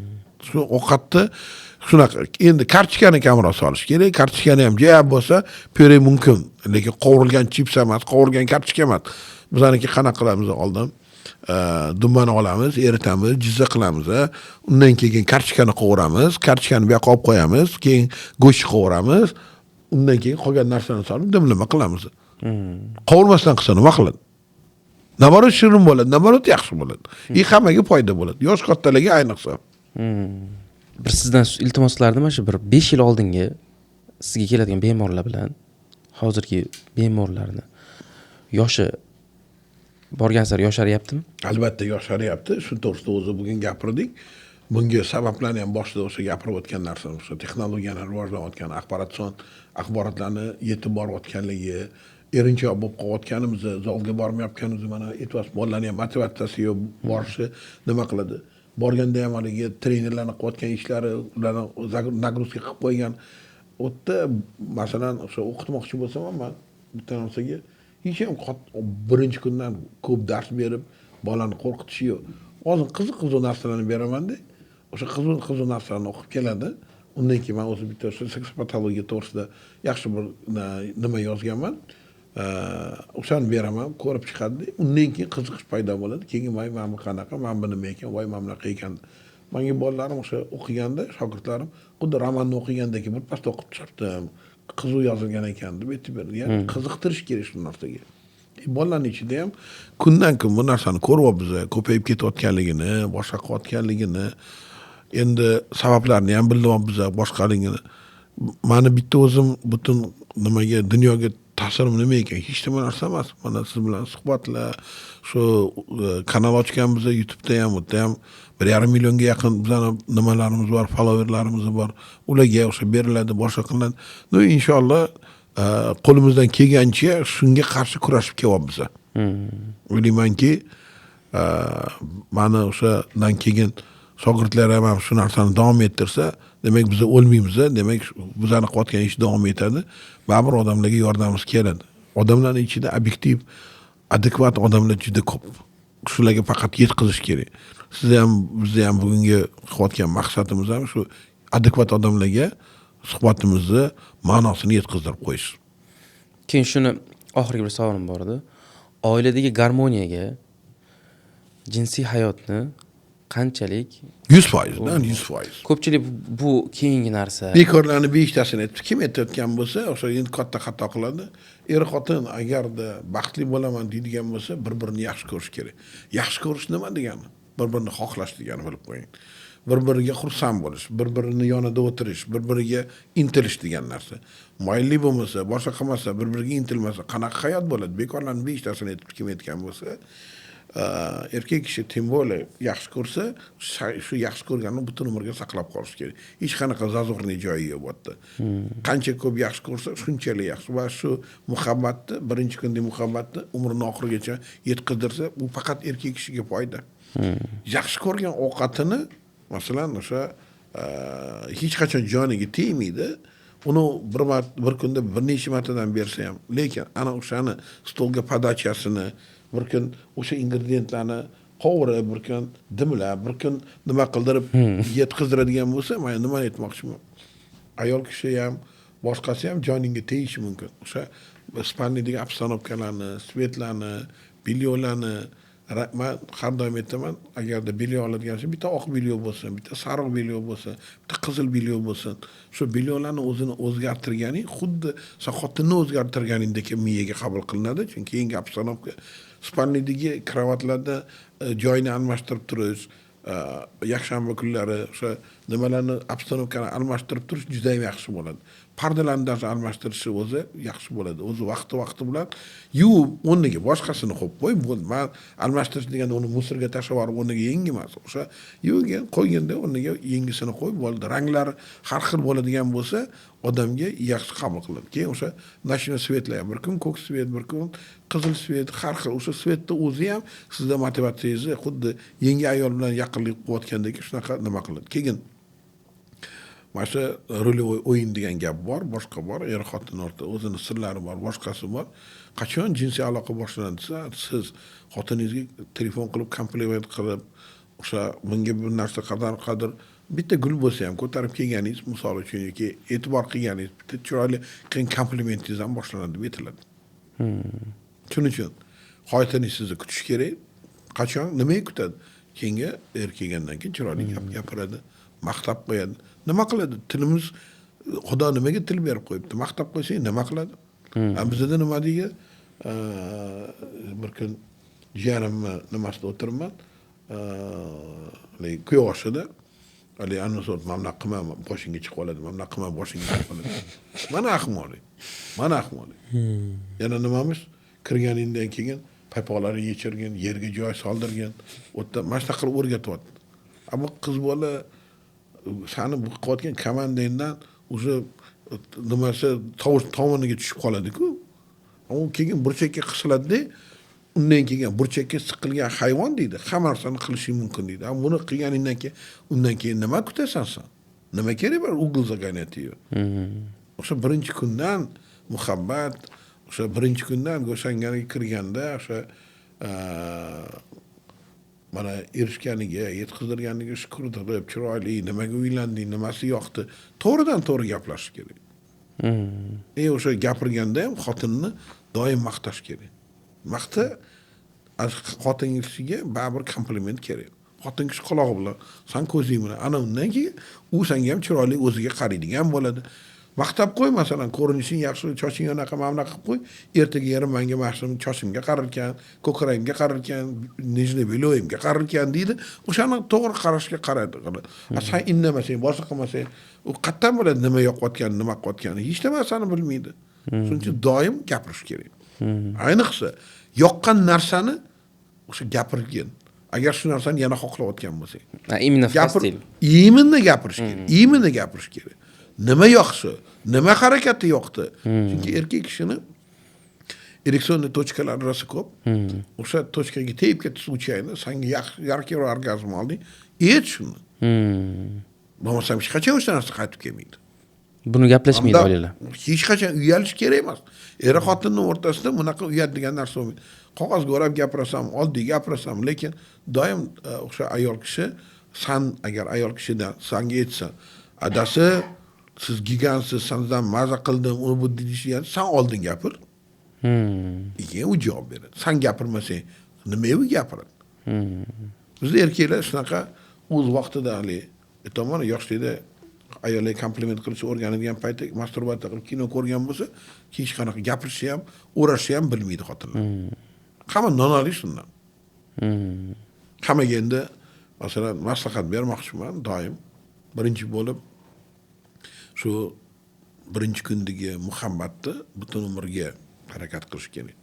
Shu ovqatni shunaqa. Endi kartochkani kamroq solish kerak. Kartochkani ham jab bo'lsa, püre mumkin. Lekin qovurilgan chips emas, qovurilgan kartochka emas. Bizaniki qanaqa qilamiz oldin? Dumbani olamiz, eritamiz, jizza qilamiz. Undan keyin kartochkani qovuramiz, kartochkani bu yoqqa olib qo'yamiz, keyin go'sht qovuramiz. Undan keyin qolgan narsani solib dimlama qilamiz. Qovurmasdan qilsa nima qiladi? Naborot shirin bo'ladi, naborot yaxshi bo'ladi. Hammaga foyda bo'ladi. Yosh kattalarga ayniqsa. Bir sizdan iltimoslardim mana shu bir 5 yil oldingi sizga keladigan bemorlar bilan hozirgi bemorlarni yoshi borgan sari yosharyaptimi? Albatta yosharyapti. Shu to'g'risida o'zi bugun gapirdik. Bunga sabablarni ham boshida o'sha gapirib o'tgan narsa, o'sha texnologiyalar rivojlanayotgan, axborotlarni yetib borayotganligi, erinchoq bo'lib qolayotganimizni, zalga bormayotganimizni mana aytyapsiz, bolalarning ham motivatsiyasi yo'q, borishi nima qiladi? Borganda ham haligi trenerlarning qilayotgan ishlari, ularni nagruzka qilib qo'ygan. O'tda masalan, o'sha o'qitmoqchi bo'lsam ham men bitta narsaga hech ham birinchi kundan ko'p dars berib, bolani qo'rqitish yo'q. Hozir qiziq narsalarni beraman-da. O'sha qiziq narsalarni o'qib keladi. Undan keyin men o'zim bitta sekspatologiya to'g'risida yaxshi bir nima yozganman. O'shani beraman, ko'rib chiqadi. Undan keyin qiziqish paydo bo'ladi. Keyin voy men bu qanaqa, men bu nima ekan, voy men bunaqa ekan. Menga bolalarim o'sha o'qiganda, shogirdlarim xuddi romanni o'qigandek bir past o'qib chiqdim. Qiziq yozilgan ekan deb aytib berdi. Ya'ni qiziqtirish kerak shu narsaga. Bolalarning ichida ham kundan kun bu narsani ko'ryapmiz, ko'payib ketayotganligini, boshqa qilayotganligini, endi sabablarini ham bilyapmiz boshqaligini. Mani bitta o'zim butun nimaga, dunyoga ta'sirim nima ekan? Hech nima narsa emas. Mana siz bilan suhbatlar, shu kanal ochganmiz YouTube'da ham, o'tda ham 1,5 millionga yaqin bizani nimalarimiz bor, followerlarimiz bor. Ularga o'sha beriladi, boshqa qilinadi. No, inshaalloh qo'limizdan kelgancha shunga qarshi kurashib kelyapmiz. O'ylaymanki, mana o'shadan keyin shogirdlar ham shu narsani davom ettirsa, demak biz o'lmaymiz, demak bizani qilayotgan ish davom etadi. Baribir odamlarga yordamimiz keladi. Odamlarning ichida obyektiv, adekvat odamlar juda ko'p. Shularga faqat yetkazish kerak. Siz ham, biz ham bugungi qilayotgan maqsadimiz ham shu adekvat odamlarga suhbatimizni ma'nosini yetkazib qo'yish. Keyin shuni oxirgi bir savolim bor edi. Oiladagi garmoniyaga jinsiy hayotni qanchalik 100%, 100%. ko'pchilik bu keyingi narsa. Bekorlarni beshtasini aytib, kim aytayotgan bo'lsa, o'sha endi katta xato qiladi. Er-xotin agarda baxtli bo'laman deydigan bo'lsa, bir-birini yaxshi ko'rish kerak. Yaxshi ko'rish nima degani? Bir-birini xohlash degani bilib qo'ying. Bir-biriga xursand bo'lish, bir-birini yonida o'tirish, bir-biriga intilish degan narsa. Mayli bo'lmasa, boshqa qilmasa, bir-biriga intilmasa, qanaqa hayot bo'ladi? Bekorlarni beshtasini aytib, kim aytgan bo'lsa, erkak kishi tim bo'lib yaxshi ko'rsa, shu yaxshi ko'rganini butun umrga saqlab qolish kerak. Hech qanaqa zazurni joyi yo'q bu yerda. Qancha ko'p yaxshi ko'rsa, shunchalik yaxshi. Va shu muhabbatni, birinchi kundagi muhabbatni umrining oxirigacha yetkazdirsa, bu faqat erkak kishiga foyda. Yaxshi ko'rgan ovqatini, masalan, o'sha hech qachon joniga tegmaydi. Uni bir kunda bir necha martadan bersa ham, lekin ana o'shani stolga podachasini bir kun o'sha ingrediyentlarni qovurib, bir kun dimlab, bir kun nima qildirib yetkazdiradigan bo'lsa, men nima aytmoqchiman? Ayol kishi ham, boshqasi ham joningga tegishi mumkin. O'sha Ispaniyadagi obstanovkalarni, svetlarni, bilyolarni men har doim aytaman, agarda bilyo oladigan bo'lsa, bitta oq bilyo bo'lsin, bitta sariq bilyo bo'lsin, bitta qizil bilyo bo'lsin. Shu bilyolarni o'zini o'zgartirganing xuddi sen xotinni o'zgartirganingdek miyaga qabul qilinadi. Chunki keyingi obstanovka Ispaniyadagi kravatlarda joyini almashtirib turish, yakshanba kunlari o'sha nimalarni obstanovkani almashtirib turish juda ham yaxshi bo'ladi. Pardalarni almashtirishi o'zi yaxshi bo'ladi. O'zi vaqti bilan yuvib, o'rniga boshqasini qo'yib qo'y. Men almashtirish deganda uni musorga tashlab yuborib, o'rniga yangi emas. O'sha yuvgan, qo'yganda o'rniga yangisini qo'yib bo'ldi. Ranglar har xil bo'ladigan bo'lsa, odamga yaxshi qabul qiladi. Keyin o'sha nashina svetlar, bir kun ko'k svet, bir kun qizil svet, har xil o'sha svetni o'zi ham sizda motivatsiyangizni xuddi yangi ayol bilan yaqinlik qilayotgandek shunaqa nima qiladi. Keyin mana shu rolevoy o'yin degan gap bor, boshqa bor, er-xotin o'rtasida o'zini sirlari bor, boshqasi bor. Qachon jinsiy aloqa boshlansa, siz xotiningizga telefon qilib, kompliment qilib, o'sha menga bir narsa qadar bitta gul bo'lsa ham ko'tarib kelganingiz, misol uchun yoki e'tibor qilganingiz, bitta chiroyli qilgan komplimentingiz ham boshlanadi deb aytiladi. Shuning uchun xotiningiz sizni kutish kerak. Qachon nimaga kutadi? Keyingi kelgandan keyin chiroyli gap gapiradi, maqtab qo'yadi. Nima qiladi? Tilimiz Xudo nimaga til berib qo'yibdi? Maqtab qo'ysang nima qiladi? Bizda nima deydi? Bir kun jiyanimni nimasida o'tiribman, quyoshida Ali anasot mamna qilma boshingga chiqib qoladi, mamna qilma boshingga chiqib qoladi. Mana ahmoqlik. Yana nimamiz? Kirganingdan keyin paypoqlarni yechirgan, yerga joy soldirgan, o'tda mana shunaqa qilib o'rgatyapti. Ammo qiz bola sani bu qilayotgan komandangdan o'sha nimasi tovoniga tushib qoladi-ku. U keyin burchakka qisiladi-da, undan keyin burchakka siqilgan hayvon deydi, hamma narsani qilishi mumkin deydi. Ammo buni qilganingdan keyin undan keyin nima kutasan sen? Nima kerak bor uгол zagonatiyo? O'sha birinchi kundan muhabbat, o'sha birinchi kundan o'shangaga kirganda o'sha mana erishganiga, yetkazdirganiga shukr qilib, chiroyli, nimaga uylanding, nimasi yoqdi, to'g'ridan-to'g'ri gaplashish kerak. O'sha gapirganda ham xotinni doim maqtash kerak. Maqta xotingizga baribir kompliment kerak. Xotin kishi qulog'i bilan, sen ko'zing bilan, ana undan keyin u senga ham chiroyli o'ziga qaraydigan bo'ladi. maqtab qo'y, masalan, ko'rinishing yaxshi, choching anaqa mamna qilib qo'y. Ertaga yerim menga mashhur chochimga qararkan, ko'kragimga qararkan, nijni beloyimga qararkan deydi. O'shani to'g'ri qarashga qaraydi. Sen indamasang, boshqa qilmasang, u qattan biladi nima yoqayotganini, nima qilayotganini. Hech narsani bilmaydi. Shuning uchun doim gapirish kerak. Ayniqsa yoqqan narsani o'sha gapirgin. Agar shu narsani yana xohlayotgan bo'lsang. Именно в постель. Именно gapirish kerak. Именно gapirish kerak. Nima yoqsa, nima harakati yoqdi. Chunki erkak kishini ereksionni tochkalari rosa ko'p. O'sha tochkaga tegib ketdi случайно, senga yarki orgazm olding, et shuni. Bo'lmasam hech qachon o'sha narsa qaytib kelmaydi. Buni gaplashmaydi oilalar. Hech qachon uyalish kerak emas. Er xotinning o'rtasida bunaqa uyatdigan narsa bo'lmaydi. Qog'ozga o'rab gapirasam, oddiy gapirasam, lekin doim o'sha ayol kishi san agar ayol kishidan sanga aytsa, adasi siz gigansiz, sizdan maza qildim, uni bu deyishgan, sen oldin gapir. Keyin u javob beradi. Sen gapirmasang, nima u gapiradi? Bizda erkaklar shunaqa o'z vaqtida hali aytaman, yoshlikda ayollar kompliment qilishni o'rganadigan paytda masturbatsiya qilib kino ko'rgan bo'lsa, hech qanaqa gapirishni ham, o'rashni ham bilmaydi xotinlar. Hamma nonali shundan. Hammaga endi masalan maslahat bermoqchiman doim. Birinchi bo'lib shu birinchi kundagi muhabbatni butun umrga harakat qilish kerak.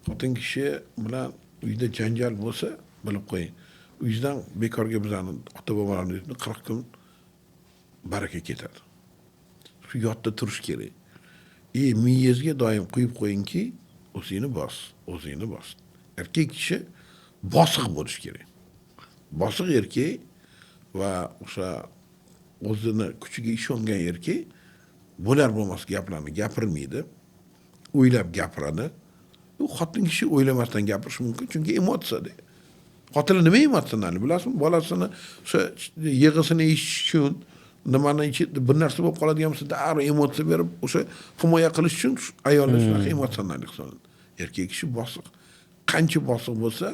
Xotin kishi bilan uyda janjal bo'lsa, bilib qo'ying. Uydan bekorga bizani ota-bobolarimiz 40 kun baraka ketadi. Shu yodda turish kerak. Miyangizga doim qo'yib qo'yingki, o'zingni bos. Erkak kishi bosiq bo'lish kerak. Bosiq erkak va o'sha o'zini kuchiga ishongan erkak bo'lar bo'lmas gaplarni gapirmaydi. O'ylab gapiradi. U xotin kishi o'ylamasdan gapirishi mumkin, chunki emotsiyada. Xotinlar nima emotsional, bilasizmi? Bolasini o'sha yig'isini eshitish uchun nimani ichida bir narsa bo'lib qoladigan bo'lsa, darrov emotsiya berib, o'sha himoya qilish uchun ayollar shunaqa emotsional hisoblanadi. Erkak kishi bosiq. Qancha bosiq bo'lsa,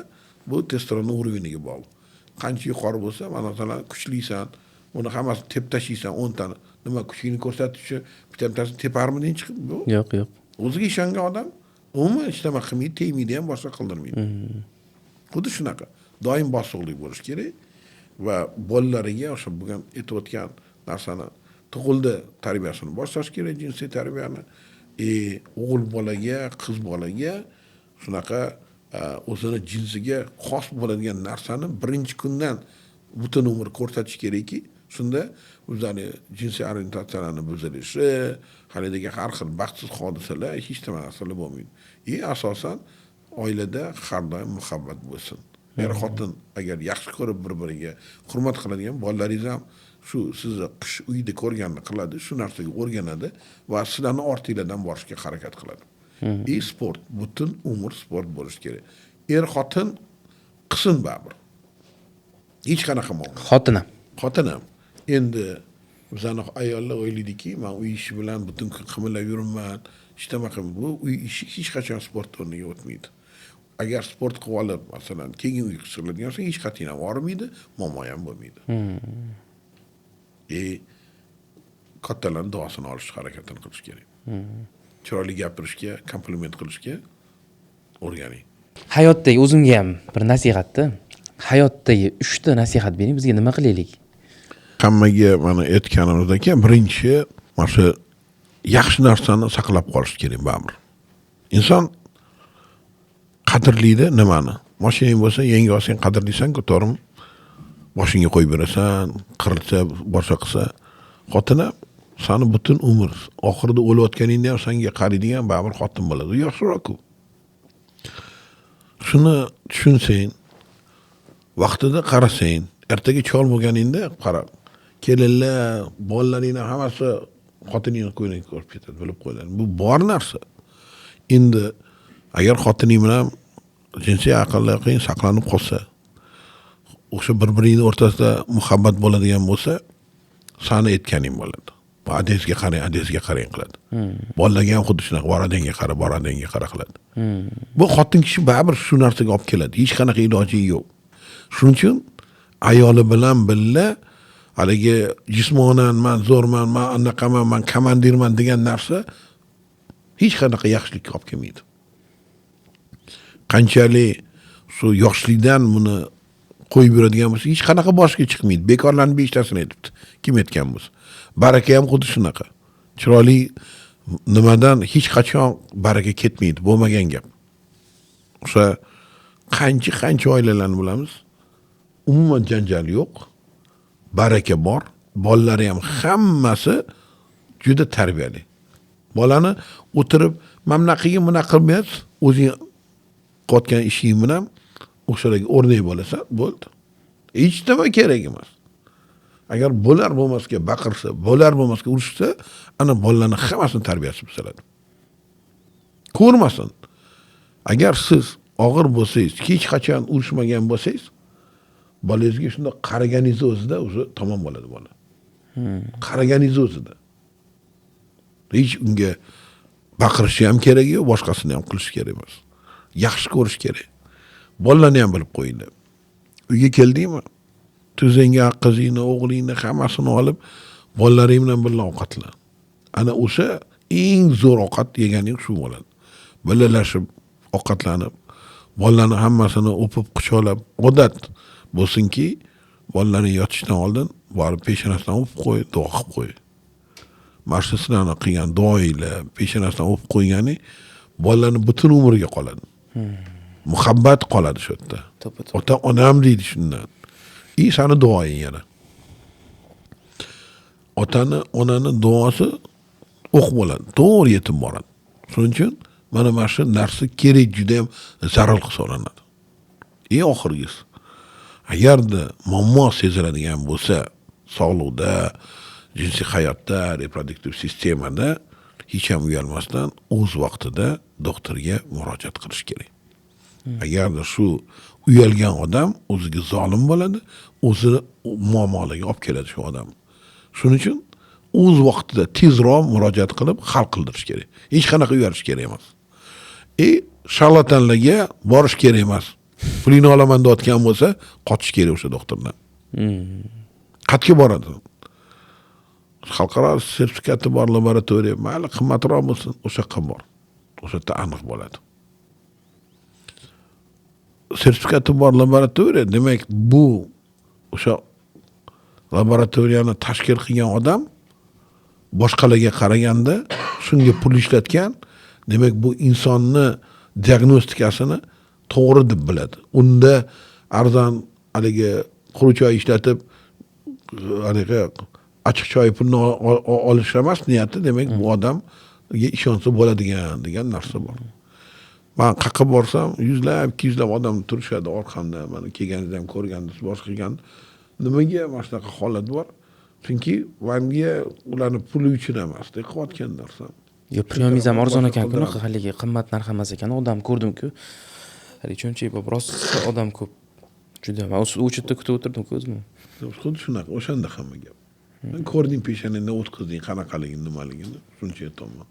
bu testosteron uriniga bog'liq. Qancha yuqori bo'lsa, masalan, kuchlisan, uni hammasini tep tashiysan 10 tani. Nima kuchingni ko'rsatish uchun bittasini teparmiding chiqib? Yo'q. O'ziga ishongan odam umuman hech nima qilmaydi, tegmaydi ham, boshqa qildirmaydi. Xuddi shunaqa. Doim bosiqlik bo'lish kerak va bolalariga o'sha bo'lgan aytayotgan narsani tug'ildi tarbiyasini boshlash kerak, jinsiy tarbiyani. O'g'il bolaga, qiz bolaga shunaqa o'zini jinsiga xos bo'ladigan narsani birinchi kundan butun umr ko'rsatish kerakki, shunda o'zlari jinsiy orientatsiyalarni buzilishi, halidagi har xil baxtsiz hodisalar, hech nima narsalar bo'lmaydi. Asosan oilada har doim muhabbat bo'lsin. Er xotin agar yaxshi ko'rib bir-biriga hurmat qiladigan, bolalaringiz ham shu sizni qish uyda ko'rganini qiladi, shu narsaga o'rganadi va sizlarni ortinglardan borishga harakat qiladi. Sport, butun umr sport bo'lishi kerak. Er xotin qilsin baribir. Hech qanaqa muammo. Xotinam. Endi bizani ayollar o'ylaydiki, men uy ishi bilan butun kun qimirlab yuribman, hech nima qilmayman. Bu uy ishi hech qachon sport o'rniga o'tmaydi. Agar sport qilib olib, masalan, keyin uy qiladigan bo'lsa, hech qachon ham og'rimaydi, muammo ham bo'lmaydi. Kattalarning duosini olish harakatini qilish kerak. Chiroyli gapirishga, kompliment qilishga o'rganing. Hayotdagi o'zimga ham bir nasihatda, hayotdagi 3 ta nasihat bering, bizga nima qilaylik? Hammaga mana aytganimizdek, birinchi mana shu yaxshi narsani saqlab qolish kerak baribir. Inson qadrlaydi nimani? Mashinang bo'lsa, yangi olsang qadrlaysan-ku, to'g'rimi? Boshingga qo'yib berasan, qirilsa, boshqa qilsa, xotina seni butun umr oxirida o'layotganingda ham senga qaraydigan baribir xotin bo'ladi. U yaxshiroq-ku. Shuni tushunsang, vaqtida qarasang, ertaga chol bo'lganingda qarab, kelinlar, bolalaringning hammasi xotiningni ko'yniga ko'rib ketadi, bilib qo'yadi. Bu bor narsa. Endi agar xotining bilan jinsiy aqlli saqlanib qolsa, o'sha bir-biringning o'rtasida muhabbat bo'ladigan bo'lsa, sani aytganing bo'ladi. Bu adesga qarang qiladi. Bolalarga ham xuddi shunaqa, boradanga qara qiladi. Bu xotin kishi baribir shu narsaga olib keladi. Hech qanaqa iloji yo'q. Shuning uchun ayoli bilan birga haligi jismonan man zo'rman, man anaqaman, man komandirman degan narsa hech qanaqa yaxshilikka olib kelmaydi. Qanchalik shu yoshlikdan buni qo'yib yuradigan bo'lsa, hech qanaqa boshiga chiqmaydi. Bekorlarni beshtasini aytibdi. Kim aytgan bo'lsa. Baraka ham xuddi shunaqa. Chiroyli nimadan hech qachon baraka ketmaydi, bo'lmagan gap. O'sha qancha oilalarni bilamiz. Umuman janjal yo'q. Baraka bor. Bolalari ham hammasi juda tarbiyali. Bolani o'tirib, "Mana bunaqa qilmaysiz, o'zing qotgan ishing bilan o'shalarga o'rnak bo'lasan, bo'ldi." Hech nima kerak emas. Agar bo'lar bo'lmasga baqirsa, bo'lar bo'lmasga urishsa, ana bolalarni hammasini tarbiyasi buziladi. Ko'rmasin. Agar siz og'ir bo'lsangiz, hech qachon urishmagan bo'lsangiz, bolangizga shunda qaraganingiz o'zida o'zi tamom bo'ladi bola. Qaraganingiz o'zida. Hech unga baqirishi ham kerak yo'q, boshqasini ham qilish kerak emas. Yaxshi ko'rish kerak. Bolalarni ham bilib qo'yinglar. Uyga keldingmi? Tuzingga qizingni, o'g'lingni hammasini olib, bolalaring bilan birga ovqatlan. Ana o'sha eng zo'r ovqat yeganing shu bo'ladi. Birgalashib ovqatlanib, bolalarni hammasini o'pib, quchoqlab, odat bo'lsinki, bolalaring yotishdan oldin borib peshonasidan o'pib qo'y, duo qilib qo'y. Mana shu sizlarni qilgan duoinglar, peshonasidan o'pib qo'ygani bolalarning butun umriga qoladi. Muhabbat qoladi shu yerda. Ota onam deydi shundan. Sani duoing yana. Otani, onani duosi o'q bo'ladi. To'g'ri yetib boradi. Shuning uchun mana shu narsa kerak, juda ham zarur hisoblanadi. Oxirgisi. Agarda muammo seziladigan bo'lsa, sog'liqda, jinsiy hayotda, reproduktiv sistemada hech ham uyalmasdan o'z vaqtida doktorga murojaat qilish kerak. Agarda shu uyalgan odam o'ziga zolim bo'ladi, o'zini muammolarga olib keladi shu odam. Shuning uchun o'z vaqtida tezroq murojaat qilib hal qildirish kerak. Hech qanaqa uyalish kerak emas. Sharlatanlarga borish kerak emas. Pulini olaman deyotgan bo'lsa, qochish kerak o'sha doktordan. Qatga boradi. Xalqaro sertifikati bor laboratoriya, mayli qimmatroq bo'lsin, o'sha yoqqa bor. O'sha yerda aniq bo'ladi. Sertifikati bor laboratoriya, demak bu o'sha laboratoriyani tashkil qilgan odam boshqalarga qaraganda shunga pul ishlatgan, demak bu insonni diagnostikasini to'g'ri deb biladi. Unda arzon haligi quruq choy ishlatib, haligi ochiq choy pulni olish emas niyati, demak bu odamga ishonsa bo'ladigan degan narsa bor. Men qayerga borsam, yuzlab, 200lab odam turishadi orqamda. Mana kelganingizda ham ko'rgandingiz, boshqa qilgan. Nimaga mana shunaqa holat bor? Chunki menga ularni puli uchun emas, qilayotgan narsam. Yo, priyomimiz ham arzon ekan-ku, haligi qimmat narx emas ekan. Odam ko'rdim-ku. Hali chunchalik rost odam ko'p. Juda. Men o'chitda kutib o'tirdim-ku o'zim. Xuddi shunaqa, o'shanda hamma gap. Men ko'rdim peshonangdan o'tqizding qanaqaligini, nimaligini, shuncha aytaman.